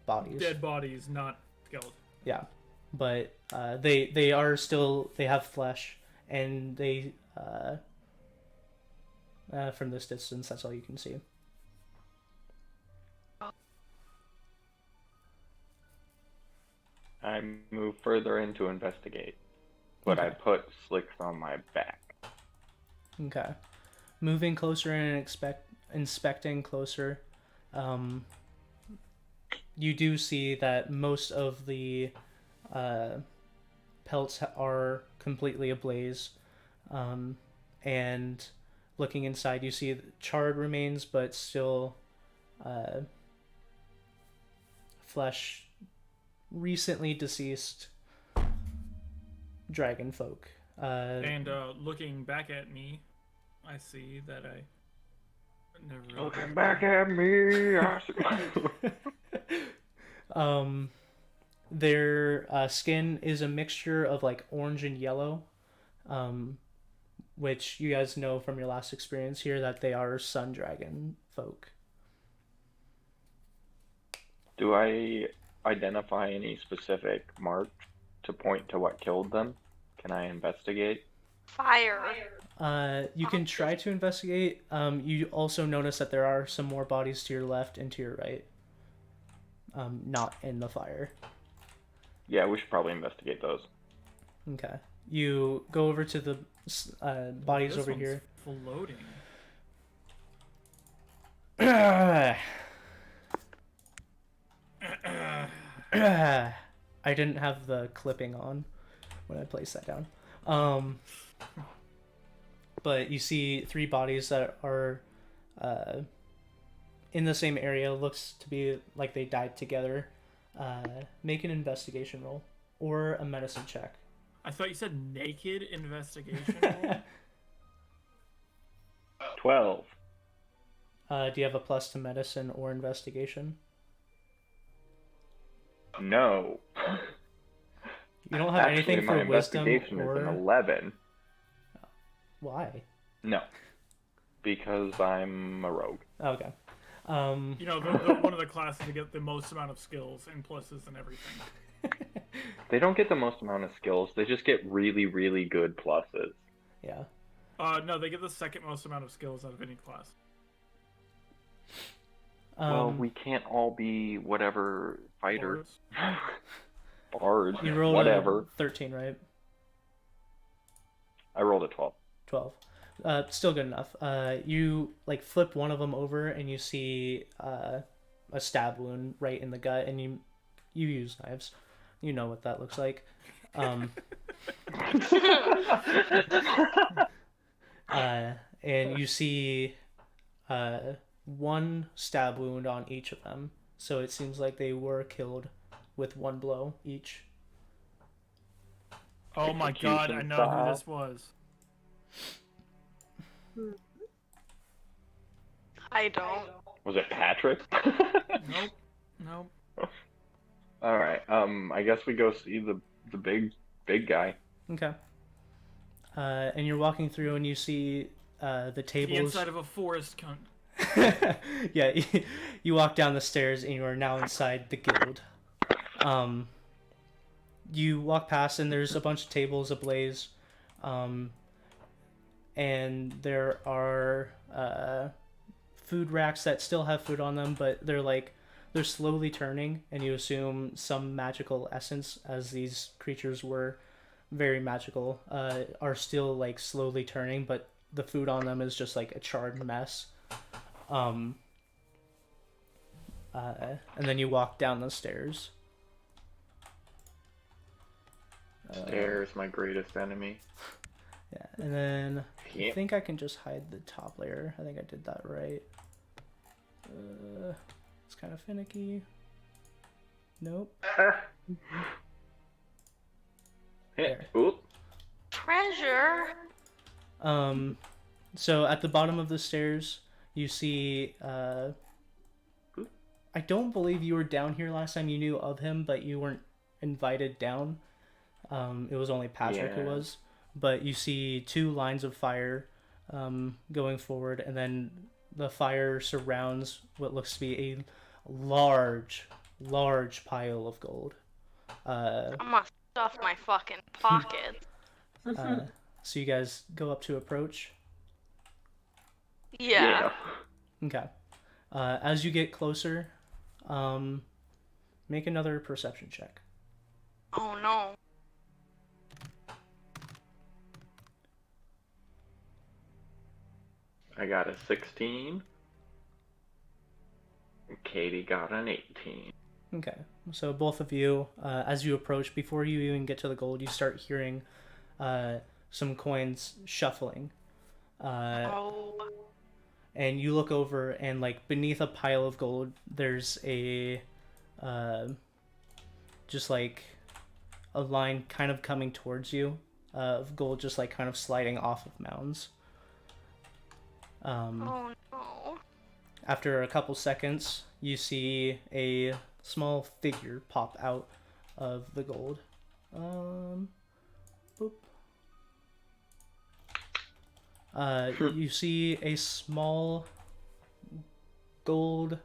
bodies. Dead bodies, not skeleton. Yeah, but they are still, they have flesh, and they from this distance, that's all you can see. I move further in to investigate, but I Okay. put Slicks on my back. Okay, moving closer and inspecting closer, you do see that most of the pelts are completely ablaze, and looking inside, you see charred remains, but still flesh, recently deceased dragon folk. And looking back at me, I see that I never really Looking back at me. Their skin is a mixture of like orange and yellow, which you guys know from your last experience here that they are sun dragon folk. Do I identify any specific mark to point to what killed them? Can I investigate? Fire. You can try to investigate. You also notice that there are some more bodies to your left and to your right. Not in the fire. Yeah, we should probably investigate those. Okay. You go over to the bodies This over one's here. floating. I didn't have the clipping on when I placed that down. But you see 3 bodies that are in the same area. Looks to be like they died together. Make an investigation roll or a medicine check. I thought you said naked investigation roll. 12. Do you have a plus to medicine or investigation? No. You don't have Actually, anything my for wisdom investigation is an or 11. why? No. Because I'm a rogue. Okay. You know, one of the classes to get the most amount of skills and pluses and everything. They don't get the most amount of skills. They just get really, really good pluses. Yeah. No, they get the second most amount of skills out of any class. Well, we can't all be whatever fighter. Bards. You rolled whatever. a 13, right? I rolled a 12. 12. Still good enough. You like flip one of them over and you see a stab wound right in the gut, and you use knives. You know what that looks like. And you see one stab wound on each of them. So it seems like they were killed with one blow each. Oh my god, I know who this was. I don't. Was it Patrick? Nope. All right. I guess we go see the big guy. Okay. And you're walking through and you see the tables. The inside of a forest cunt. Yeah, you walk down the stairs and you are now inside the guild. You walk past and there's a bunch of tables ablaze. And there are food racks that still have food on them, but they're slowly turning, and you assume some magical essence, as these creatures were very magical, are still like slowly turning, but the food on them is just like a charred mess. And then you walk down the stairs. Stairs, my greatest enemy. Yeah, and then Yeah. I think I can just hide the top layer. I think I did that right. It's kind of finicky. Nope. There. Oop. Treasure. So at the bottom of the stairs, you see. I don't believe you were down here last time. You knew of him, but you weren't invited down. It was only Patrick who was. But you see 2 lines of fire going forward, and then the fire surrounds what looks to be a large pile of gold. I'm gonna stuff my fucking pockets. So you guys go up to approach. Yeah. Okay. As you get closer, make another perception check. Oh no. I got a 16. Katie got an 18. Okay. So both of you, as you approach, before you even get to the gold, you start hearing some coins shuffling. And you look over, and like beneath a pile of gold, there's a just like a line kind of coming towards you of gold, just like kind of sliding off of mounds. Oh no. After a couple seconds, you see a small figure pop out of the gold. Boop. You see a small gold,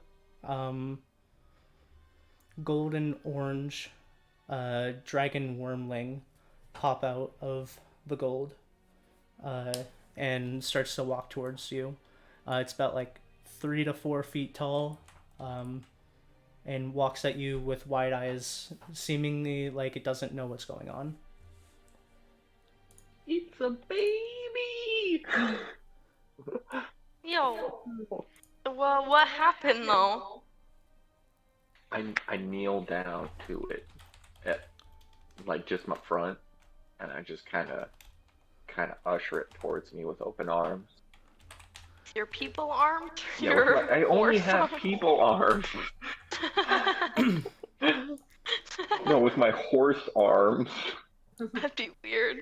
golden orange dragon wormling pop out of the gold. and starts to walk towards you. It's about like 3 to 4 feet tall, and walks at you with wide eyes, seemingly like it doesn't know what's going on. It's a baby! Yo. Well, what happened though? I kneel down to it at like just my front, and I just kind of usher it towards me with open arms. Your people armed? No, Your I only horse have armed? people arms. No, with my horse arms. That'd be weird.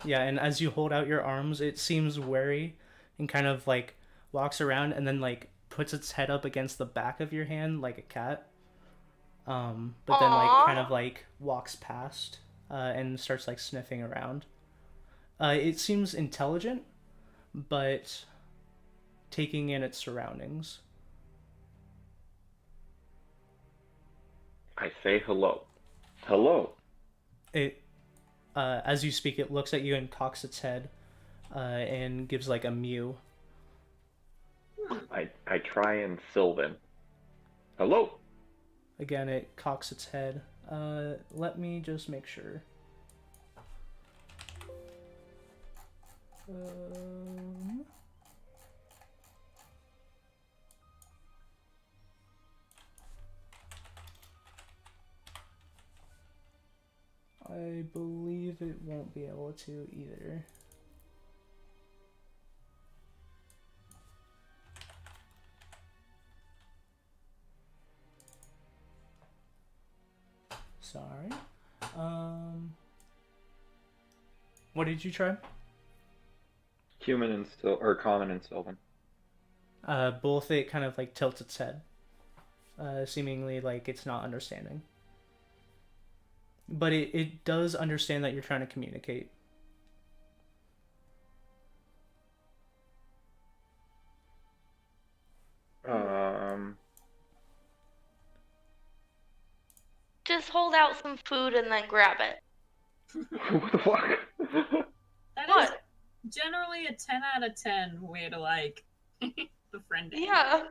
Yeah, and as you hold out your arms, it seems wary and kind of like walks around and then like puts its head up against the back of your hand like a cat. But then like Aw. kind of like walks past and starts like sniffing around. It seems intelligent, but taking in its surroundings. I say hello. Hello. It, as you speak, it looks at you and cocks its head, and gives like a mew. I try and Sylvan. Hello. Again, it cocks its head. Let me just make sure. I believe it won't be able to either. Sorry. What did you try? Human and or common and Sylvan. Both it kind of like tilts its head, seemingly like it's not understanding. But it does understand that you're trying to communicate. Just hold out some food and then grab it. What the fuck? That is What? generally a 10 out of 10 way to like befriend it. Yeah.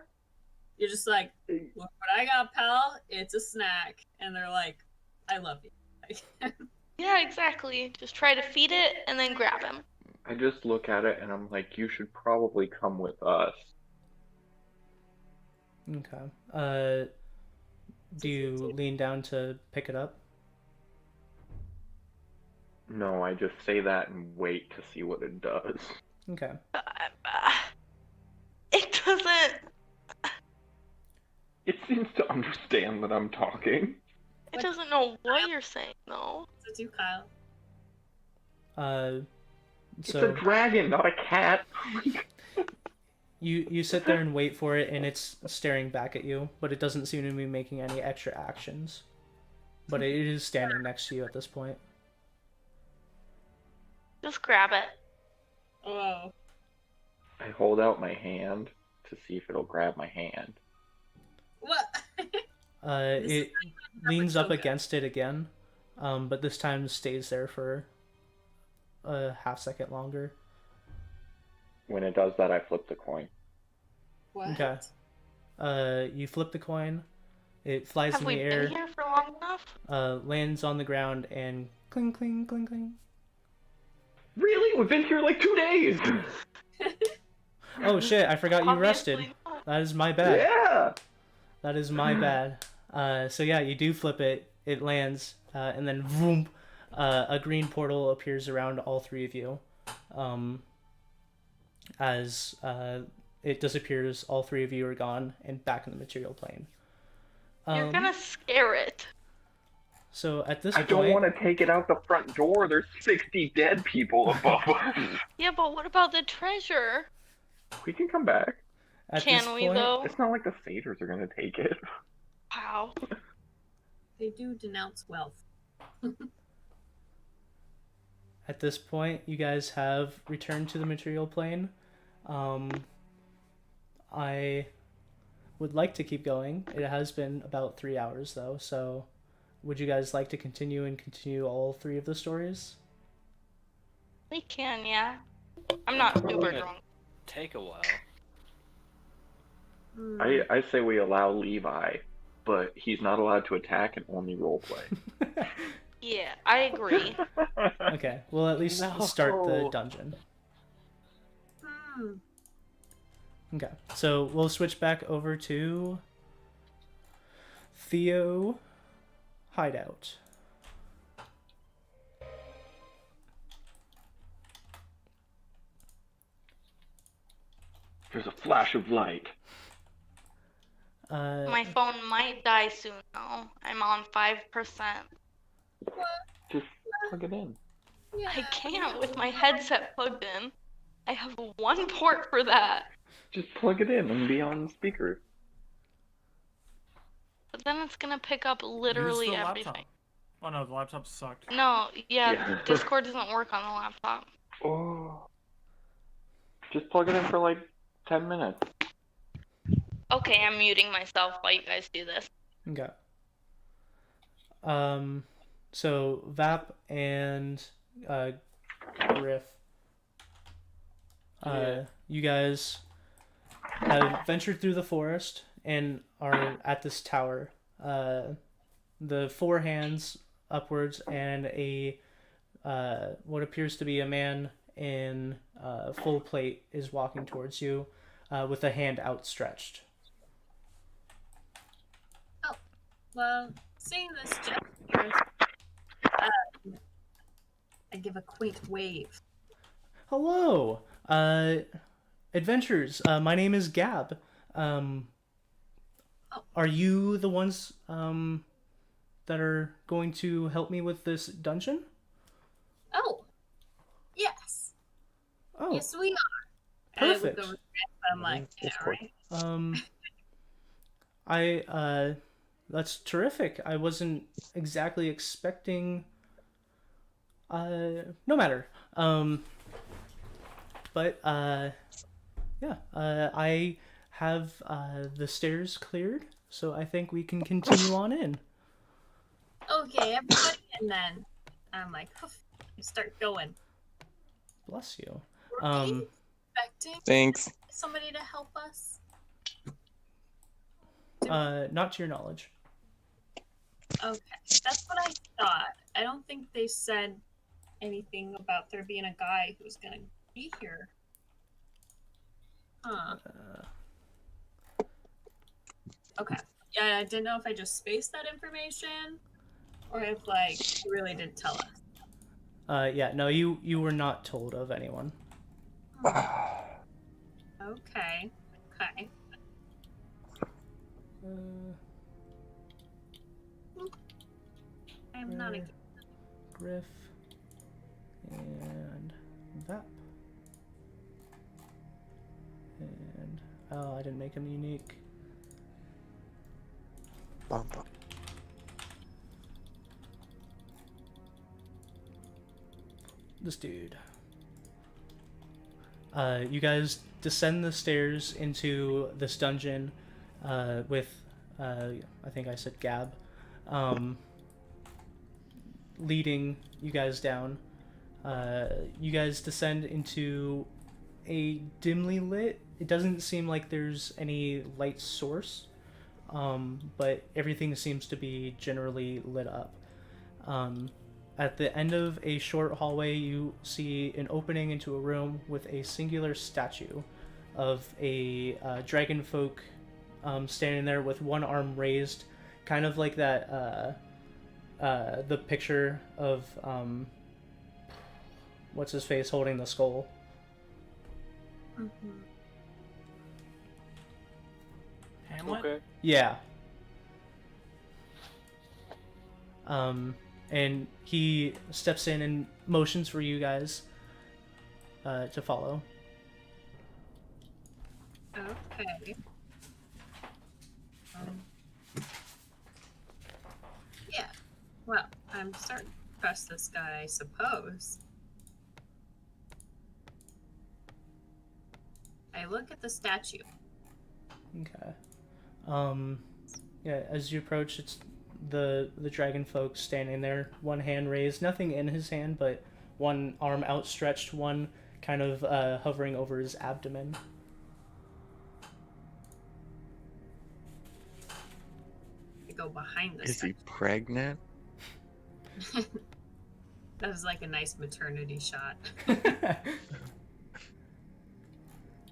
You're just like, look what I got, pal. It's a snack. And they're like, I love you. Yeah, exactly. Just try to feed it and then grab him. I just look at it and I'm like, you should probably come with us. Okay. Do you lean down to pick it up? No, I just say that and wait to see what it does. Okay. It doesn't. It seems to understand that I'm talking. It doesn't know what you're saying though. So do Kyle. It's a So dragon, not a cat. you sit there and wait for it, and it's staring back at you, but it doesn't seem to be making any extra actions. But it is standing next to you at this point. Just grab it. Oh. I hold out my hand to see if it'll grab my hand. What? It leans up against it again, but this time stays there for a half second longer. When it does that, I flip the coin. What? Okay. You flip the coin. It flies Have in we the been air, here for long enough? lands on the ground, and cling, cling, cling, cling. Really? We've been here like 2 days! Oh shit! I forgot you rested. Obviously not. That is my bad. Yeah! That is my bad. So yeah, you do flip it. It lands, and then vroom, a green portal appears around all three of you. As it disappears, all three of you are gone and back in the material plane. You're gonna scare it. So at this I point, don't want to take it out the front door. There's 60 dead people above us. Yeah, but what about the treasure? We can come back. at this Can we point, though? It's not like the satyrs are gonna take it. Wow. They do denounce wealth. At this point, you guys have returned to the material plane. I would like to keep going. It has been about 3 hours though, so would you guys like to continue all 3 of the stories? We can, yeah. I'm not super Yeah. drunk. Take a while. I say we allow Levi, but he's not allowed to attack and only roleplay. Yeah, I agree. Okay, we'll at least start the dungeon. Okay, so we'll switch back over to Theo Hideout. There's a flash of light. My phone might die soon, though. I'm on 5%. Just plug it in. Yeah. I can't with my headset plugged in. I have 1 port for that. Just plug it in and be on speaker. But then it's gonna pick up Use literally the everything. laptop. Oh no, the laptop sucked. No, yeah, Yeah. Discord doesn't work on the laptop. Oh. Just plug it in for like 10 minutes. Okay, I'm muting myself while you guys do this. Okay. So Vap and Griff, you guys have ventured through the forest and are at this tower. The 4 hands upwards and a what appears to be a man in full plate is walking towards you with a hand outstretched. Well, seeing this gesture, I give a quaint wave. Hello, adventurers. My name is Gab. Are you the ones that are going to help me with this dungeon? Oh, yes. Oh, Yes, we are. perfect. I look over Griff, I'm like, yeah, right. That's terrific. I wasn't exactly expecting. No matter. But yeah. I have the stairs cleared, so I think we can continue on in. Okay, everybody in then. I'm like, start going. Bless you. Were we expecting Thanks. somebody to help us? Not to your knowledge. Okay, that's what I thought. I don't think they said anything about there being a guy who's gonna be here. Huh. Okay. Yeah, I didn't know if I just spaced that information or if, like, you really didn't tell us. Yeah, no, you were not told of anyone. Okay. Okay. I'm not a... Griff and Vap. And oh, I didn't make him unique. Bum, bum. This dude. You guys descend the stairs into this dungeon with, I think I said Gab, leading you guys down. You guys descend into a dimly lit. It doesn't seem like there's any light source, but everything seems to be generally lit up. At the end of a short hallway, you see an opening into a room with a singular statue of a dragon folk standing there with one arm raised, kind of like that, the picture of, what's his face holding the skull. Mm-hmm. Hamlet? Okay. Yeah. And he steps in and motions for you guys to follow. Okay. Yeah. Well, I'm starting to trust this guy, I suppose. I look at the statue. Okay. Yeah, as you approach, it's the dragon folk standing there, one hand raised, nothing in his hand, but one arm outstretched, one kind of hovering over his abdomen. I go behind the Is he pregnant? That was like a nice maternity shot.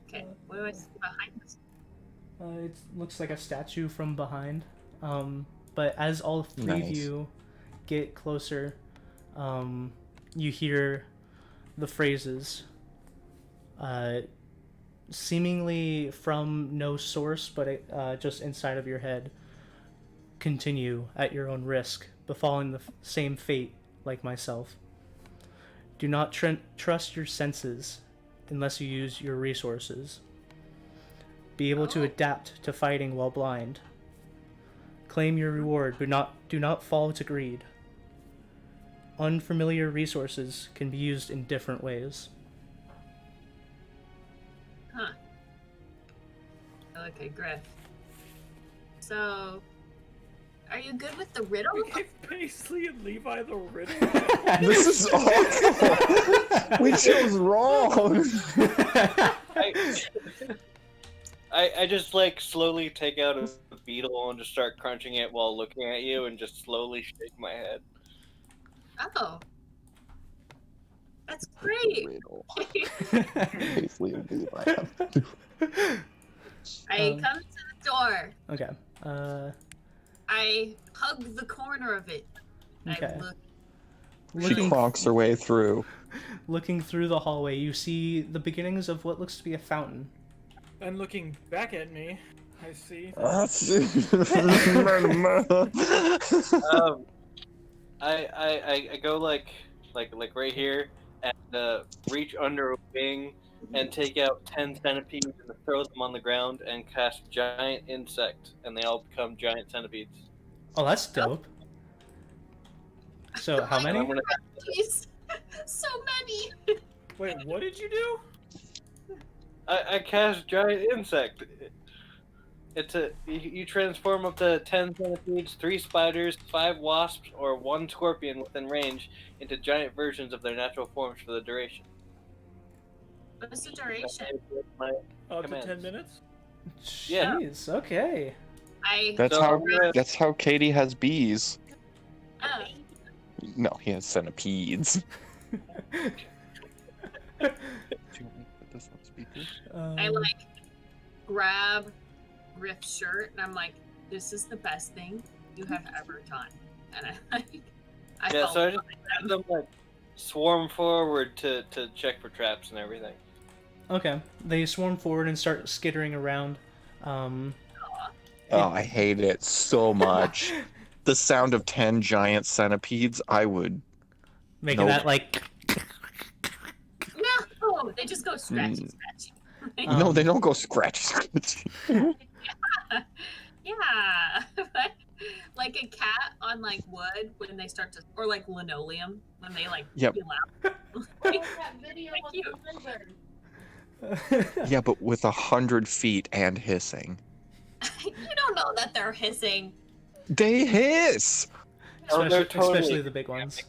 Okay, what do I see behind this? It looks like a statue from behind. But as all three of Nice. you get closer, you hear the phrases, seemingly from no source, but just inside of your head. Continue at your own risk, befalling the same fate like myself. Do not trust your senses unless you use your resources. Be able to adapt to fighting while blind. Claim your reward, but do not fall to greed. Unfamiliar resources can be used in different ways. Huh. Okay, Griff. So, are you good with the riddle? We gave Paisley and Levi the riddle. This is awful. We chose wrong. I just like slowly take out a beetle and just start crunching it while looking at you and just slowly shake my head. Oh. That's great. Riddle. Paisley and Levi. I come to the door. Okay. I hug the corner of it. Okay. I look. She cronks her way through. Looking through the hallway, you see the beginnings of what looks to be a fountain. And looking back at me, I see. I go like right here and reach under a wing and take out 10 centipedes and throw them on the ground and cast giant insect, and they all become giant centipedes. Oh, that's dope. So, how many? I'm gonna Jeez. So many. Wait, what did you do? I cast giant insect. It's you transform up to 10 centipedes, 3 spiders, 5 wasps, or 1 scorpion within range into giant versions of their natural forms for the duration. What's the duration? Up to Commands. 10 minutes? Yeah. Jeez, okay. That's how Katie has bees. Oh, No, he has centipedes. Do you want me to put this on speaker? I like grab Griff's shirt and I'm like, this is the best thing you have ever done. And I Yeah, felt so I just have them like swarm forward to check for traps and everything. Okay. They swarm forward and start skittering around. Oh, I hate it so much. The sound of 10 giant centipedes, I would... Making Nope. that like... no, they just go scratchy, scratchy. No, they don't go scratchy. Yeah, like a cat on like wood when they start to, or like linoleum when they like Yep. peel out. Like, That video Thank was you. a lizard. Yeah, but with 100 feet and hissing. you don't know that they're hissing. They hiss! Oh, they're totally- especially the big ones.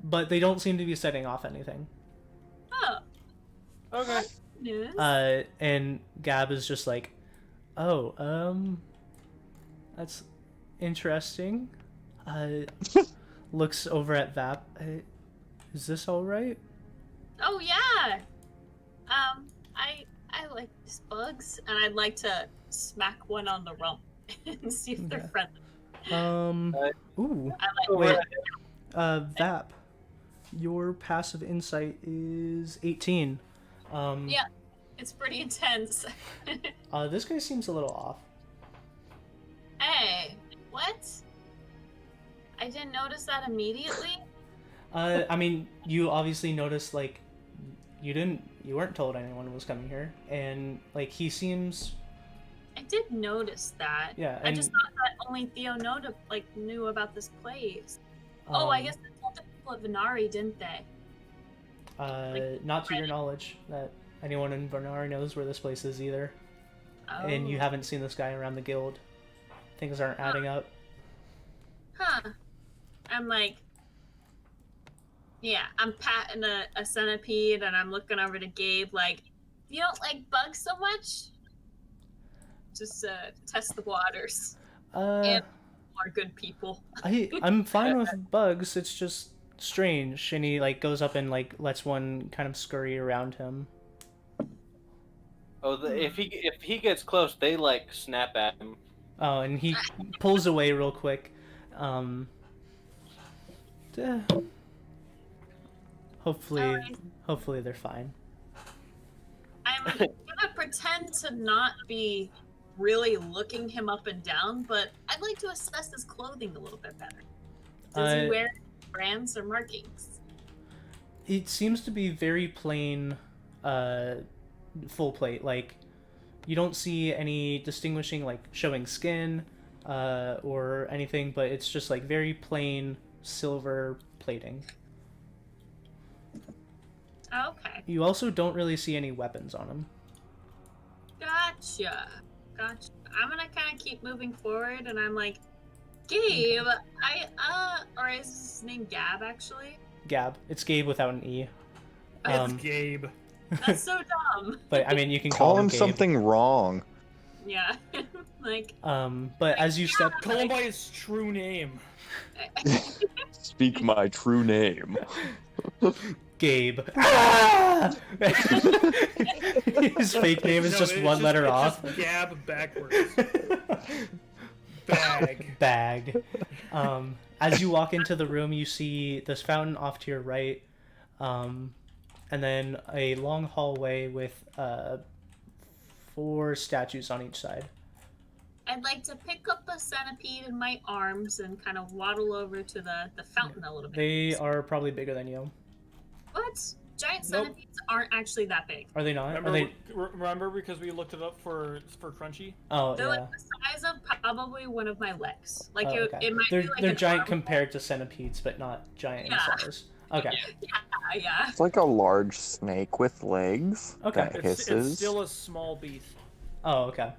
But they don't seem to be setting off anything. Oh, Okay. news. And Gab is just like, oh, that's interesting. Looks over at Vap. Is this all right? Oh yeah. I like these bugs, and I'd like to smack one on the rump and see if they're Okay. friendly. Ooh. I like. Wait. Vap, your passive insight is 18. Yeah. It's pretty intense. This guy seems a little off. Hey, what? I didn't notice that immediately. I mean, you obviously noticed, like, you weren't told anyone was coming here, and, like, he seems, I did notice that. yeah, I and, just thought that only Theo knew about this place. Oh, I guess they told the people at Venari, didn't they? not to your knowledge that anyone in Bernari knows where this place is either, Oh. and you haven't seen this guy around the guild. Things aren't adding up. I'm like, yeah, I'm patting a centipede, and I'm looking over to Gabe like, you don't like bugs so much? Just test the waters. And are good people. I'm fine with bugs. It's just strange. And he like goes up and like lets one kind of scurry around him. Oh, if he gets close, they like snap at him. Oh, and he pulls away real quick. Hopefully they're fine. I'm gonna pretend to not be really looking him up and down, but I'd like to assess his clothing a little bit better. Does he wear brands or markings? It seems to be very plain, full plate. Like, you don't see any distinguishing, like, showing skin, or anything, but it's just, like, very plain silver plating. Okay. You also don't really see any weapons on him. Gotcha. I'm gonna kind of keep moving forward, and I'm like, Gabe, or is his name Gab, actually? Gab. It's Gabe without an E. It's Gabe. That's so dumb. But, I mean, you can Call him Gabe. something wrong. Yeah. Like... But as you step... Call him by his true name. Speak my true name. Gabe. Ah! His fake name is just one letter off. Just Gab backwards. Bag. As you walk into the room, you see this fountain off to your right, and then a long hallway with 4 statues on each side. I'd like to pick up a centipede in my arms and kind of waddle over to the fountain a little bit. They are probably bigger than you. What? Giant centipedes aren't actually that big. Are they not? Remember because we looked it up for Crunchy? Oh, They're like the size of probably one of my legs. Like it might they're be like they're giant compared to centipedes, but not giant in size. Okay. Yeah. It's like a large snake with legs. Okay. That hisses. It's still a small beast. Oh, okay.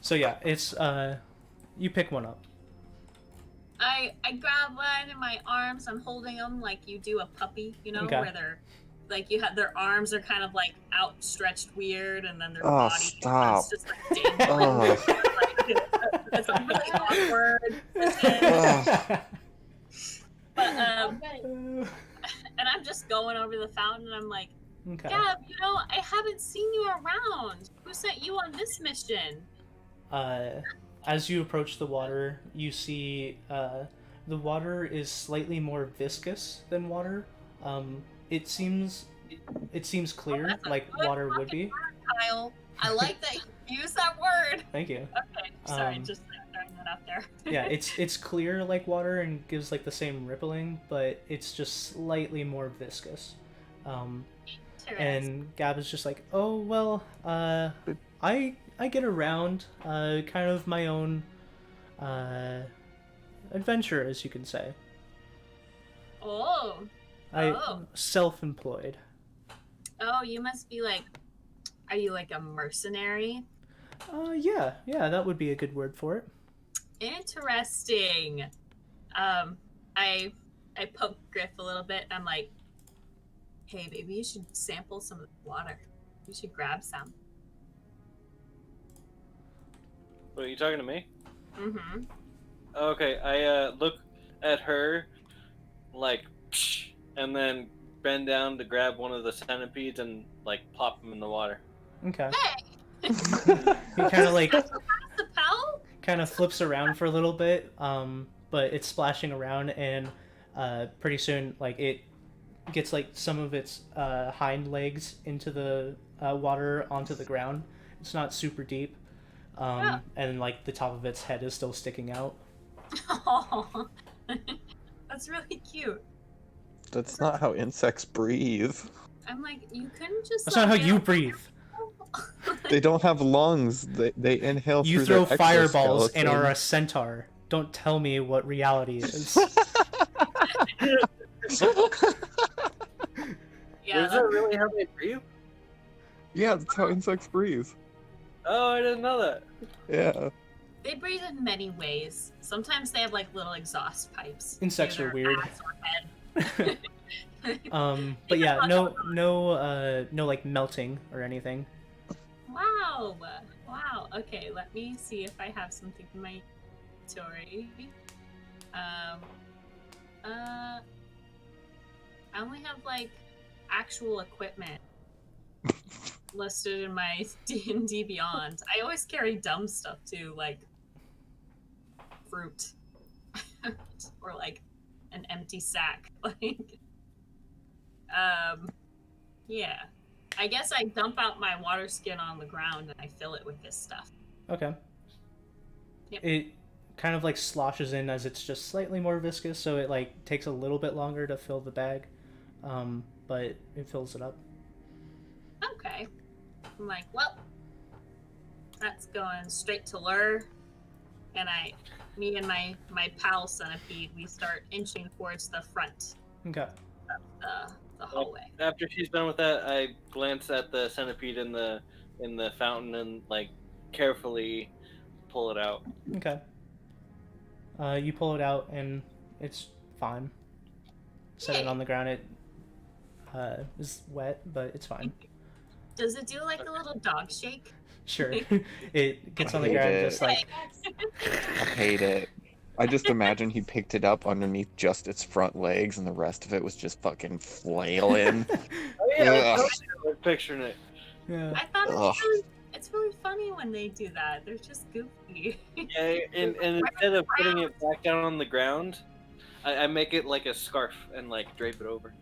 So yeah, it's you pick one up. I grab one in my arms. I'm holding them like you do a puppy, you know, where they're like their arms are kind of like outstretched weird, and then their body is just like dangling. It's really awkward. And I'm just going over the fountain, and I'm like, Gab, you know, I haven't seen you around. Who sent you on this mission? As you approach the water, you see the water is slightly more viscous than water. It seems clear, like water would be. Word, Kyle. I like that you use that word. Thank you. Okay, sorry, just throwing that out there. Yeah, it's clear like water and gives like the same rippling, but it's just slightly more viscous. And Gab is just like, oh well, I get around, kind of my own adventure, as you can say. I'm self-employed. Oh, you must be like, are you like a mercenary? Yeah, that would be a good word for it. Interesting. I poke Griff a little bit. I'm like, hey, maybe you should sample some of the water. You should grab some. What, are you talking to me? Mm-hmm. Okay, I look at her, like, psh, and then bend down to grab one of the centipedes and, like, pop them in the water. Okay. Hey! He kind of like... The pal? Kind of flips around for a little bit, but it's splashing around, and pretty soon, like, it gets, like, some of its hind legs into the water onto the ground. It's not super deep. And like the top of its head is still sticking out. Oh, that's really cute. That's not how insects breathe. I'm like, you couldn't just. That's not how you breathe. They don't have lungs. They inhale you through throw their fireballs and exoskeleton. are a centaur. Don't tell me what reality is. Yeah. Is that really how they breathe? Yeah, that's how insects breathe. Oh, I didn't know that. Yeah. They breathe in many ways. Sometimes they have like little exhaust pipes. Insects near are their weird. ass or head. But yeah, no like melting or anything. Wow. Wow. Okay, let me see if I have something in my inventory. I only have like actual equipment listed in my D&D Beyond. I always carry dumb stuff too, like fruit or like an empty sack. Like, yeah. I guess I dump out my water skin on the ground and I fill it with this stuff. Okay. Yep. It kind of like sloshes in as it's just slightly more viscous, so it like takes a little bit longer to fill the bag, but it fills it up. Okay. I'm like, well, that's going straight to lure. And me and my pal centipede, we start inching towards the front Okay. of the hallway. After she's done with that, I glance at the centipede in the fountain and like carefully pull it out. Okay. You pull it out and it's fine. Set it on the ground. It is wet, but it's fine. Does it do like a little dog shake? Sure. It gets on the hate ground it. just like I hate it. I just imagine he picked it up underneath just its front legs, and the rest of it was just fucking flailing. Oh yeah, I was picturing it. yeah. I thought it's really funny when they do that. They're just goofy. Yeah, and instead of putting it back down on the ground, I make it like a scarf and like drape it over.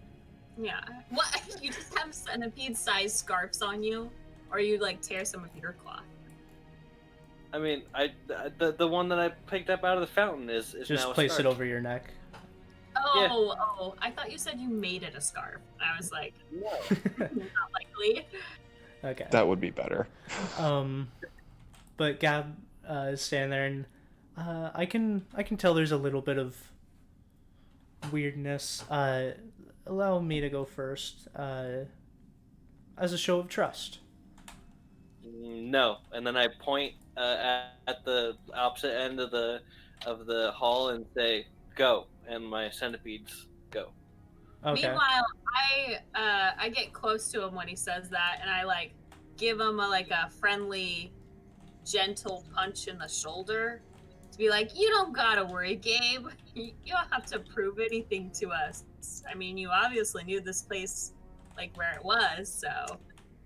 Yeah. What? You just have centipede-sized scarves on you? Or you like tear some of your cloth? I mean, the one that I picked up out of the fountain is Just now a place it scarf. over your neck. Oh, I thought you said you made it a scarf. I was like, No. not likely. Okay. That would be better. But Gab is standing there, and I can tell there's a little bit of weirdness. Allow me to go first, as a show of trust. No, and then I point at the opposite end of the hall and say, "Go," and my centipedes go. Okay. Meanwhile, I get close to him when he says that, and I like give him a friendly, gentle punch in the shoulder to be like, "You don't gotta worry, Gabe. You don't have to prove anything to us. I mean, you obviously knew this place, like where it was, so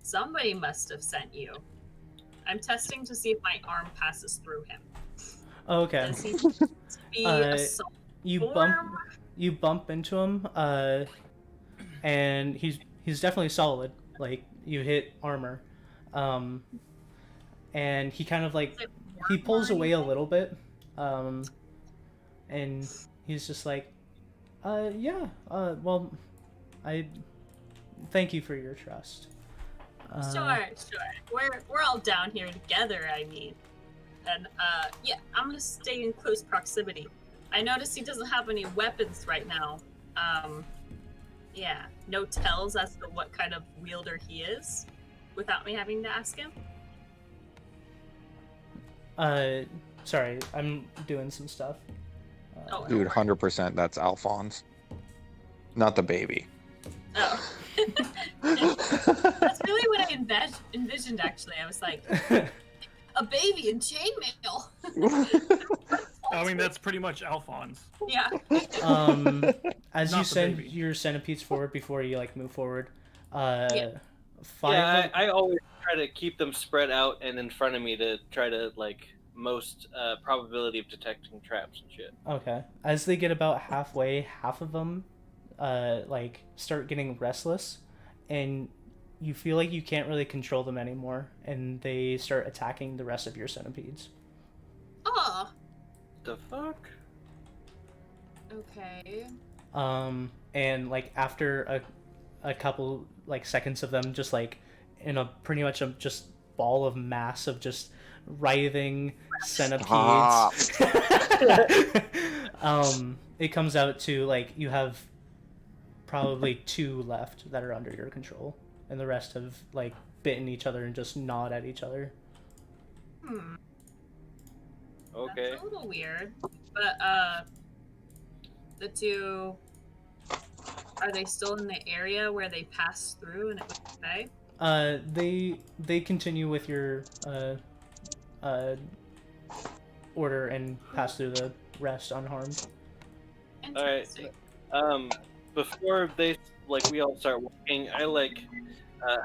somebody must have sent you." I'm testing to see if my arm passes through him. Okay. Does he seem to be a soul form? You bump into him, and he's definitely solid. Like, you hit armor, and he kind of like he pulls away a little bit, and he's just like, well, I thank you for your trust. Sure. We're all down here together, I mean. And, yeah, I'm gonna stay in close proximity. I notice he doesn't have any weapons right now. Yeah, no tells as to what kind of wielder he is, without me having to ask him. Sorry, I'm doing some stuff. Oh, Dude, 100% that's Alphonse. Not the baby. Oh. That's really what I envisioned, actually. I was like, a baby in chainmail. I mean, that's pretty much Alphonse. Yeah. As Not you the send baby. your centipedes forward before you like move forward, Yeah. five. I always try to keep them spread out and in front of me to try to like most probability of detecting traps and shit. Okay. As they get about halfway, half of them like start getting restless, and you feel like you can't really control them anymore, and they start attacking the rest of your centipedes. Oh. The fuck? Okay. And like after a couple like seconds of them just like in a pretty much a just ball of mass of just writhing centipedes. It comes out to like you have probably 2 left that are under your control, and the rest have like bitten each other and just gnawed at each other. Okay. That's a little weird. But the two, are they still in the area where they passed through and it was okay? They continue with your order and pass through the rest unharmed. Interesting. Before they we all start walking, I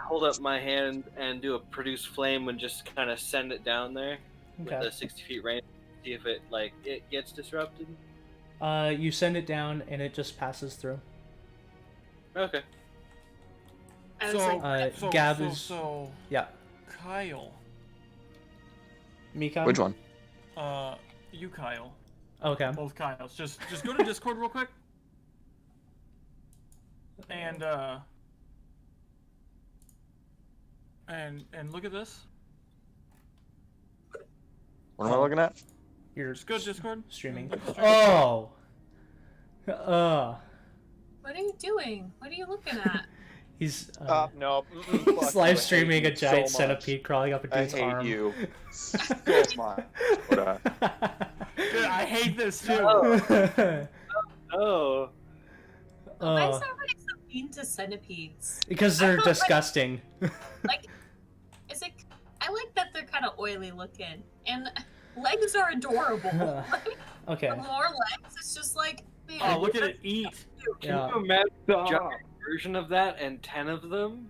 hold up my hand and do a produce flame and just kind of send it down there with Okay. a 60 feet range. See if it it gets disrupted. You send it down and it just passes through. Okay. I was like, Gab is yeah. Kyle. Mika. Which one? You Kyle. Okay. Both Kyles. Just go to Discord real quick. And look at this. What am I looking at? You're Just go to Discord. streaming. Look at the stream. Oh. what are you doing? What are you looking at? He's No. he's live streaming a giant centipede crawling up a I dude's hate arm. you so much. But, Dude, I hate this too. Oh. Why is everybody so mean to centipedes? Because they're disgusting. I like that they're kind of oily looking, and legs are adorable. Okay. The more legs, it's just like, man. Oh, look at it eat. Yeah. Can you imagine a giant version of that and 10 of them?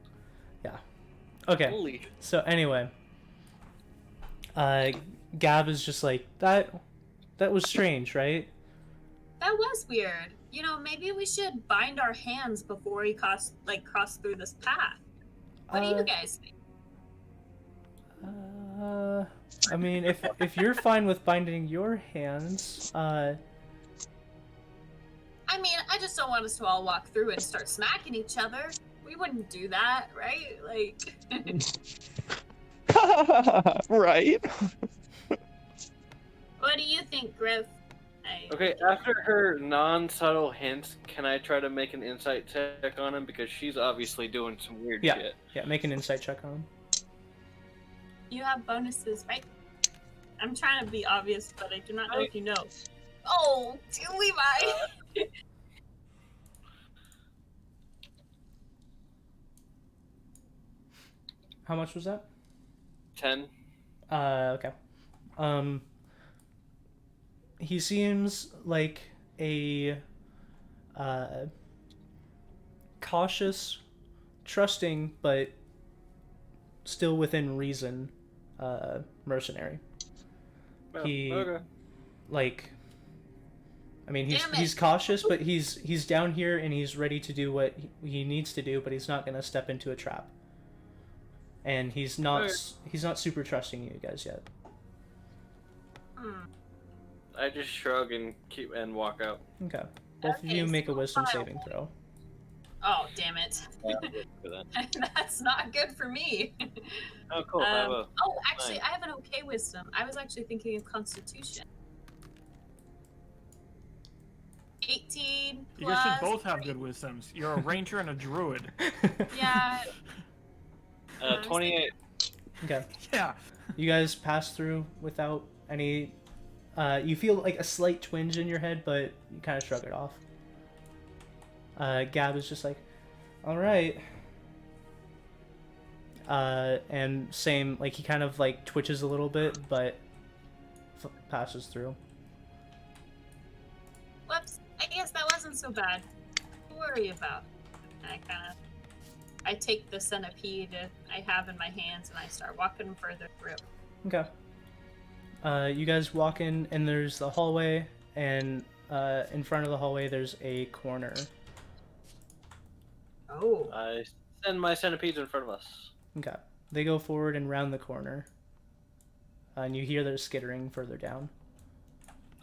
Okay. Holy. So anyway, Gab is just like that. That was strange, right? That was weird. You know, maybe we should bind our hands before we cross through this path. What do you guys think? I mean, if you're fine with binding your hands, I mean, I just don't want us to all walk through and start smacking each other. We wouldn't do that, right? Like. right? What do you think, Griff? Okay, after her non-subtle hints, can I try to make an insight check on him? Because she's obviously doing some weird shit. Yeah, make an insight check on him. You have bonuses, right? I'm trying to be obvious, but I do not know if you know. Oh, Levi! How much was that? 10. Okay. He seems like a cautious, trusting, but still within reason mercenary. Oh, He okay. I mean, Damn it. he's cautious, but he's down here and he's ready to do what he needs to do, but he's not gonna step into a trap. And he's not super trusting you guys yet. I just shrug and walk out. Okay. Both of you Okay, make a so wisdom I- saving throw. Oh, damn it. For that. That's not good for me. Oh, cool. I have a- Actually, nine. I have an okay wisdom. I was actually thinking of Constitution. 18 You guys should plus both have good wisdoms. You're a ranger and a druid. Yeah. 28. Okay. Yeah. You guys pass through without any. You feel like a slight twinge in your head, but you kind of shrug it off. Gab is just like, all right. And same, like he kind of like twitches a little bit, but passes through. Whoops. I guess that wasn't so bad to worry about. And I take the centipede I have in my hands and I start walking further through. Okay. You guys walk in, and there's the hallway, and in front of the hallway there's a corner. Oh. I send my centipedes in front of us. Okay. They go forward and round the corner. And you hear their skittering further down.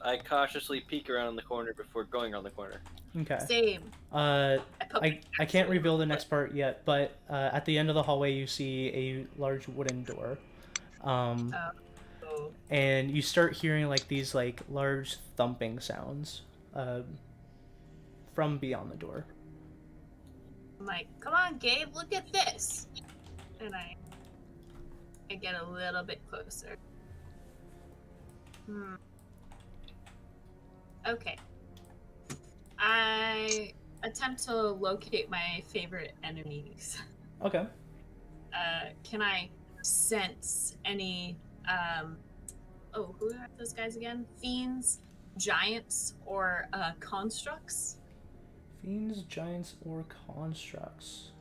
I cautiously peek around the corner before going on the corner. Okay. Same. I put my can't reveal the next part yet, but at the end of the hallway you see a large wooden door. Oh. And you start hearing like these like large thumping sounds from beyond the door. I'm like, come on, Gabe, look at this. And I get a little bit closer. Hmm. Okay. I attempt to locate my favorite enemies. Okay. Can I sense any who are those guys again? Fiends, giants, or constructs? Fiends, giants, or constructs.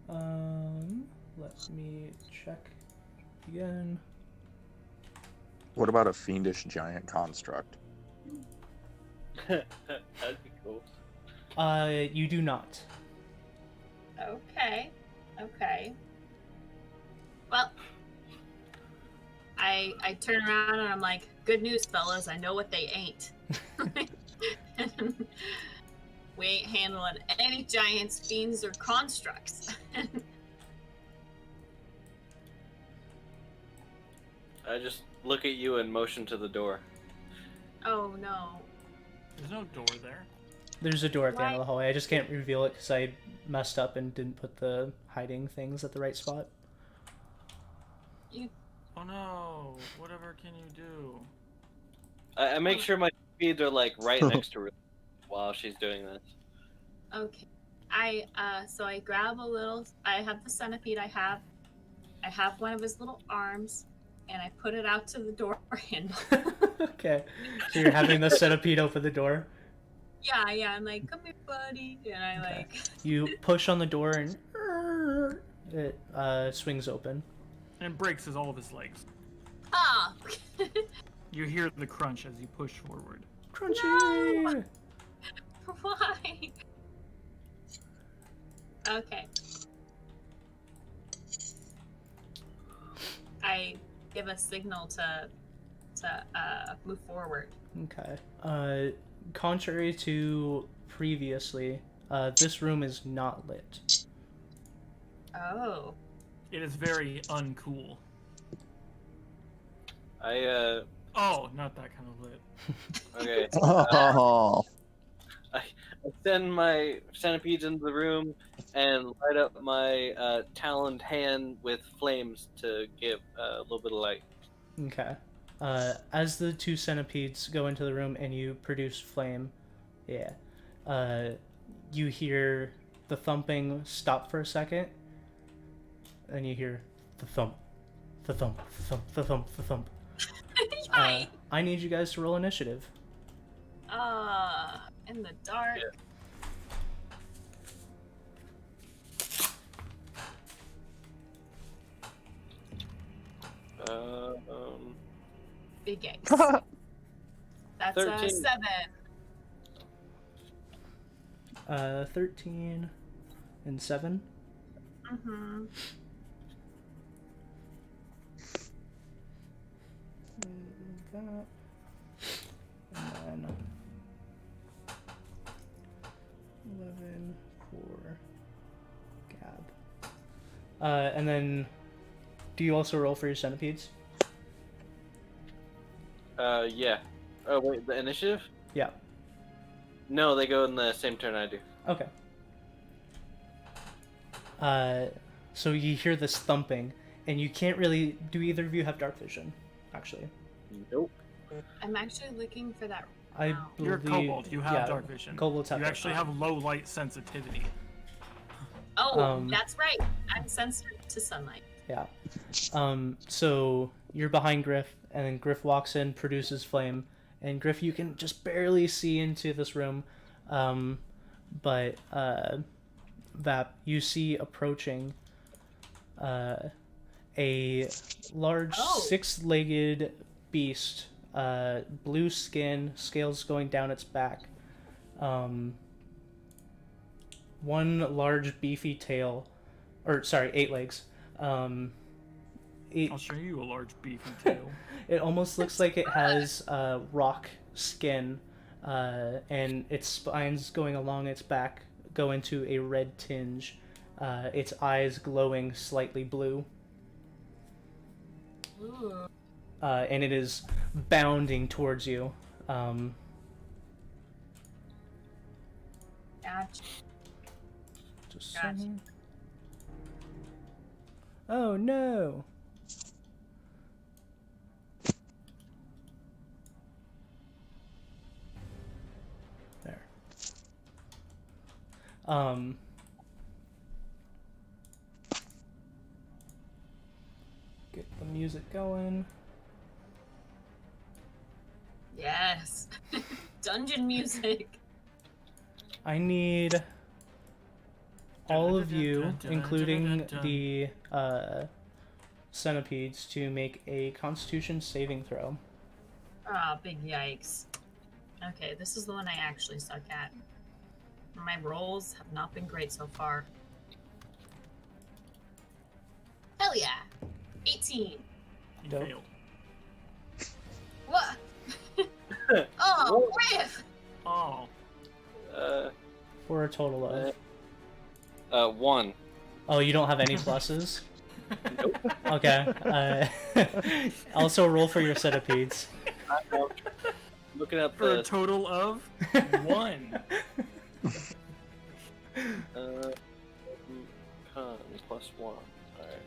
Let me check again. What about a fiendish giant construct? That'd be cool. You do not. Okay. Okay. Well, I turn around and I'm like, good news, fellas. I know what they ain't. We ain't handling any giants, fiends, or constructs. I just look at you and motion to the door. Oh no. There's no door there. There's a door at the end of Why? the hallway. I just can't reveal it because I messed up and didn't put the hiding things at the right spot. Oh no! Whatever can you do? I make sure my feeds are like right next to her while she's doing this. Okay. So I grab a little. I have the centipede. I have one of his little arms, and I put it out to the door handle. Okay. So you're having the centipede open the door. Yeah. I'm like, come here, buddy, and I Okay. like. You push on the door and it swings open. And breaks all of his legs. Ah. You hear the crunch as you push forward. Crunchy! No! Why? Okay. I give a signal to move forward. Okay. Contrary to previously, this room is not lit. Oh. It is very uncool. Oh, not that kind of lit. okay. Oh, I send my centipedes into the room and light up my taloned hand with flames to give a little bit of light. Okay. As the two centipedes go into the room and you produce flame, you hear the thumping stop for a second, and you hear the thump, the thump, the thump, the thump, the thump. Hi. I need you guys to roll initiative. In the dark. Yeah. Big X. That's 13. 7. 13 and 7. Mm-hmm. That. And then 11 for Gab. And then, do you also roll for your centipedes? Yeah. Oh, wait, the initiative? Yeah. No, they go in the same turn I do. Okay. So you hear this thumping, and you can't really. Do either of you have dark vision? Actually, Nope. I'm actually looking for that. I now. You're a believe- kobold. You have yeah, dark vision. Kobolds have You dark actually vision. have low light sensitivity. Oh, that's right. I'm sensitive to sunlight. Yeah. So you're behind Griff, and then Griff walks in, produces flame, and Griff, you can just barely see into this room, but Vap, you see approaching a large six-legged beast, blue skin, scales going down its back, one large beefy tail, or sorry, 8 legs. I'll show you a large beefy tail. It almost looks like it has rock skin, and its spines going along its back go into a red tinge, its eyes glowing slightly blue. Ooh. And it is bounding towards you. Gotcha. Just Gotcha. saying. Oh no! Get the music going. Yes. Dungeon music. I need all of you, including the centipedes, to make a Constitution saving throw. Ah, big yikes. Okay, this is the one I actually suck at. My rolls have not been great so far. Hell yeah! 18. You Dope. failed. What? Oh, Griff! Oh. For a total of... 1. Oh, you don't have any pluses? Okay. Also roll for your centipedes. Looking up For a the total of 1. con plus 1. Alright.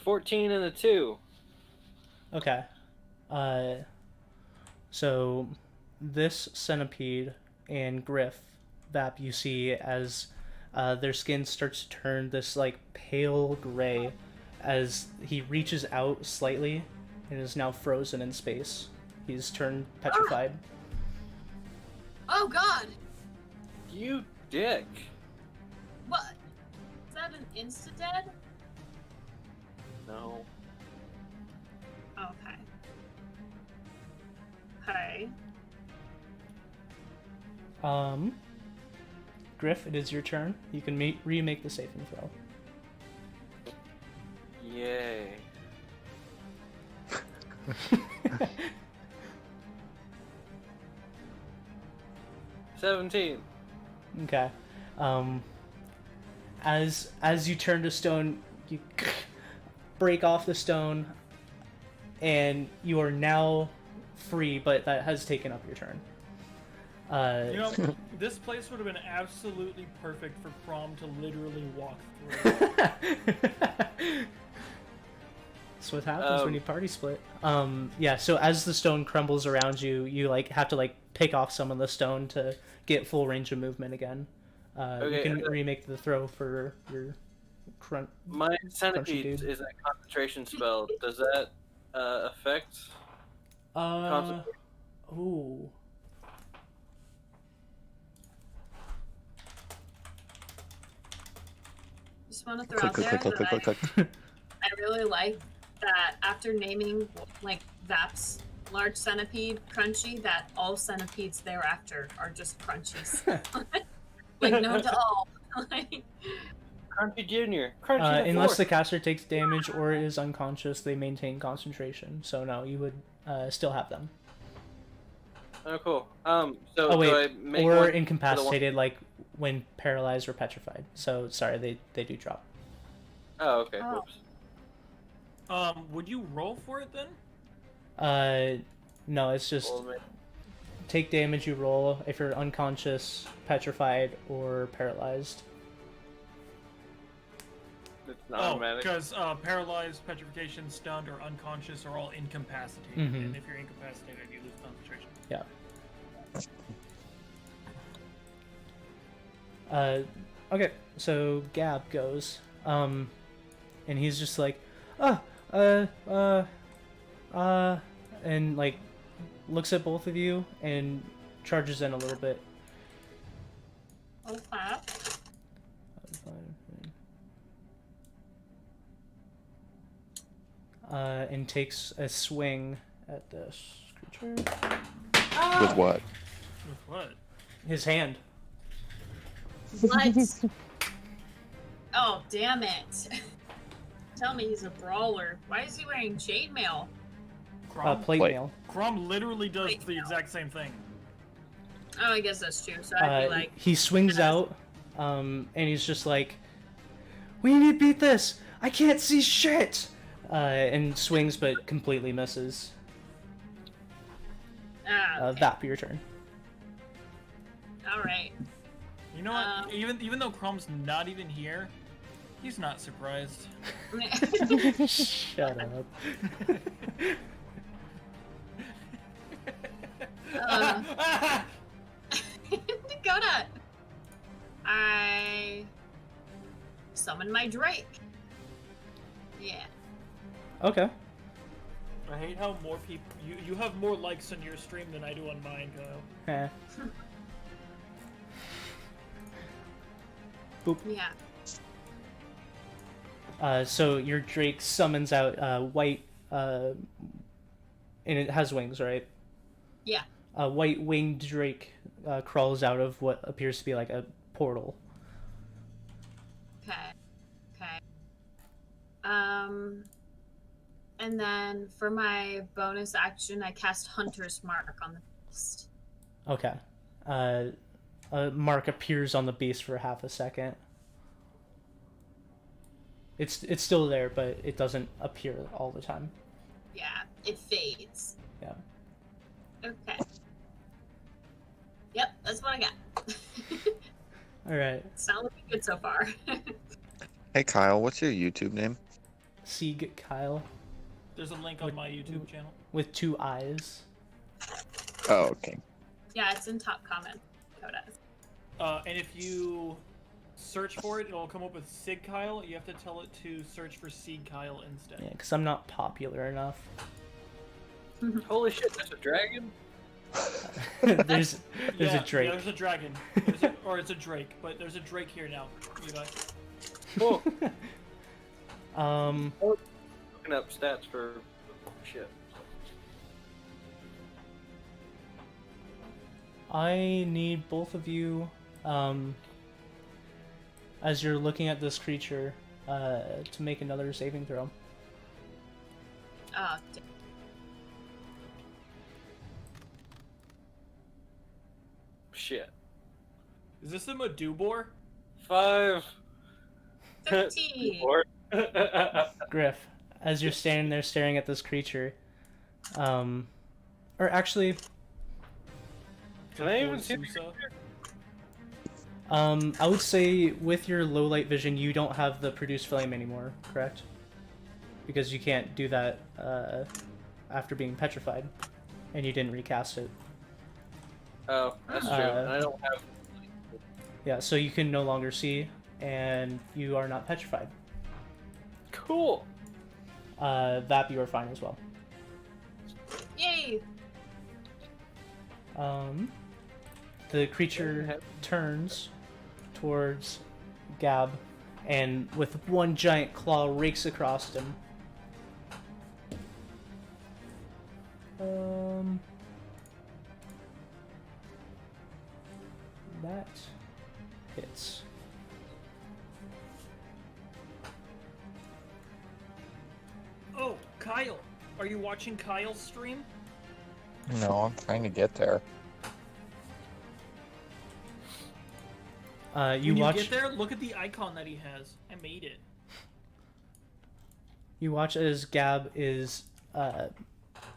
14 and a 2. Okay. So this centipede and Griff that you see as their skin starts to turn this like pale gray as he reaches out slightly and is now frozen in space. He's turned petrified. Oh god! You dick. What? Is that an insta-dead? No. Okay. Okay. Griff, it is your turn. You can remake the saving throw. Yay. $17. Okay. As you turn to stone, you break off the stone, and you are now free. But that has taken up your turn. You know, this place would have been absolutely perfect for Prom to literally walk through. That's what happens when you party split. Yeah. So as the stone crumbles around you, you like have to like pick off some of the stone to get full range of movement again. Okay, you can remake the throw for your My centipede is a concentration spell. Does that affect? Ooh. Just want to throw out there that I really like that after naming like Vap's large centipede Crunchy, that all centipedes thereafter are just Crunchies. Like no to all. Like, Crunchy Junior. Crunchy the unless fourth. the caster takes damage or is unconscious, they maintain concentration. So no, you would still have them. Oh, cool. So Oh wait, do I make or one incapacitated, like when paralyzed or petrified. So sorry, they do drop. Oh, okay. Oh. Whoops. Would you roll for it then? No, it's just take damage, you roll if you're unconscious, petrified, or paralyzed. It's not Oh, automatic. because paralyzed, petrification, stunned, or unconscious are all incapacitated. Mhm. And if you're incapacitated, you lose concentration. Yeah. Okay, so Gab goes, and he's just like, and like looks at both of you and charges in a little bit. okay. And takes a swing at this creature. With what? With what? His hand. What? Oh, damn it. Tell me he's a brawler. Why is he wearing chainmail? Plate Wait. mail. Crom literally does Wait, the no. exact same thing. Oh, I guess that's true. So I'd be like, He swings out, and he's just like, "We need to beat this! I can't see shit!" And swings but completely misses. okay. That for your turn. All right. You know what? Even though Crom's not even here, He's not surprised. Shut up. Dakota. I summon my Drake. Yeah. Okay. I hate how more people you have more likes on your stream than I do on mine, Kyle. Eh. Boop. Yeah. So your Drake summons out white, and it has wings, right? Yeah. A white winged Drake crawls out of what appears to be like a portal. Okay. Okay. And then for my bonus action, I cast Hunter's Mark on the beast. Okay. A mark appears on the beast for half a second. It's still there, but it doesn't appear all the time. Yeah, it fades. Yeah. Okay. Yep, that's what I got. All right. It's not looking good so far. Hey Kyle, what's your YouTube name? SiiegKyle There's a link on my YouTube channel. with 2 eyes. Oh, okay. Yeah, it's in top comment. Dakota. And if you search for it, it'll come up with SiiegKyle. You have to tell it to search for SiiegKyle instead. Yeah, because I'm not popular enough. Holy shit, that's a dragon? there's a Drake. Yeah, there's a dragon. Or it's a Drake, but there's a Drake here now. You guys. Cool. Looking up stats for shit. I need both of you, as you're looking at this creature, to make another saving throw. Oh, Shit. Is this a Madubor? 5. 15. 4. Griff, as you're standing there staring at this creature, or actually, Can I even see the Susa? I would say with your low light vision, you don't have the produce flame anymore, correct? Because you can't do that after being petrified, and you didn't recast it. Oh, that's true. I don't have. Yeah, so you can no longer see, and you are not petrified. Cool. That you are fine as well. Yay! The creature turns towards Gab, and with one giant claw rakes across him. That hits. Oh, Kyle. Are you watching Kyle's stream? No, I'm trying to get there. You when watch. you get there, look at the icon that he has. I made it. You watch as Gab is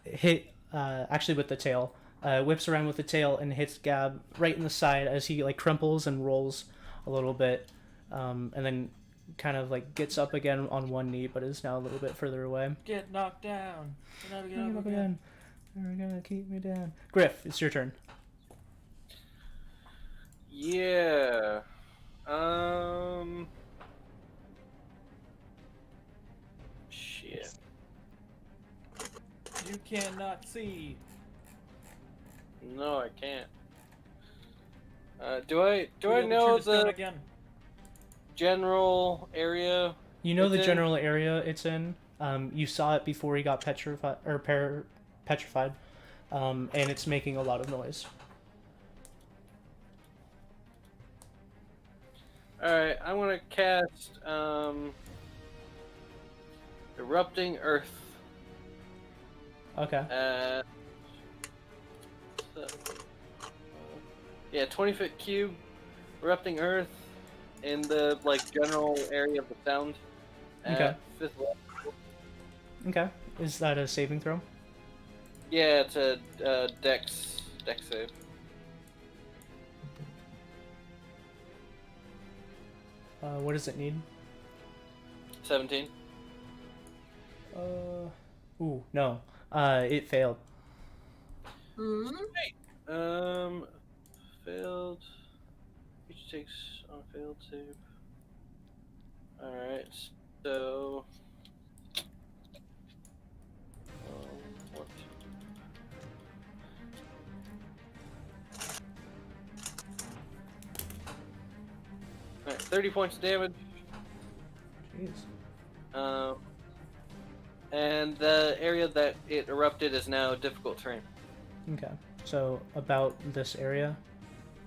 hit actually with the tail. Whips around with the tail and hits Gab right in the side as he like crumples and rolls a little bit, and then kind of like gets up again on one knee, but is now a little bit further away. Get knocked down. Get Get up again. They're gonna keep me down. Griff, it's your turn. Yeah. Shit. You cannot see. No, I can't. Do I You'll know turn this down the again. general area? You know it's the in? general area it's in. You saw it before he got petrified, and it's making a lot of noise. Alright, I want to cast Erupting Earth. Okay. Yeah, 20-foot cube, Erupting Earth, in the general area of the sound. Okay. 5th level. Okay. Is that a saving throw? Yeah, it's a dex save. What does it need? 17. Ooh, no. It failed. Hmm? Failed. Each takes on failed save. Alright, so. What? Alright, 30 points of damage. Jeez. And the area that it erupted is now difficult terrain. Okay. So about this area.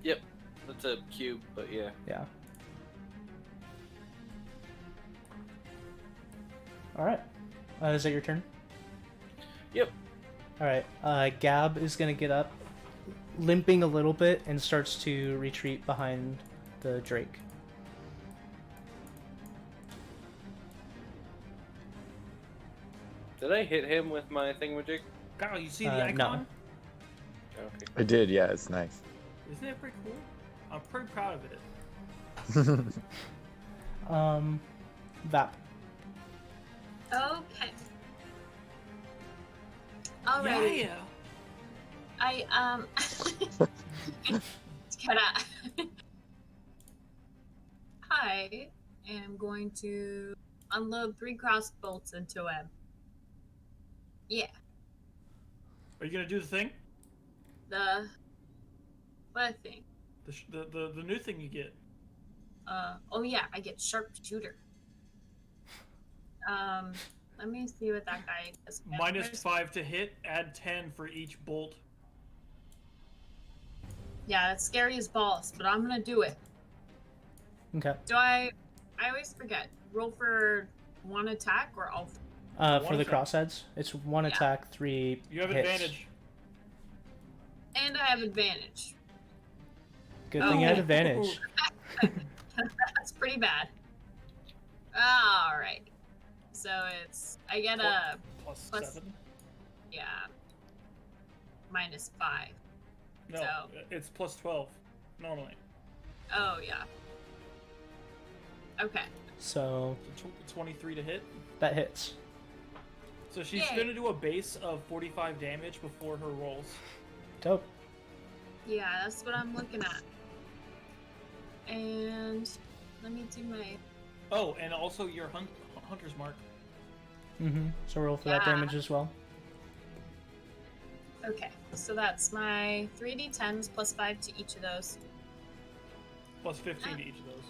Yep, that's a cube, but yeah. Yeah. All right. Is that your turn? Yep. All right. Gab is gonna get up, limping a little bit, and starts to retreat behind the Drake. Did I hit him with my thingamajig? Kyle, you see the icon? No. Okay. I did, yeah, it's nice. Isn't it pretty cool? I'm pretty proud of it. Vap. Okay. Alrighty. Yeah. I am going to unload 3 crossbolts into him. Yeah. Are you gonna do the thing? What thing? The new thing you get. Oh yeah, I get sharpshooter. Let me see what that guy does. -5 to hit, add 10 for each bolt. Yeah, that's scary as balls, but I'm gonna do it. Okay. I always forget. Roll for 1 attack or all? For the crossheads, it's 1 attack, 3 You have hits. advantage. And I have advantage. Good thing you had advantage. That's pretty bad. Alright. So I get a, Plus plus- 7? yeah, -5. No, so- it's plus 12 normally. Oh, yeah. Okay. So 23 to hit. that hits. So she's Yay. gonna do a base of 45 damage before her rolls. Dope. Yeah, that's what I'm looking at. And let me do my... Oh, and also your hunter's mark. Mm-hmm. So roll for that Yeah. damage as well. Okay, so that's my 3d10s plus 5 to each of those. Plus 15 to each of those.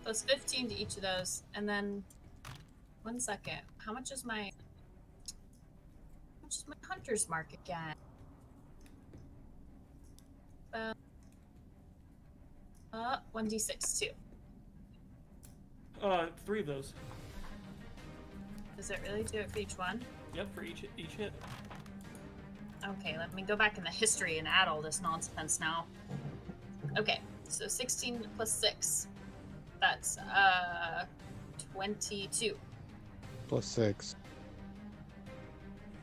Plus 15 to each of those. And then... 1 second. How much is my hunter's mark again? 1d6 too. 3 of those. Does it really do it for each one? Yep, for each hit. Okay, let me go back in the history and add all this nonsense now. Okay, so 16 plus 6. That's 22. +6.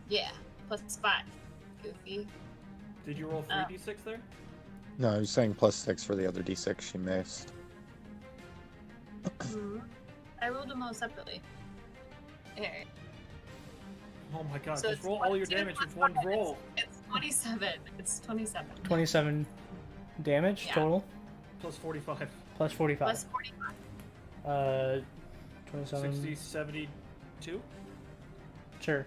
Yeah, plus 5. Goofy. Did you roll 3d6 there? No, I was saying +6 for the other d6 she missed. I rolled them all separately. Here. Oh my god, So just it's roll all your 22 damage plus with one 5. roll. It's 27. It's 27. 27 damage Yeah. total. Plus 45. Plus 45. Plus 45. 27. 60, 72? Sure.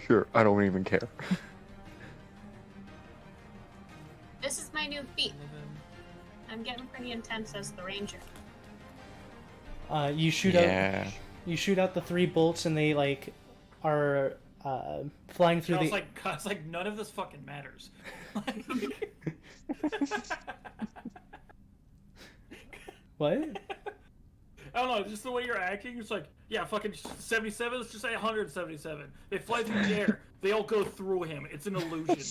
Sure, I don't even care. This is my new feat. I'm getting pretty intense as the ranger. You shoot Yeah. out. You shoot out the 3 bolts, and they like are flying through I the. was like, none of this fucking matters. What? I don't know, just the way you're acting, it's like, yeah, fucking 77, let's just say 177. They fly through the air, they all go through him. It's an illusion.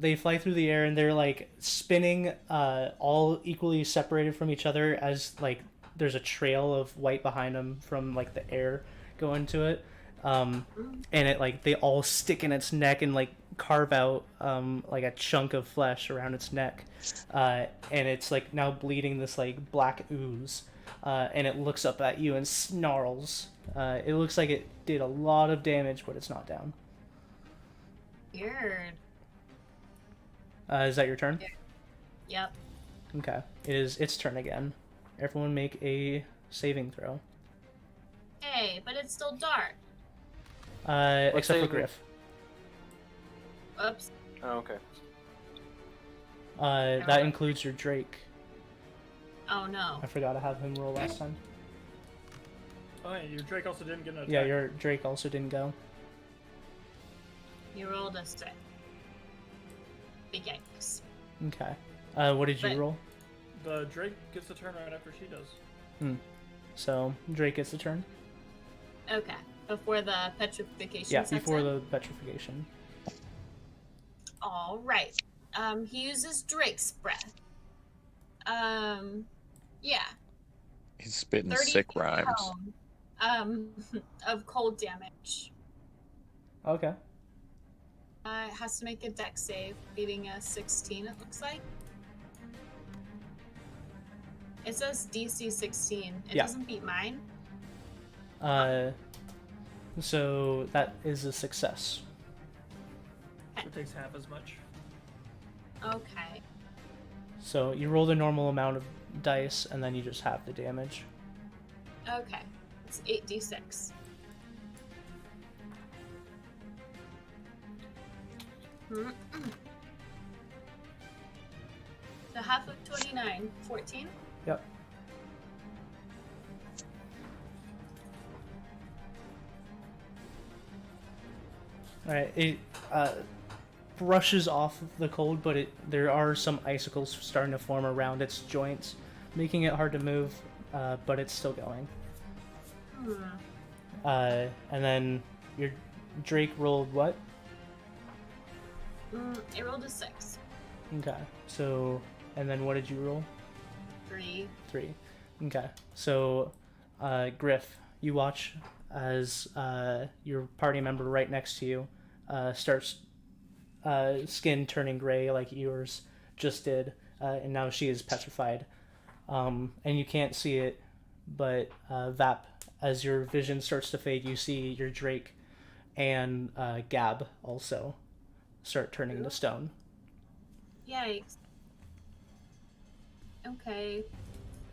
They fly through the air, and they're like spinning, all equally separated from each other, as like there's a trail of white behind them from like the air going to it. and it like they all stick in its neck and like carve out like a chunk of flesh around its neck, and it's like now bleeding this like black ooze, and it looks up at you and snarls. It looks like it did a lot of damage, but it's not down. Weird. Is that your turn? Yep. Okay. It is its turn again. Everyone make a saving throw. Hey, but it's still dark. Except for saving? Griff. Oops. Oh, okay. That includes your Drake. Oh no. I forgot to have him roll last time. Oh, yeah, your Drake also didn't get an attack. Yeah, your Drake also didn't go. You rolled a 6. Big yikes. Okay. What did you But- roll? The Drake gets the turn right after she does. So Drake gets the turn. Okay. Before the petrification Yeah, sets before in? the petrification. All right. He uses Drake's breath. Yeah. He's spitting 30 sick rhymes. Of cold damage. Okay. It has to make a dex save, beating a 16, it looks like. It says DC 16. It Yeah. doesn't beat mine. So that is a success. So it takes half as much. Okay. So you roll the normal amount of dice, and then you just have the damage. Okay. It's 8d6. So half of 29, 14. Yep. Alright, it brushes off the cold, but there are some icicles starting to form around its joints, making it hard to move, but it's still going. And then your Drake rolled what? It rolled a 6. Okay, so, and then what did you roll? 3. 3. Okay, so Griff, you watch as your party member right next to you starts skin turning gray like yours just did, and now she is petrified. And you can't see it, but Vap, as your vision starts to fade, you see your Drake and Gab also start turning to stone. Yikes. Okay.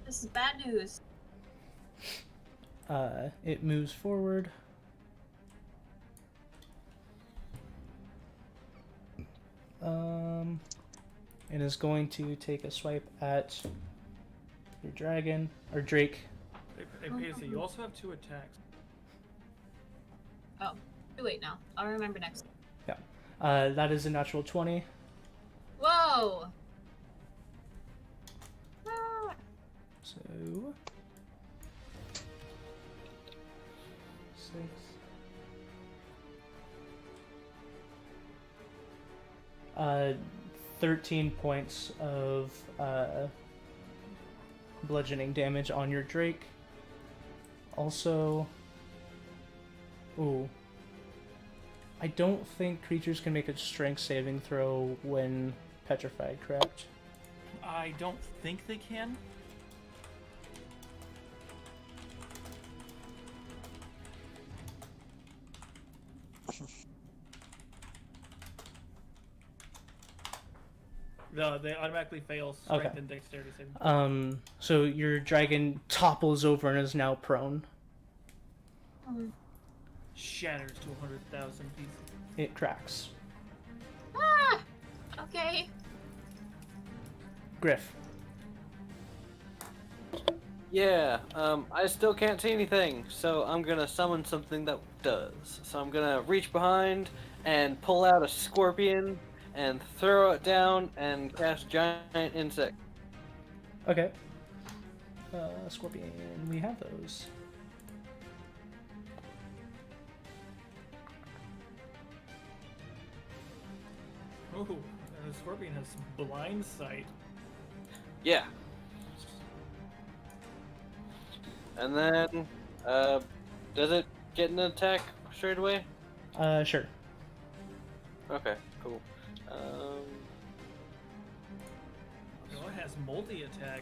This is bad news. It moves forward. It is going to take a swipe at your dragon, or Drake. Hey, Pacey, you also have 2 attacks. Oh. Wait, now. I'll remember next. Yeah. That is a natural 20. Whoa! Ah. So 6. Uh, 13 points of bludgeoning damage on your Drake. Also, ooh, I don't think creatures can make a strength saving throw when petrified, correct? I don't think they can. No, they automatically fail strength Okay. and dexterity saving. So your dragon topples over and is now prone. Shatters to 100,000 pieces. It cracks. Ah! Okay. Griff. Yeah, I still can't see anything, so I'm gonna summon something that does. So I'm gonna reach behind and pull out a scorpion and throw it down and cast giant insect. Okay. Scorpion, we have those. Ooh, and the scorpion has blind sight. Yeah. And then, does it get an attack straight away? Sure. Okay, cool. Oh, it has multi-attack.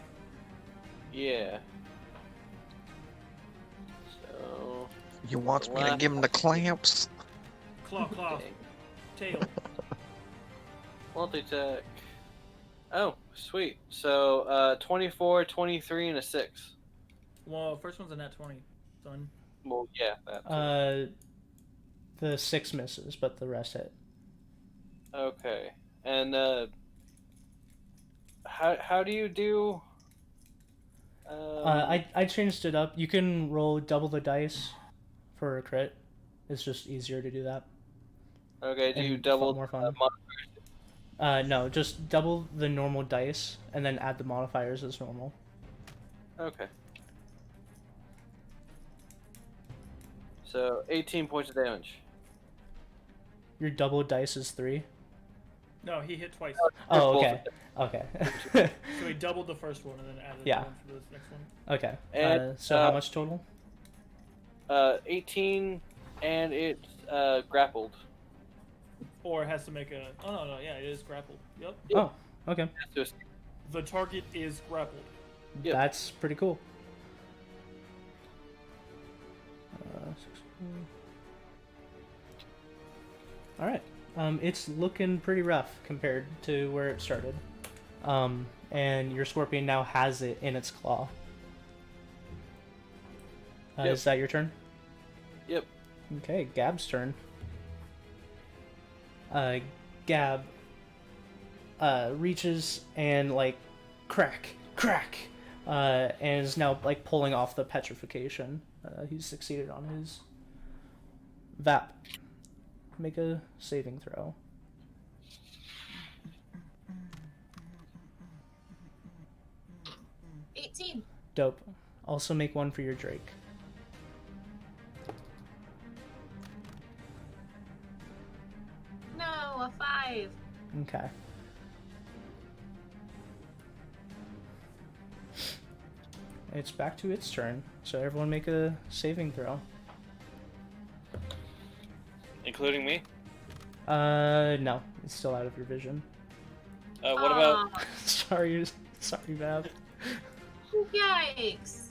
Yeah. So. You want me to give him the clamps? Claw, Okay. tail. Multi-attack. Oh, sweet. So, 24, 23, and a 6. Well, first one's a nat 20, son. Well, yeah, that too. The 6 misses, but the rest hit. Okay. And, how do you do... I changed it up. You can roll double the dice for a crit. It's just easier to do that. Okay, do you And double more fun. modifiers? No, just double the normal dice and then add the modifiers as normal. Okay. So, 18 points of damage. Your double dice is 3. No, he hit twice. Oh, both okay. Okay. So he doubled the first one and then added Yeah. one for this next one. Okay. And, So how much total? 18, and it's grappled. Or it has to make a... Oh, no, yeah, it is grappled. Yep. Oh, okay. Just The target is grappled. Yep. That's pretty cool. All right. It's looking pretty rough compared to where it started. And your scorpion now has it in its claw. Yep. Is that your turn? Yep. Okay, Gab's turn. Gab reaches and like crack, and is now like pulling off the petrification. He's succeeded on his VAP. Make a saving throw. Dope. Also make one for your Drake. No, a 5. Okay. It's back to its turn, so everyone make a saving throw. including me. No, it's still out of your vision. What about... sorry, Vav. Yikes.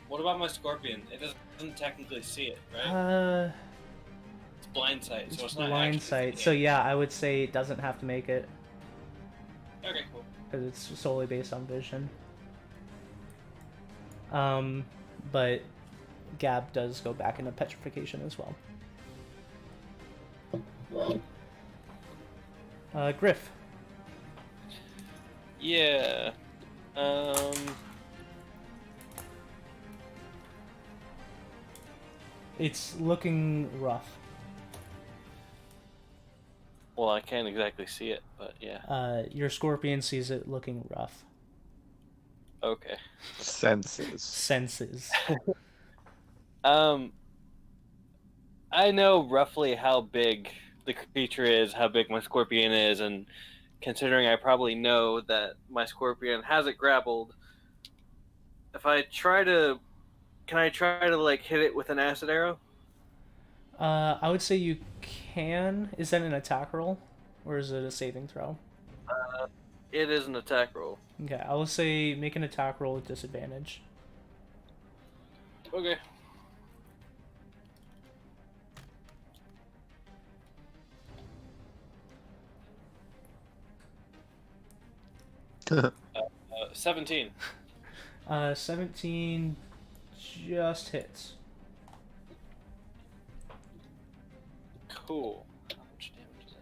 What about my scorpion? It doesn't technically see it, right? It's blind sight, so it's not blind actually sight. seeing So yeah, I would say it doesn't have to make it it. Okay, cool. because it's solely based on vision. But Gab does go back into petrification as well. Griff. Yeah. It's looking rough. Well, I can't exactly see it, but yeah. Your scorpion sees it looking rough. Okay. Senses. Senses. I know roughly how big the creature is, how big my scorpion is, and considering I probably know that my scorpion has it grappled, if I try to... Can I try to, like, hit it with an acid arrow? I would say you can. Is that an attack roll? Or is it a saving throw? It is an attack roll. Okay, I will say make an attack roll with disadvantage. Okay. Uh, 17. 17 just hits. Cool. How much damage is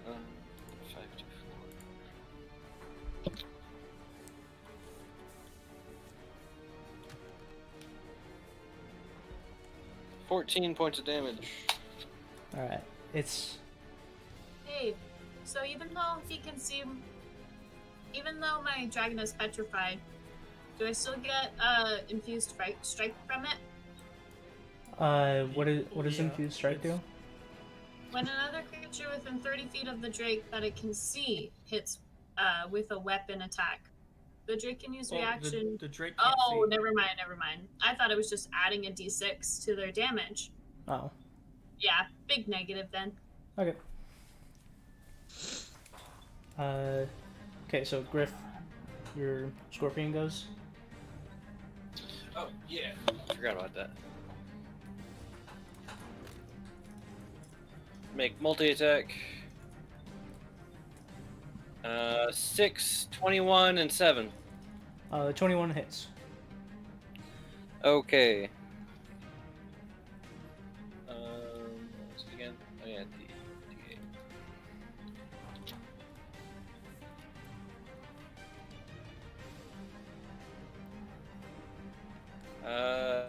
that? 5d4. 14 points of damage. Alright, it's... Hey, so even though he can see, even though my dragon is petrified, do I still get infused strike from it? What does Yeah, Infused Strike do? When another creature within 30 feet of the drake that it can see hits with a weapon attack, The Drake can use Oh, reaction. the Drake can't Oh, see. never mind. I thought it was just adding a d6 to their damage. Oh, Yeah, big negative then. okay. Okay, so Griff, your scorpion goes. Oh, yeah. Forgot about that. Make multi-attack. 6, 21, and 7. 21 hits. Okay. What's it again? Oh yeah, D8.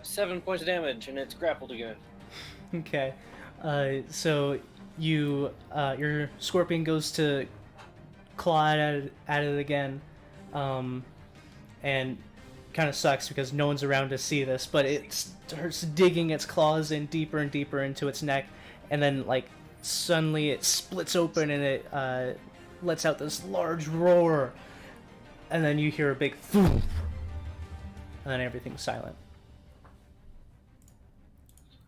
7 points of damage, and it's grappled again. Okay. So you your scorpion goes to claw at it again, and kind of sucks because no one's around to see this, but it starts digging its claws in deeper and deeper into its neck, and then like suddenly it splits open and it lets out this large roar, and then you hear a big thump, and then everything's silent.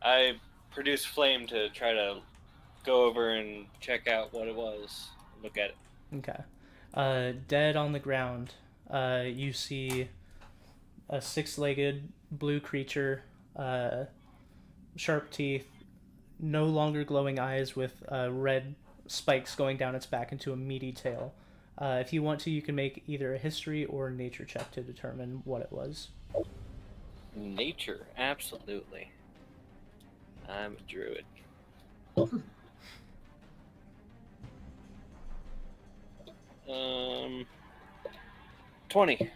I produced flame to try to go over and check out what it was. Look at it. Okay. Dead on the ground, you see a six-legged blue creature, sharp teeth, no longer glowing eyes with red spikes going down its back into a meaty tail. If you want to, you can make either a history or a nature check to determine what it was. Nature, absolutely. I'm a druid. 20.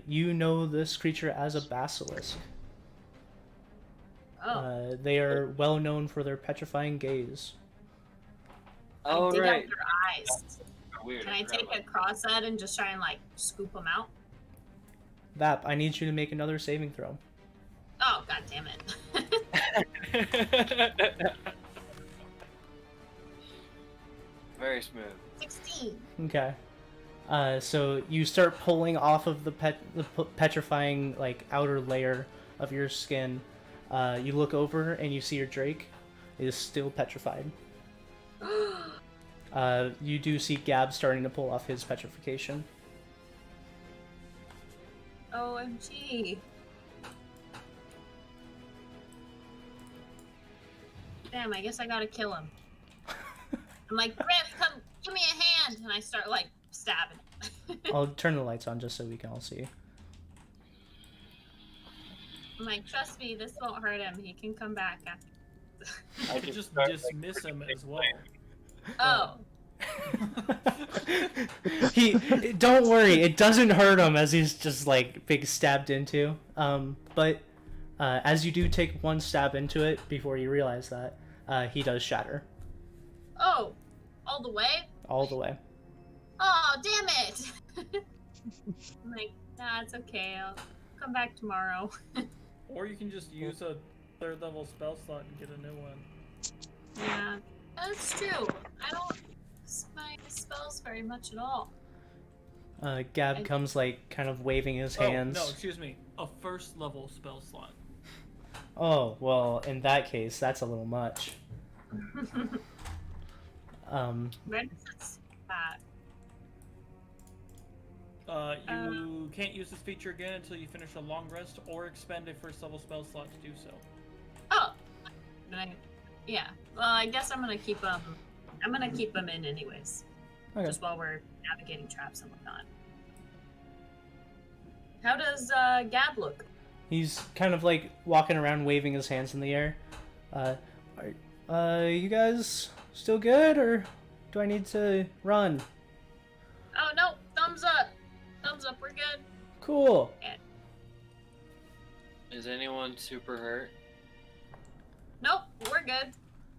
You know this creature as a basilisk. Oh. They are well known for their petrifying gaze. All dig right. out their eyes. Weird. Can I take a cross at and just try and like scoop them out? Vap, I need you to make another saving throw. Oh, god damn it. Very smooth. 16. Okay. So you start pulling off of the petrifying like outer layer of your skin. You look over and you see your Drake is still petrified. You do see Gab starting to pull off his petrification. OMG. Damn, I guess I gotta kill him. I'm like, Griff, come, give me a hand! And I start, like, stabbing him. I'll turn the lights on just so we can all see. I'm like, trust me, this won't hurt him. He can come back after. I could just dismiss him as well. Oh. Don't worry, it doesn't hurt him as he's just like being stabbed into. But as you do take one stab into it before you realize that, he does shatter. Oh, all the way? All the way. Oh, damn it! I'm like, nah, it's okay. I'll come back tomorrow. Or you can just use a 3rd level spell slot and get a new one. Yeah, that's true. I don't use my spells very much at all. Gab comes like kind of waving his hands. Oh, no, excuse me. A 1st level spell slot. Oh, well, in that case, that's a little much. Where does it say that? You can't use this feature again until you finish a long rest or expend a 1st level spell slot to do so. Oh, yeah. Well, I guess I'm gonna keep them. I'm gonna keep them in anyways, Okay. just while we're navigating traps and whatnot. How does Gab look? He's kind of like walking around waving his hands in the air. You guys still good, or do I need to run? Oh no! Thumbs up! Thumbs up. We're good. Cool. Is anyone super hurt? Nope. We're good.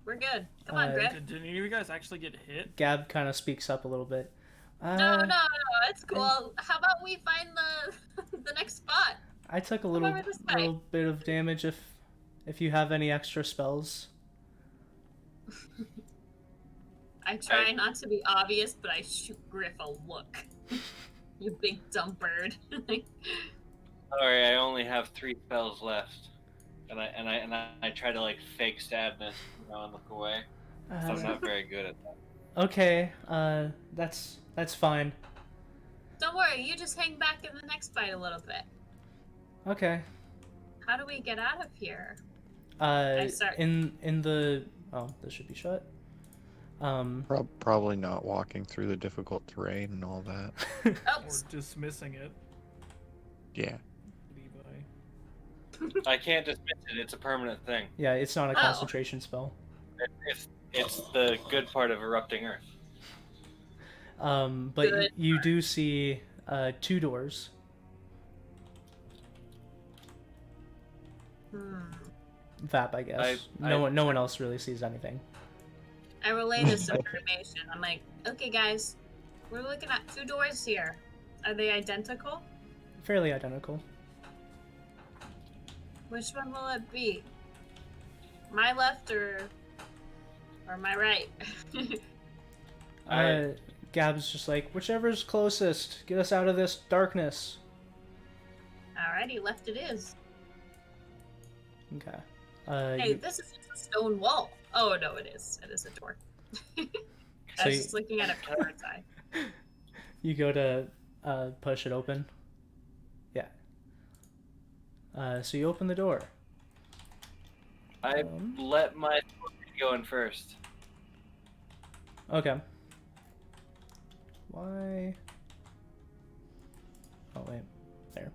We're good. Come on, Griff. Did any of you guys actually get hit? Gab kind of speaks up a little bit. No, it's cool. How about we find the next spot? I took a Come little over this way. bit of damage if you have any extra spells. I try not to be obvious, but I shoot Griff a look. You big dumb bird. Sorry, I only have 3 spells left, and I try to like fake sadness, and look away. So I'm not very good at that. Okay, that's fine. Don't worry, you just hang back in the next fight a little bit. Okay. How do we get out of here? In the this should be shut. Probably not walking through the difficult terrain and all that. Oh, Or dismissing it. Yeah. Levi. I can't dismiss it. It's a permanent thing. Yeah, it's not a concentration spell. It's the good part of erupting Earth. But you do see 2 doors. Vap, I guess. No one else really sees anything. I relay this information. I'm like, okay, guys, we're looking at 2 doors here. Are they identical? Fairly identical. Which one will it be? My left or my right? Gab's just like, whichever's closest, get us out of this darkness. Alrighty, left it is. Okay. Hey, this is just a stone wall. Oh no, it is. It is a door. I was just looking at it from the bird's eye. You go to push it open. Yeah. So you open the door. I let my scorpion go in first. Okay. Why? Oh wait, there.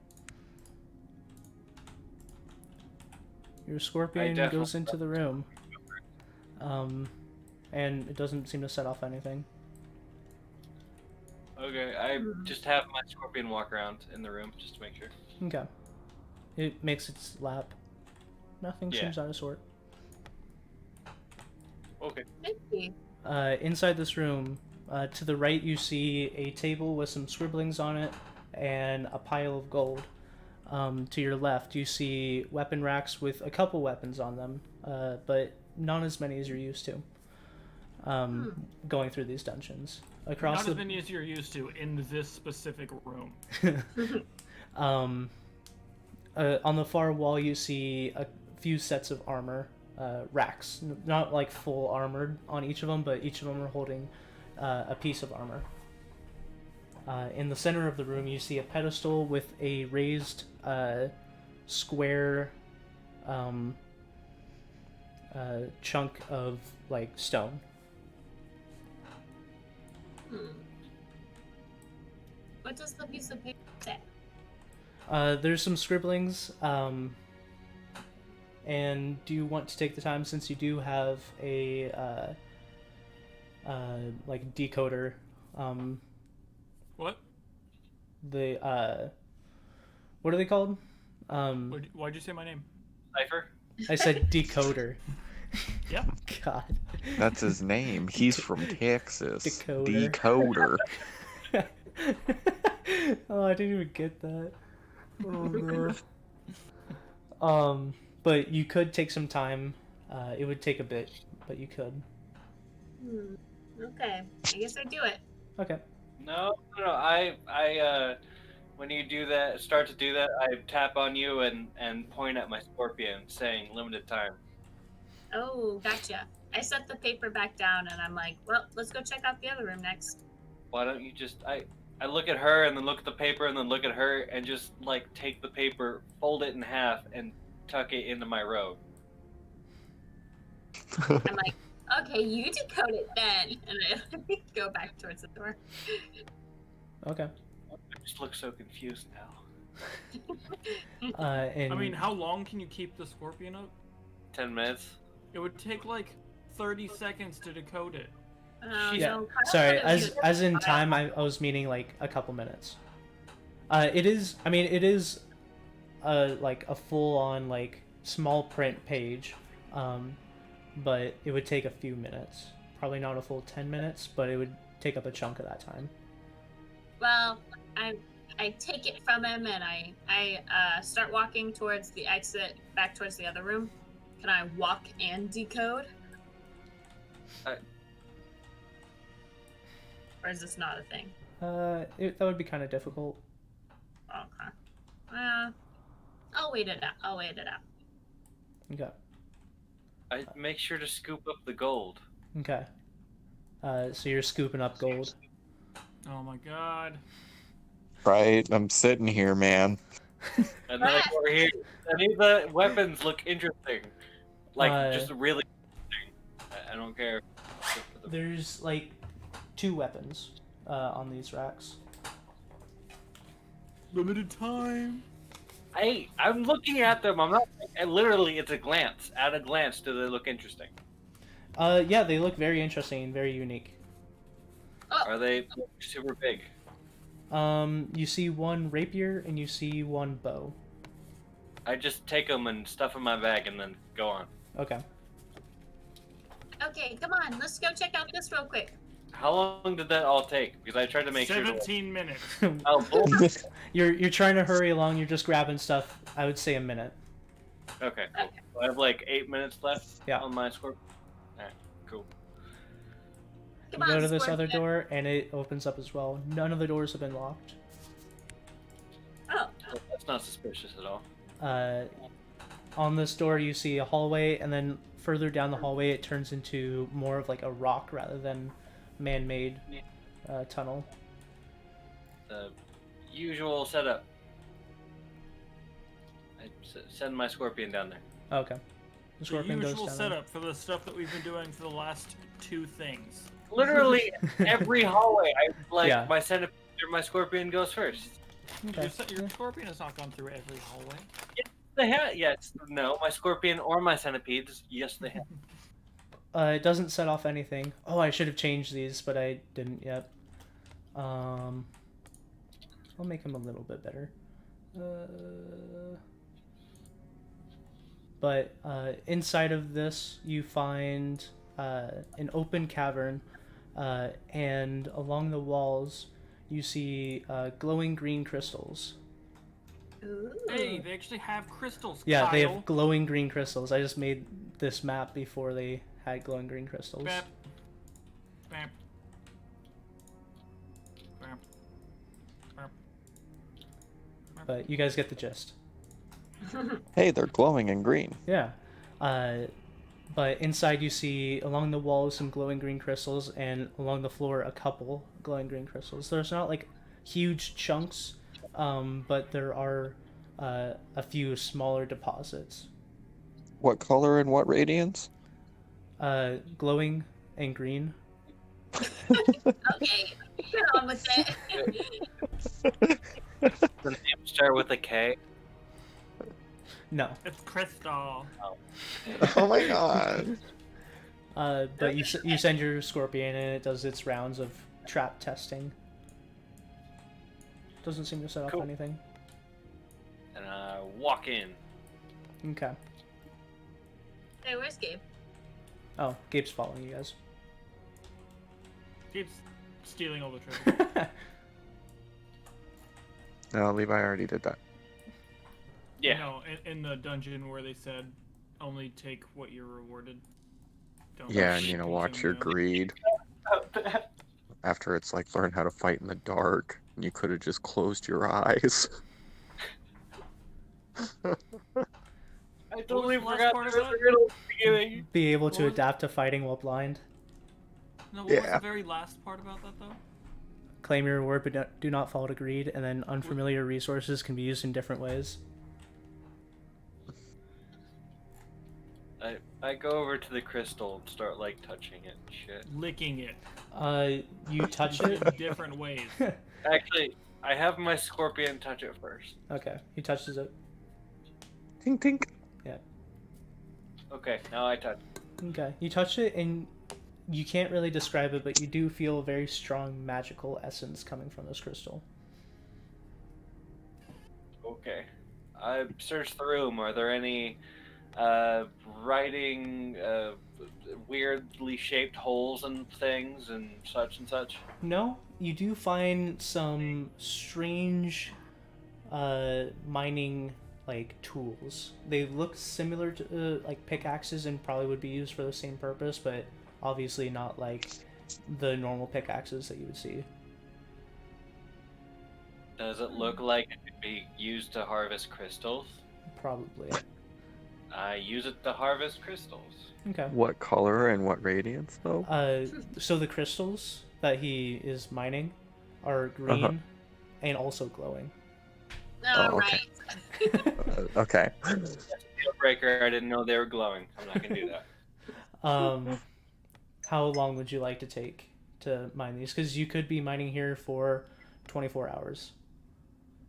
Your scorpion goes into the room. And it doesn't seem to set off anything. Okay, I just have my scorpion walk around in the room just to make sure. Okay. It makes its lap. Nothing seems out of sort. Okay. Thank you. Inside this room, to the right you see a table with some scribblings on it and a pile of gold. To your left you see weapon racks with a couple weapons on them, but not as many as you're used to. Going through these dungeons. Not as many as you're used to in this specific room. On the far wall you see a few sets of armor, racks. Not like full armored on each of them, but each of them are holding a piece of armor. In the center of the room you see a pedestal with a raised square chunk of like stone. What does the piece of paper say? There's some scribblings, and do you want to take the time, since you do have a like decoder? What? The what are they called? Why'd you say my name? Cipher? I said decoder. Yeah. God. That's his name. He's from Texas. Decoder. Decoder. Oh, I didn't even get that. Oh man. But you could take some time. It would take a bit, but you could. Okay. I guess I do it. Okay. No. I when you start to do that, I tap on you and point at my scorpion, saying limited time. Oh, gotcha. I set the paper back down and I'm like, well, let's go check out the other room next. Why don't you just I look at her and then look at the paper and then look at her and just like take the paper, fold it in half, and tuck it into my robe. I'm like, okay, you decode it then, and I go back towards the door. Okay. I just look so confused now. And I mean, how long can you keep the scorpion up? 10 minutes. It would take like 30 seconds to decode it. yeah. Sorry, as in time, I was meaning like a couple minutes. It is. I mean, it is, like a full-on like small print page, but it would take a few minutes. Probably not a full 10 minutes, but it would take up a chunk of that time. Well, I take it from him and I start walking towards the exit, back towards the other room. Can I walk and decode? Or is this not a thing? That would be kind of difficult. Okay. I'll wait it out. Okay. I make sure to scoop up the gold. Okay. So you're scooping up gold. Oh my god. Right? I'm sitting here, man. And then I go over here. Any of the weapons look interesting. Like, just really interesting. I don't care. There's like 2 weapons on these racks. Limited time. I'm looking at them. I'm not. Literally, it's a glance. At a glance, do they look interesting? Yeah, they look very interesting and very unique. Are they super big? You see one rapier and you see one bow. I just take them and stuff in my bag and then go on. Okay. Okay, come on. Let's go check out this real quick. How long did that all take? Because I tried to make 17 minutes. Oh, bullshit. You're trying to hurry along. You're just grabbing stuff. I would say a minute. Okay, cool. So I have like 8 minutes left Yeah. on my score. Alright, cool. You Come go on, to this other Scorpion. door and it opens up as well. None of the doors have been locked. Oh, That's not suspicious at all. On this door you see a hallway, and then further down the hallway it turns into more of like a rock rather than man-made tunnel. The usual setup. I send my scorpion down there. Okay. The The scorpion goes usual down there. setup for the stuff that we've been doing for the last 2 things. Literally every hallway, Yeah. my centipede or my scorpion goes first. Okay. Your scorpion has not gone through every hallway. They have, yes, no, my scorpion or my centipedes, yes, they have. It doesn't set off anything. Oh, I should have changed these, but I didn't yet. I'll make them a little bit better. But inside of this, you find an open cavern, and along the walls, you see glowing green crystals. ooh. Hey, they actually have crystals. Yeah, they Kyle. have glowing green crystals. I just made this map before they had glowing green crystals. Bap. Bap. Bap. Bap. But you guys get the gist. Hey, they're glowing in green. Yeah. But inside you see along the walls some glowing green crystals, and along the floor a couple glowing green crystals. There's not like huge chunks, but there are a few smaller deposits. What color and what radiance? Glowing and green. Okay, get on with it. The name start with a K. No. It's crystal. Oh my god. But you send your scorpion and it does its rounds of trap testing. Doesn't seem to set off Cool. anything. And I walk in. Okay. Hey, where's Gabe? Oh, Gabe's following you guys. Keeps stealing all the treasure. No, Levi already did that. Yeah. No, in the dungeon where they said only take what you're rewarded. Don't Yeah, and watch your consume greed. After it's like learn how to fight in the dark, and you could have just closed your eyes. I was totally the last forgot part of there was that? a riddle at the beginning. Be able to What was- adapt to fighting while blind. No, what was Yeah. the very last part about that though? Claim your reward, but do not fall to greed, and then unfamiliar resources can be used in different ways. I go over to the crystal and start like touching it and shit. Licking it You touch in it. different ways. Actually, I have my scorpion touch it first. Okay, he touches it. Tink tink. Okay, now I touch. Okay, you touch it, and you can't really describe it, but you do feel a very strong magical essence coming from this crystal. Okay. I searched the room. Are there any writing, weirdly shaped holes and things and such and such? No, you do find some strange mining like tools. They look similar to like pickaxes and probably would be used for the same purpose, but obviously not like the normal pickaxes that you would see. Does it look like it could be used to harvest crystals? Probably. I use it to harvest crystals. Okay. What color and what radiance though? So the crystals that he is mining are green and also glowing. All okay. right. Okay. Deal breaker. I didn't know they were glowing. I'm not gonna do that. How long would you like to take to mine these? Because you could be mining here for 24 hours.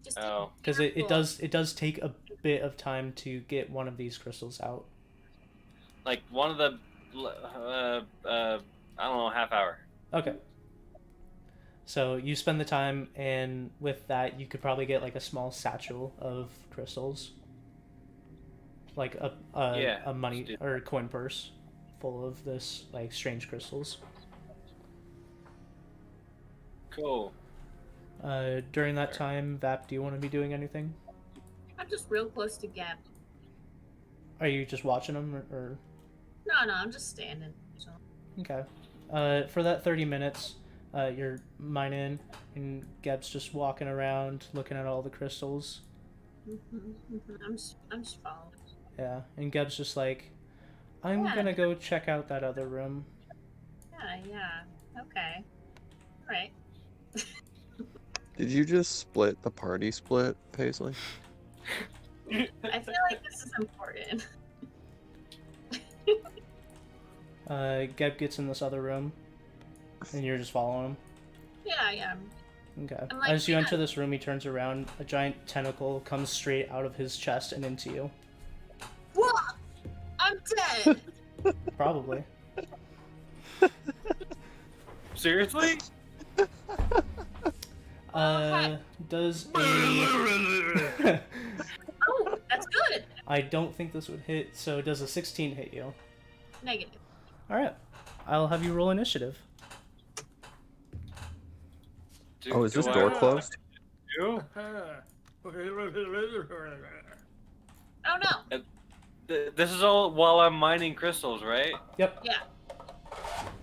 Just Oh. Because it does take a bit of time to get one of these crystals out. Like one of the, I don't know, half hour. Okay. So you spend the time, and with that, you could probably get like a small satchel of crystals, like a money or coin purse full of this like strange crystals. Cool. During that time, Vap, do you want to be doing anything? I'm just real close to Gab. Are you just watching them, or? No, I'm just standing. So. Okay. For that 30 minutes, you're mining, and Gab's just walking around, looking at all the crystals. I'm just following. Yeah, and Geb's just like, I'm Yeah. gonna go check out that other room. Yeah. Okay. All right. Did you just split the party split, Paisley? I feel like this is important. Geb gets in this other room, and you're just following him. Yeah. Okay. I'm like, As you yeah. enter this room, he turns around. A giant tentacle comes straight out of his chest and into you. What? I'm dead. Probably. Seriously? Does a... Oh, that's good. I don't think this would hit, so does a 16 hit you? Negative. Alright. I'll have you roll initiative. Oh, is this door closed? Oh no. This is all while I'm mining crystals, right? Yep. Yeah.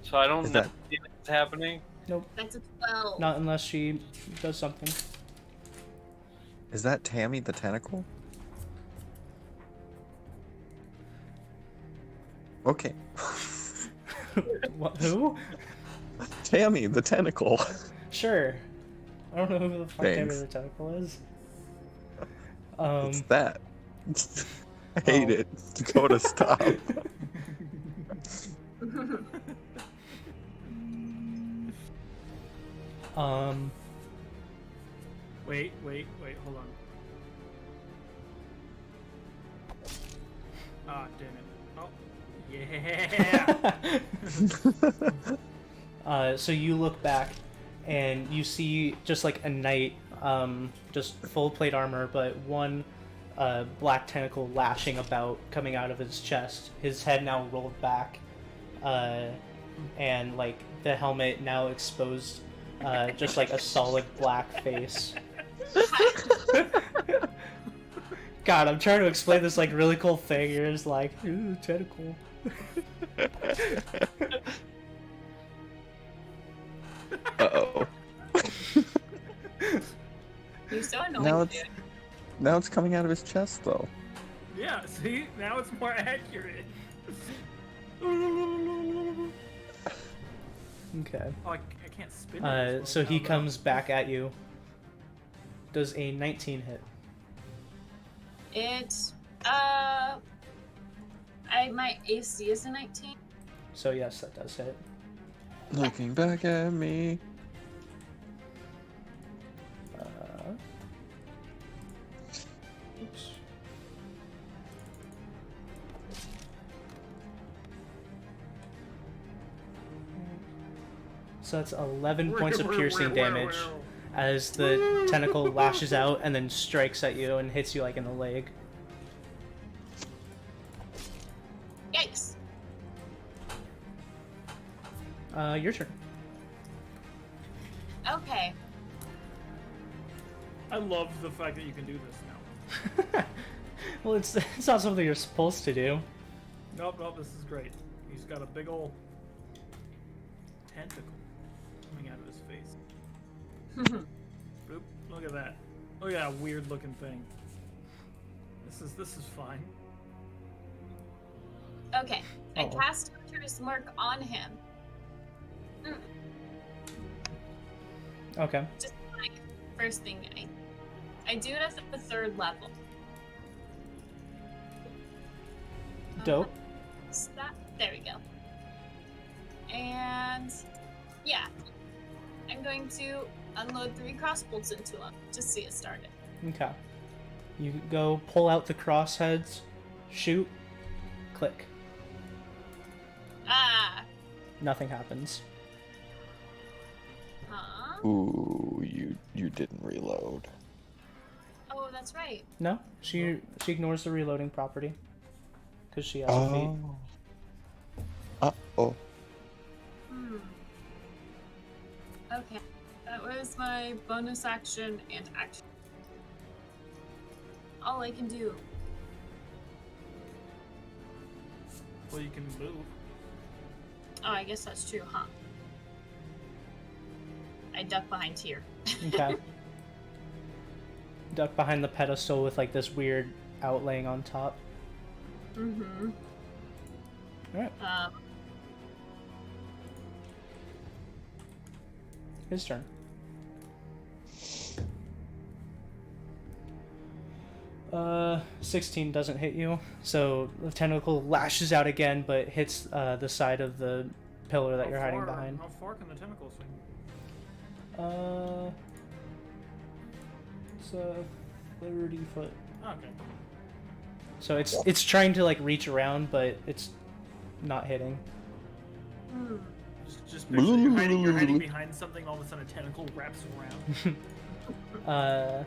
So I don't Is know that- what's happening. That's a 12. Not unless she does something. Is that Tammy the tentacle? Okay. What, who? Tammy the tentacle. Sure. I don't know who the fuck Tammy Thanks. the Tentacle is. It's that. I hate it. Dakota, stop. Wait, hold on. Ah, damn it. Oh, yeah! So you look back, and you see just like a knight, just full plate armor, but one black tentacle lashing about, coming out of his chest. His head now rolled back, and like the helmet now exposed, just like a solid black face. God, I'm trying to explain this like really cool thing. You're just like, ooh, tentacle. Uh-oh. You're so annoying. Now it's coming out of his chest, though. Yeah, see? Now it's more accurate. Okay. Oh, I can't spin it. So he comes back at you. Does a 19 hit? It's my AC is a 19. So yes, that does hit. Looking back at me. Oops. So that's 11 points of piercing damage as the tentacle lashes out and then strikes at you and hits you like in the leg. Yikes. Your turn. Okay. I love the fact that you can do this now. Well, it's not something you're supposed to do. Nope, this is great. He's got a big ol' tentacle coming out of his face. Bloop. Look at that. Look at that weird looking thing. This is fine. Okay, I Oh. cast Hunter's Mark on him. Okay. Just like first thing, I do it at the 3rd level. Dope. There we go. And yeah, I'm going to unload 3 crossbolts into him. Just see it started. Okay. You go pull out the crossheads, shoot, click. Ah! Nothing happens. Huh? Ooh, you didn't reload. Oh, that's right. No, she ignores the reloading property because she has a feat. Oh. Okay. That was my bonus action and action. All I can do. Well, you can move. Oh, I guess that's true, huh? I duck behind here. Okay. Duck behind the pedestal with like this weird outlaying on top. Mm-hmm. Alright. His turn. 16 doesn't hit you, so the tentacle lashes out again, but hits the side of the pillar that you're hiding behind. How far can the tentacle swing? It's 30 foot. Okay. So it's trying to like reach around, but it's not hitting. Just picture you're hiding behind something, all of a sudden a tentacle wraps around.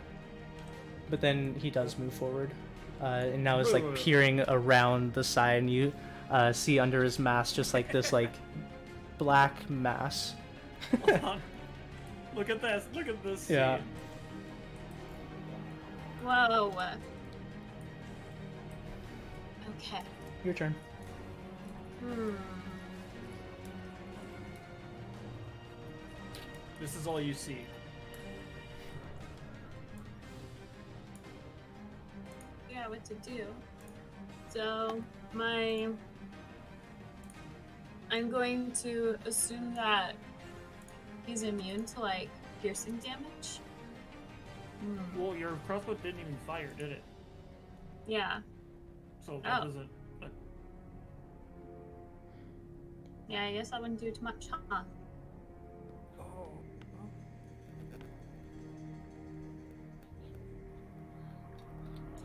But then he does move forward, and now is like peering around the side, and you see under his mask just like this like black mass. Hold on. Look at this. Look at this. Yeah. Scene. Whoa. Okay. Your turn. This is all you see. Yeah, what to do. So, I'm going to assume that he's immune to, like, piercing damage. Well, your crossbow didn't even fire, did it? Yeah. So that Oh. doesn't. Yeah, I guess I wouldn't do too much, huh? Oh.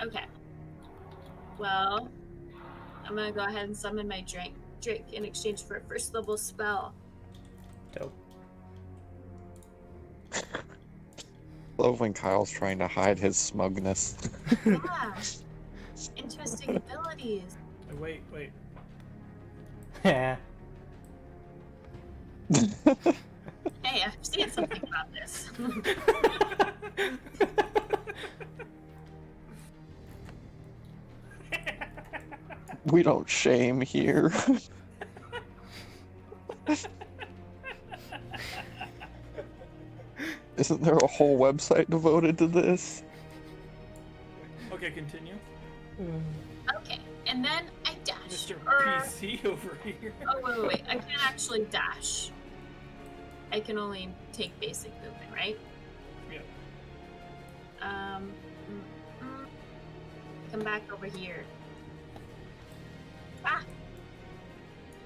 Okay. Well, I'm gonna go ahead and summon my Drake in exchange for a 1st level spell. Dope. Love when Kyle's trying to hide his smugness. Yeah. Interesting abilities. Wait. Yeah. Hey, I've seen something about this. We don't shame here. Isn't there a whole website devoted to this? Okay, continue. Okay, and then I dash. Mr. Or- PC over here. Oh, wait. I can't actually dash. I can only take basic movement, right? Yeah. Come back over here. Ah!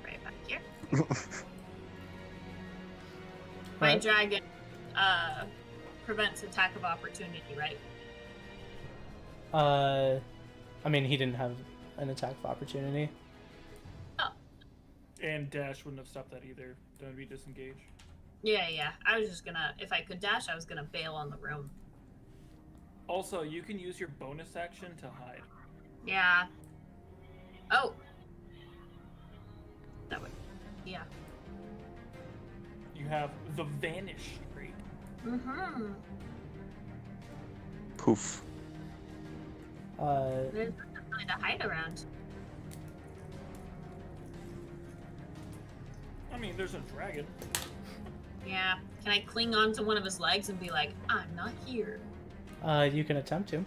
Right back here. My Right. dragon prevents attack of opportunity, right? I mean, he didn't have an attack of opportunity. And dash wouldn't have stopped that either. Don't be disengaged. Yeah. I was just gonna, if I could dash, I was gonna bail on the room. Also, you can use your bonus action to hide. Yeah. Oh! That would, yeah. You have the vanish trait. Mm-hmm. Poof. There's nothing really to hide around. I mean, there's a dragon. Yeah. Can I cling on to one of his legs and be like, I'm not here? You can attempt to. You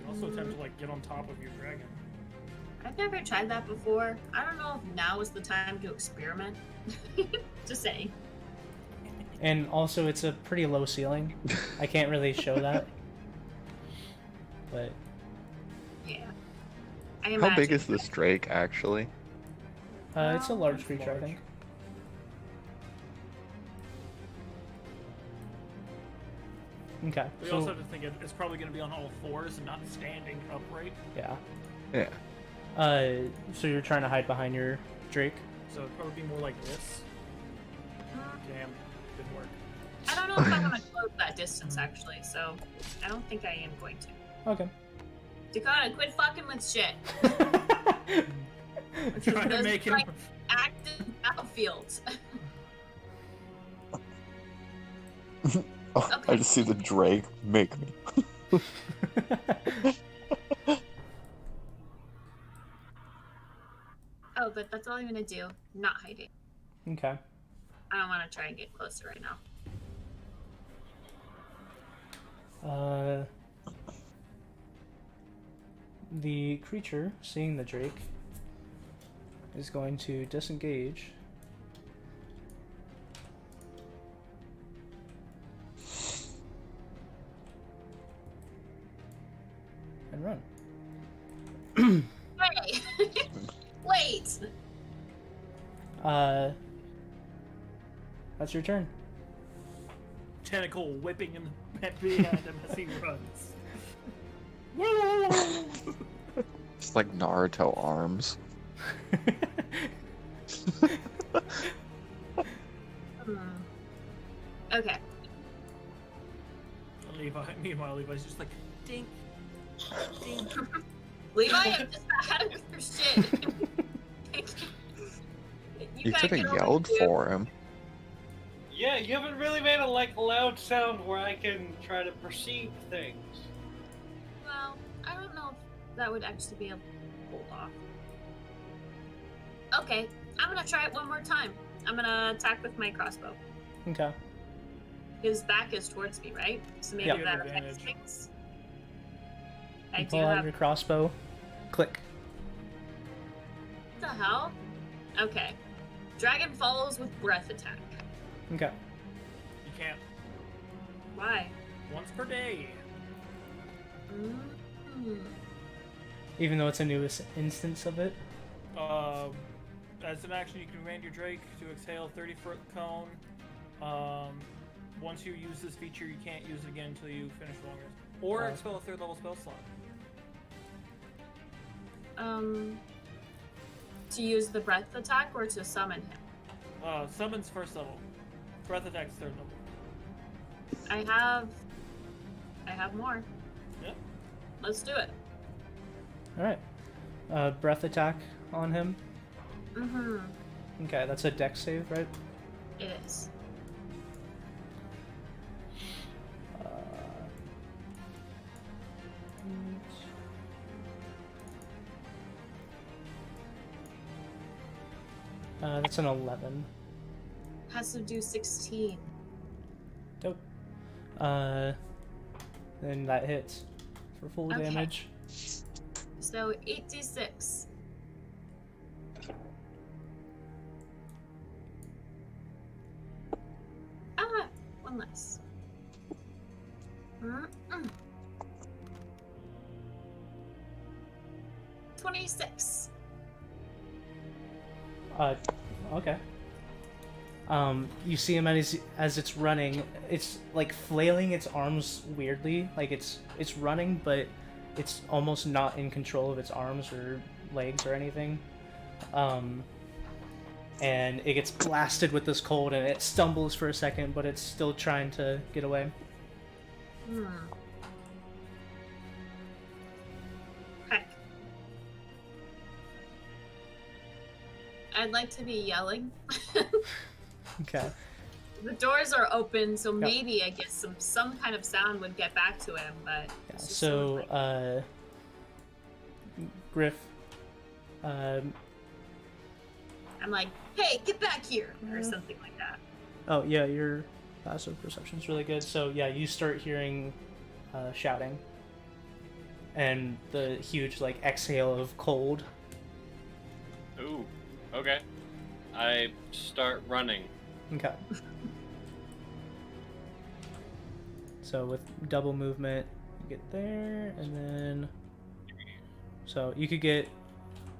can also attempt to like get on top of your dragon. I've never tried that before. I don't know if now is the time to experiment. Just saying. And also, it's a pretty low ceiling. I can't really show that. But Yeah. How big is this drake, actually? it's a large creature, I think. Okay. We also have to think it's probably going to be on all fours and not standing upright. Yeah. Yeah. So you're trying to hide behind your drake? So it'd probably be more like this. Damn, didn't work. I don't know if I'm gonna close that distance actually, so I don't think I am going to. Okay. Dakota, quit fucking with shit. Trying to make him. Like, active battlefields. Oh, I just see the drake make me. Oh, but that's all I'm gonna do. Not hiding. Okay. I don't want to try and get closer right now. The creature, seeing the drake, is going to disengage. And run. Hey! Wait! That's your turn. Tentacle whipping him behind him as he runs. It's like Naruto arms. Okay. Meanwhile, Levi's just like, dink, dink. Levi, I'm just ahead of your shit. You gotta could have get over yelled here. for him. Yeah, you haven't really made a loud sound where I can try to perceive things. Well, I don't know if that would actually be able to pull off. Okay, I'm gonna try it one more time. I'm gonna attack with my crossbow. Okay. His back is towards me, right? So maybe Yep. that Advantage. affects things. I You do pull out have. your crossbow. Click. What the hell? Okay. Dragon follows with breath attack. Okay. You can't. Why? Once per day. Even though it's a new instance of it. As an action, you can command your Drake to exhale a 30-foot cone. Once you use this feature, you can't use it again until you finish the long rest. Or Oh. expel a 3rd level spell slot. To use the breath attack or to summon him? Summons 1st level. Breath attack's 3rd level. I have more. Yep. Let's do it. Alright. Breath attack on him. Okay, that's a dex save, right? It is. That's an 11. Has to do 16. Dope. Then that hits for full Okay. damage. So 8d6. One less. 26. Okay. You see him as it's running. It's like flailing its arms weirdly, like it's running, but it's almost not in control of its arms or legs or anything. And it gets blasted with this cold, and it stumbles for a second, but it's still trying to get away. Heck. I'd like to be yelling. Okay. The doors are open, so maybe I guess some kind of sound would get back to him, but Yeah, it's just so, Griff, I'm like, hey, get back here, or something like that. Oh yeah, your passive perception's really good. So yeah, you start hearing shouting, and the huge like exhale of cold. Ooh. Okay. I start running. Okay. So with double movement, you get there, and then so you could get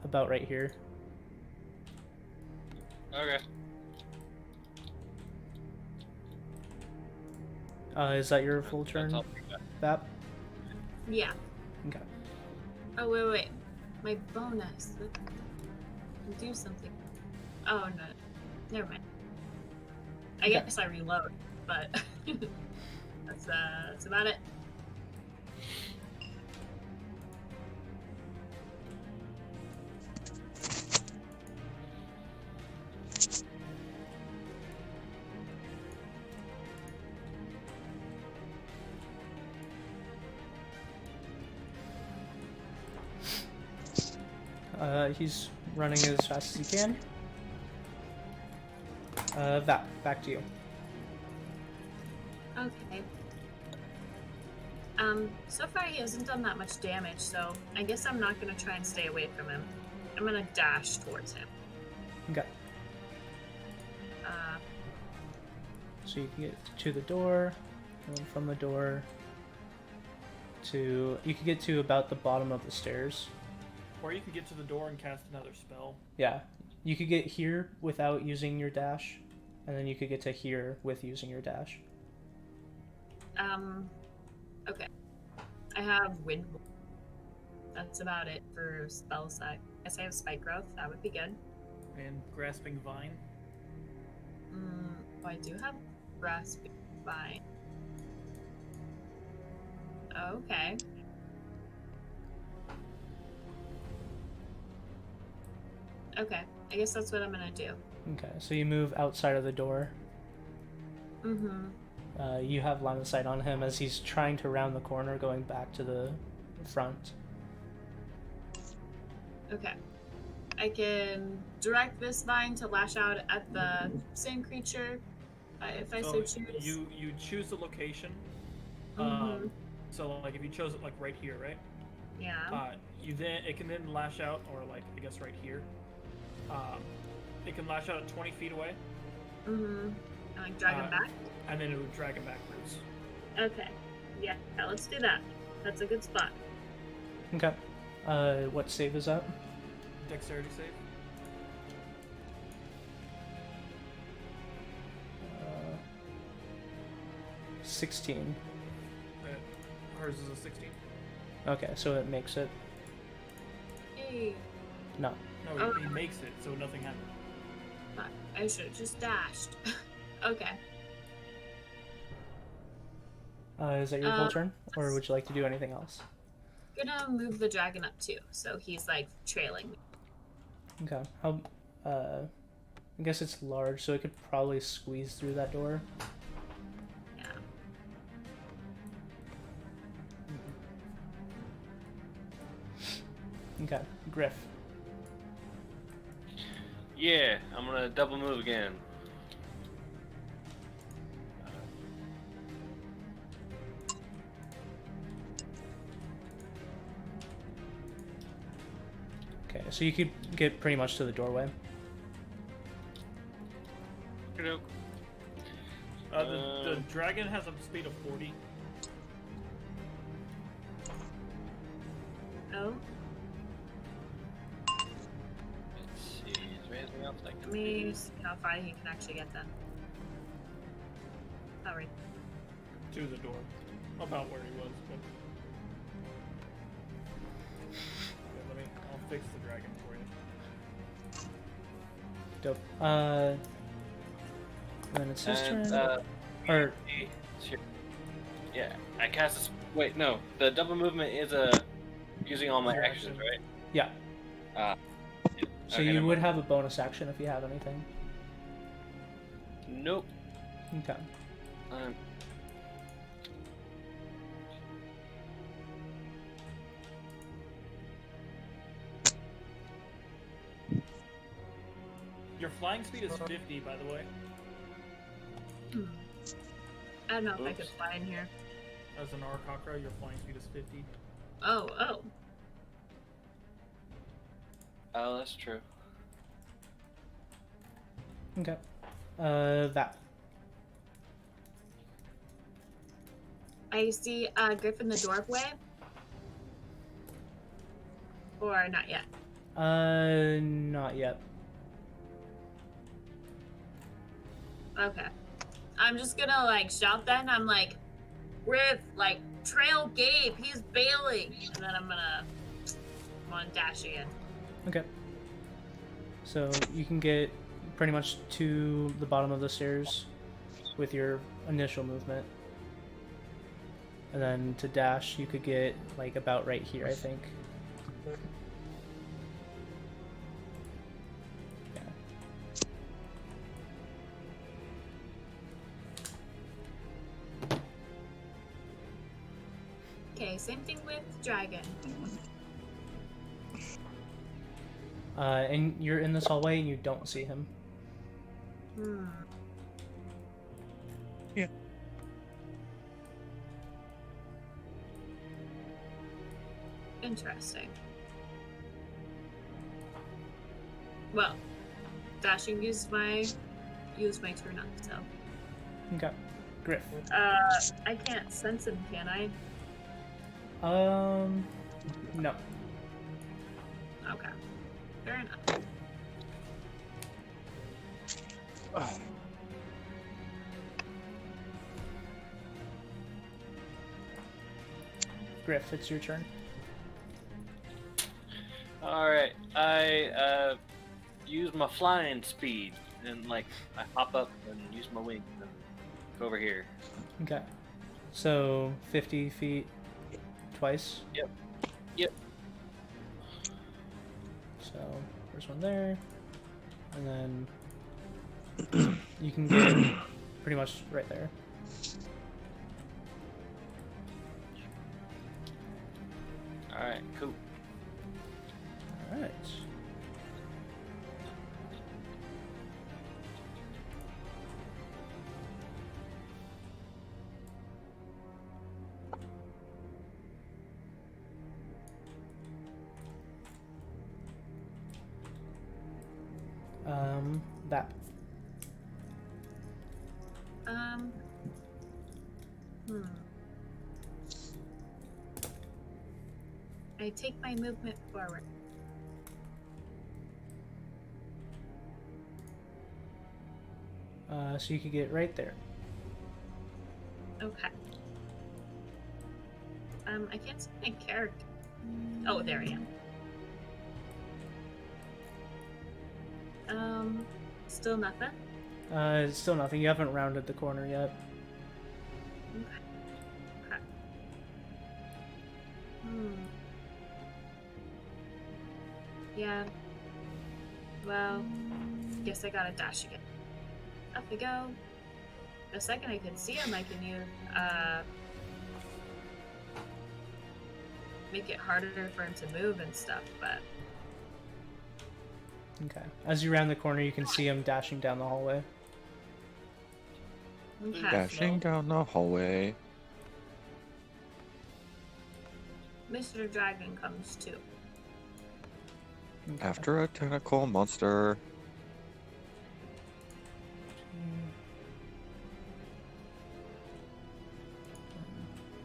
about right here. Okay. Is that your full turn, That's all I got. Bap? Yeah. Okay. Oh, wait. My bonus. Do something. Oh, no. Never mind. I Okay. guess I reload, but that's about it. He's running as fast as he can. Back to you. Okay. So far he hasn't done that much damage, so I guess I'm not gonna try and stay away from him. I'm gonna dash towards him. Okay. So you can get to the door, and then from the door to... You can get to about the bottom of the stairs. Or you can get to the door and cast another spell. Yeah. You could get here without using your dash, and then you could get to here with using your dash. Okay. I have wind. That's about it for spells. I guess I have spike growth. That would be good. And grasping vine. I do have grasping vine. Okay. Okay. I guess that's what I'm gonna do. Okay, so you move outside of the door. Mm-hmm. You have line of sight on him as he's trying to round the corner, going back to the front. Okay. I can direct this vine to lash out at the same creature, if I so choose. You choose the location. Mhm. So like if you chose it like right here, right? Yeah. It can then lash out, or like I guess right here. It can lash out at 20 feet away. Mm-hmm. And like drag him back? And then it would drag him backwards. Okay. Yeah, let's do that. That's a good spot. Okay. What save is that? Dexterity save. 16. Hers is a 16. Okay, so it makes it. Hey. No. No, he makes it, so nothing happens. I should have just dashed. Okay. Is that your full turn? Or would you like to do anything else? Gonna move the dragon up too, so he's like trailing me. Okay. I guess it's large, so it could probably squeeze through that door. Yeah. Okay. Griff. Yeah, I'm gonna double move again. Okay, so you could get pretty much to the doorway. Okey-doke. The dragon has a speed of 40. Oh, Let's see, is there anything else I let can me do? see how far he can actually get then. Oh, right. To the door. About where he was, but... Okay, I'll fix the dragon for you. Dope. Then it's his turn. Or Yeah, I cast a... Wait, no. The double movement is using all my Your actions, action. right? yeah. So Okay, you never would mind. have a bonus action if you have anything. Nope. Okay. Your flying speed is 50, by the way. I don't know if I Oops. could fly in here. As an Arcocra, your flying speed is 50. Oh. Oh, that's true. Okay. That. I see Griffin the doorway. Or not yet. Not yet. Okay. I'm just gonna like shout then. I'm like, Griff, like trail Gabe, he's bailing, and then I'm gonna dash again. Okay. So you can get pretty much to the bottom of the stairs with your initial movement. And then to dash, you could get like about right here, I think. Yeah. Okay, same thing with dragon. And you're in this hallway and you don't see him. Yeah. Interesting. Well, dashing used my turn up, so. Okay. Griff. I can't sense him, can I? No. Okay. Fair enough. Griff, it's your turn. Alright, I use my flying speed and like I hop up and use my wings and go over here. Okay. So 50 feet twice? Yep. Yep. So first one there. And then you can get pretty much right there. Alright, cool. Alright. That. I take my movement forward. So you could get right there. Okay. I can't see my character. Oh, there I am. Still nothing? Still nothing. You haven't rounded the corner yet. Okay. Yeah. Well, guess I gotta dash again. Up we go. The second I can see him, I can use, make it harder for him to move and stuff, but... Okay. As you round the corner, you can see him dashing down the hallway. Okay. Dashing down the hallway. Mr. Dragon comes too. Okay. After a tentacle monster.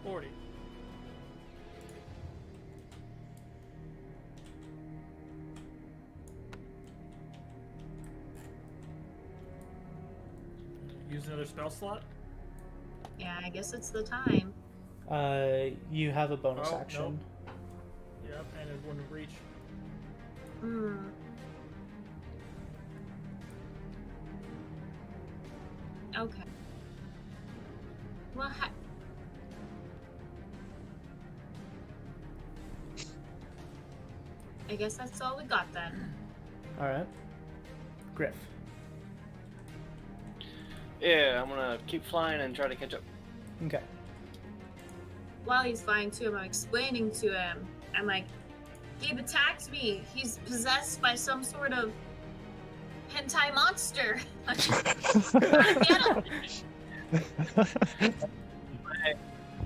40. Use another spell slot? Yeah, I guess it's the time. You have a bonus Oh, action. Yep, and it wouldn't reach. Okay. Well, I guess that's all we got then. Alright. Griff. Yeah, I'm gonna keep flying and try to catch up. Okay. While he's flying to him, I'm explaining to him. I'm like, Gabe attacked me. He's possessed by some sort of hentai monster. Get him. Can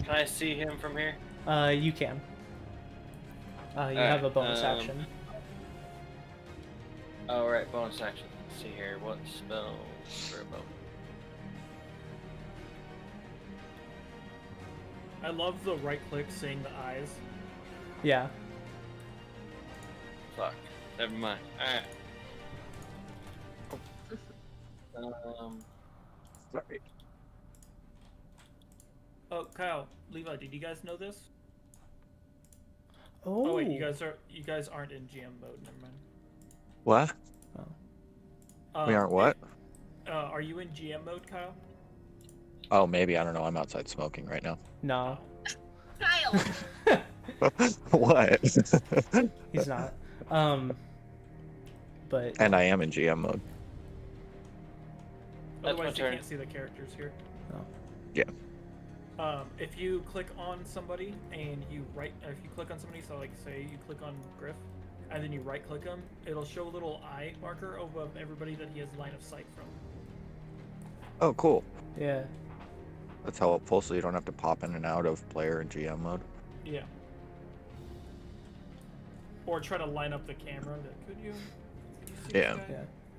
I see him from here? You can. You have a bonus action. Oh, right, bonus action. Let's see here. What spell for a bow? I love the right click seeing the eyes. Yeah. Fuck. Never mind. Alright. Sorry. Oh, Kyle, Levi, did you guys know this? Oh. Oh wait, you guys aren't in GM mode. Never mind. What? We aren't what? Are you in GM mode, Kyle? Oh, maybe. I don't know. I'm outside smoking right now. No, Kyle! What? he's not. But And I am in GM mode. That's my Otherwise, you turn. can't see the characters here. Yeah. If you click on somebody and if you click on somebody, so like say you click on Griff, and then you right click him, it'll show a little eye marker above everybody that he has line of sight from. Oh, cool. yeah. That's helpful, so you don't have to pop in and out of player and GM mode. Yeah. Or try to line up the camera. Could you see Yeah. this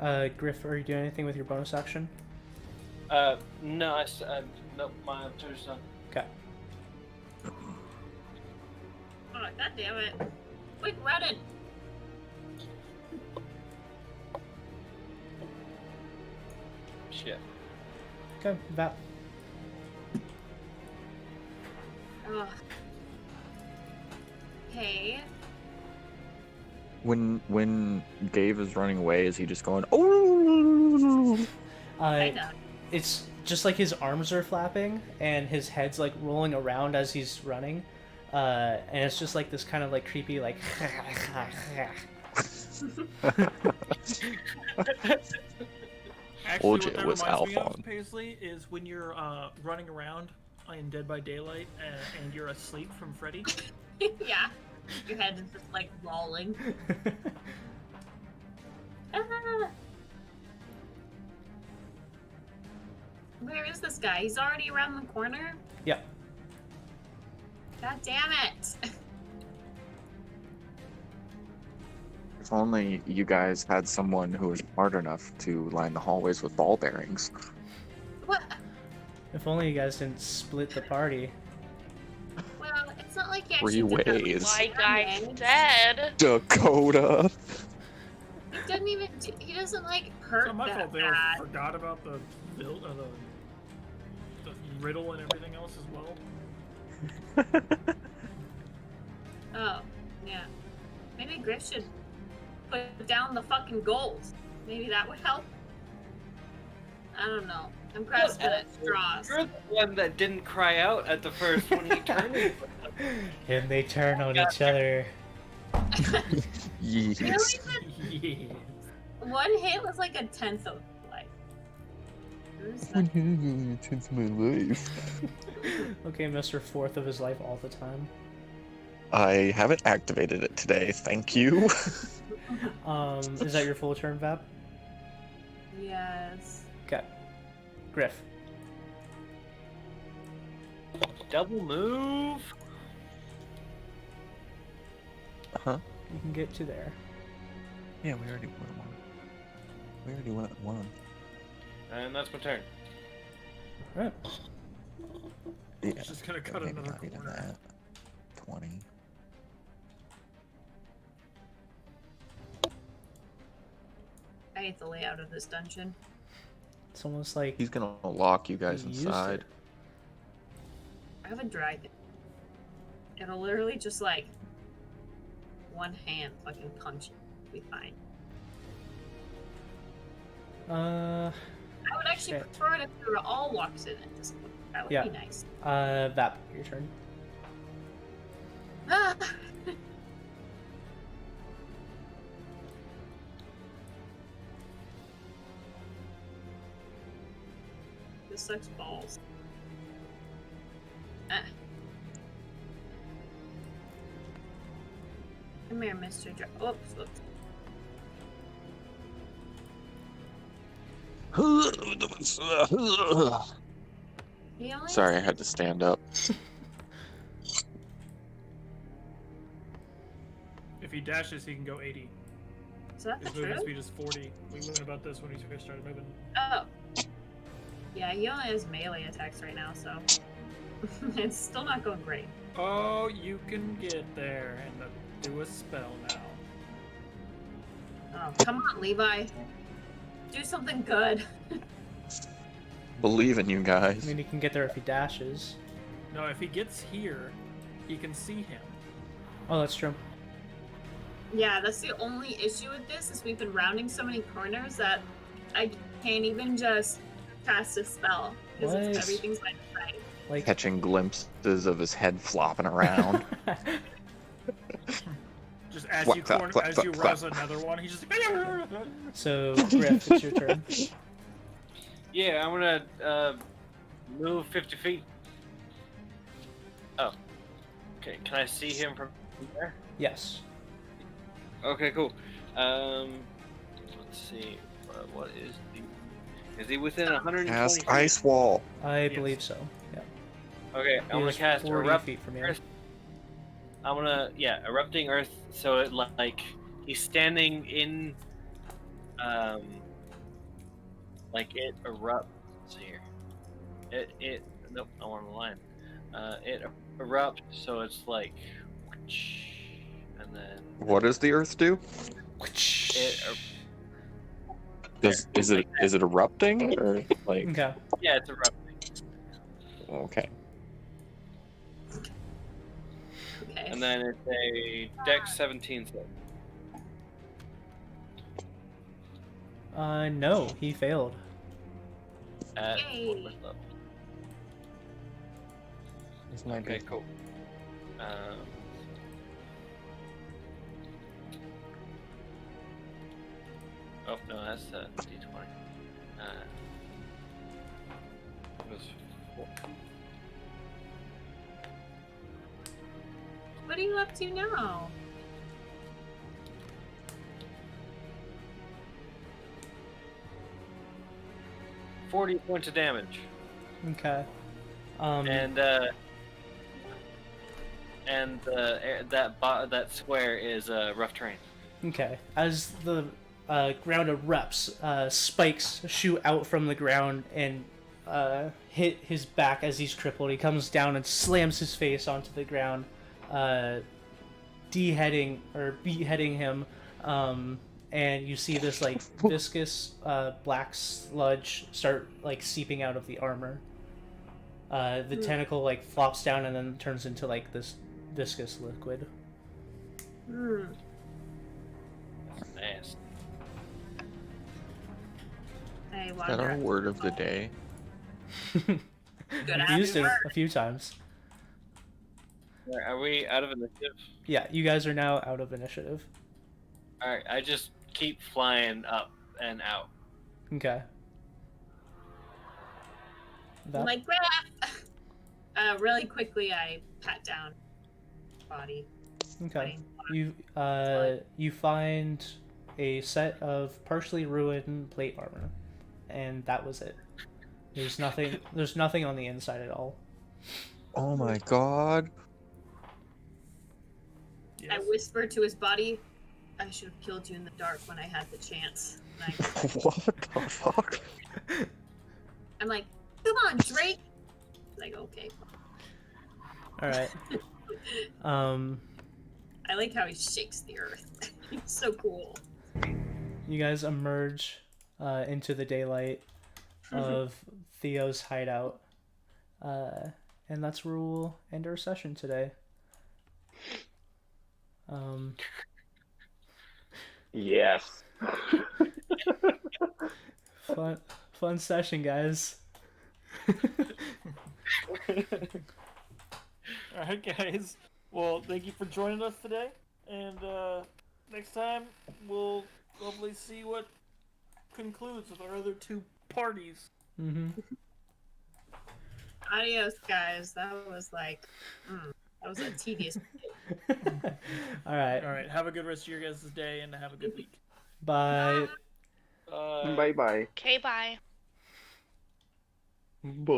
guy? Yeah. Griff, are you doing anything with your bonus action? No, nope, my turn's done. Okay. Oh, god damn it. Quick, running! Shit. Okay. That. Ugh. Hey. When Dave is running away, is he just going, oh? I know. It's just like his arms are flapping and his head's like rolling around as he's running, and it's just like this kind of like creepy like. Actually, Told what you that it was reminds me of, Alphon. Paisley, is when you're running around in Dead by Daylight and you're asleep from Freddy. Yeah. Your head is just like rolling. Ah. Where is this guy? He's already around the corner? Yeah. God damn it! If only you guys had someone who was smart enough to line the hallways with ball bearings. What? If only you guys didn't split the party. Well, it's not like he Three actually did ways. My guy's damage. dead. Dakota! He doesn't even. He doesn't like It's hurt not my that fault they bad. forgot about the riddle and everything else as well. Oh, yeah. Maybe Griff should put down the fucking goals. Maybe that would help. I don't know. I'm grasping at straws. You're the one that didn't cry out at the first when he turned. And they turn on each other. Yes. Yeah. One hit was like a tenth of life. Who's that? It's my life. Okay, Mr. Fourth of his life all the time. I haven't activated it today, thank you. Is that your full turn, Vab? Yes. Okay. Griff. Double move. Huh? You can get to there. Yeah, we already went one. We already went one. And that's my turn. Alright. Yeah. He's just gonna cut maybe another not even corner. that. 20. I hate the layout of this dungeon. It's almost like He's gonna lock you guys he used inside. it. I have a dragon. It'll literally just like one hand fucking punch it. It'll be fine. Uh, I would actually Okay. prefer it if there were all walks in at this point. That would Yeah. be nice. Vap, your turn. Ah! This sucks balls. Ah. Come here, Mr. Oops, oops. He only Sorry, I has- had to stand up. If he dashes, he can go 80. Is that His the movement truth? speed is 40. We learned about this when he first started moving. Oh. Yeah, he only has melee attacks right now, so it's still not going great. Oh, you can get there and do a spell now. Oh, come on, Levi. Do something good. Believe in you I guys. mean, he can get there if he dashes. No, if he gets here, he can see him. Oh, that's true. Yeah, that's the only issue with this is we've been rounding so many corners that I can't even just cast a spell because What? everything's by the side. Like, Catching glimpses of his head flopping around. Just as Flap, you flap, corner, flap, as flap, you flap. rouse another one, he's just. so, Griff, it's your turn. Yeah, I'm gonna move 50 feet. Oh. Okay, can I see him from there? Yes. Okay, cool. Let's see. What is the? Is he within 120 Cast feet? ice wall. I Yes. believe so. Yeah. Okay, I'm He gonna is cast 40 erupt. feet from you. I'm gonna erupting earth. So it like he's standing in, like it erupts. Let's see here. It nope, I'm on the line. It erupts. So it's like, and then What does the earth do? it. Is it erupting or like? Okay. Yeah, it's erupting. Okay. Okay. And then it's a Dex 17 save. No, he failed. At Yay. what was level? This might Okay, be cool. Oh no, that's D20. It was 4. What are you up to now? $40 points of damage, Okay. and that square is rough terrain. Okay. As the ground erupts, spikes shoot out from the ground and hit his back as he's crippled. He comes down and slams his face onto the ground, beheading him. And you see this like viscous black sludge start like seeping out of the armor. The tentacle like flops down and then turns into like this viscous liquid. Hmm. Nasty. I Is that our wonder. word of the day? Good I've used it work. a few times. Are we out of initiative? Yeah, you guys are now out of initiative. All right, I just keep flying up and out. Okay. That- Like graph. Really quickly, I pat down body. Okay. You find a set of partially ruined plate armor, and that was it. There's nothing on the inside at all. Oh my god. Yes. I whisper to his body, I should have killed you in the dark when I had the chance. And What the fuck? I'm like, come on, Drake. Like, okay. All right. I like how he shakes the earth. It's so cool. You guys emerge into the daylight of Theo's hideout, and that's where we'll end our session today. Yes. Fun session, guys. Alright, guys. Well, thank you for joining us today. And next time, we'll hopefully see what concludes with our other two parties. Mm-hmm. Adios, guys. That was like, that was a tedious. All right. Alright, have a good rest of your guys' day and have a good week. Bye. Bye bye. Okay, bye. Bye.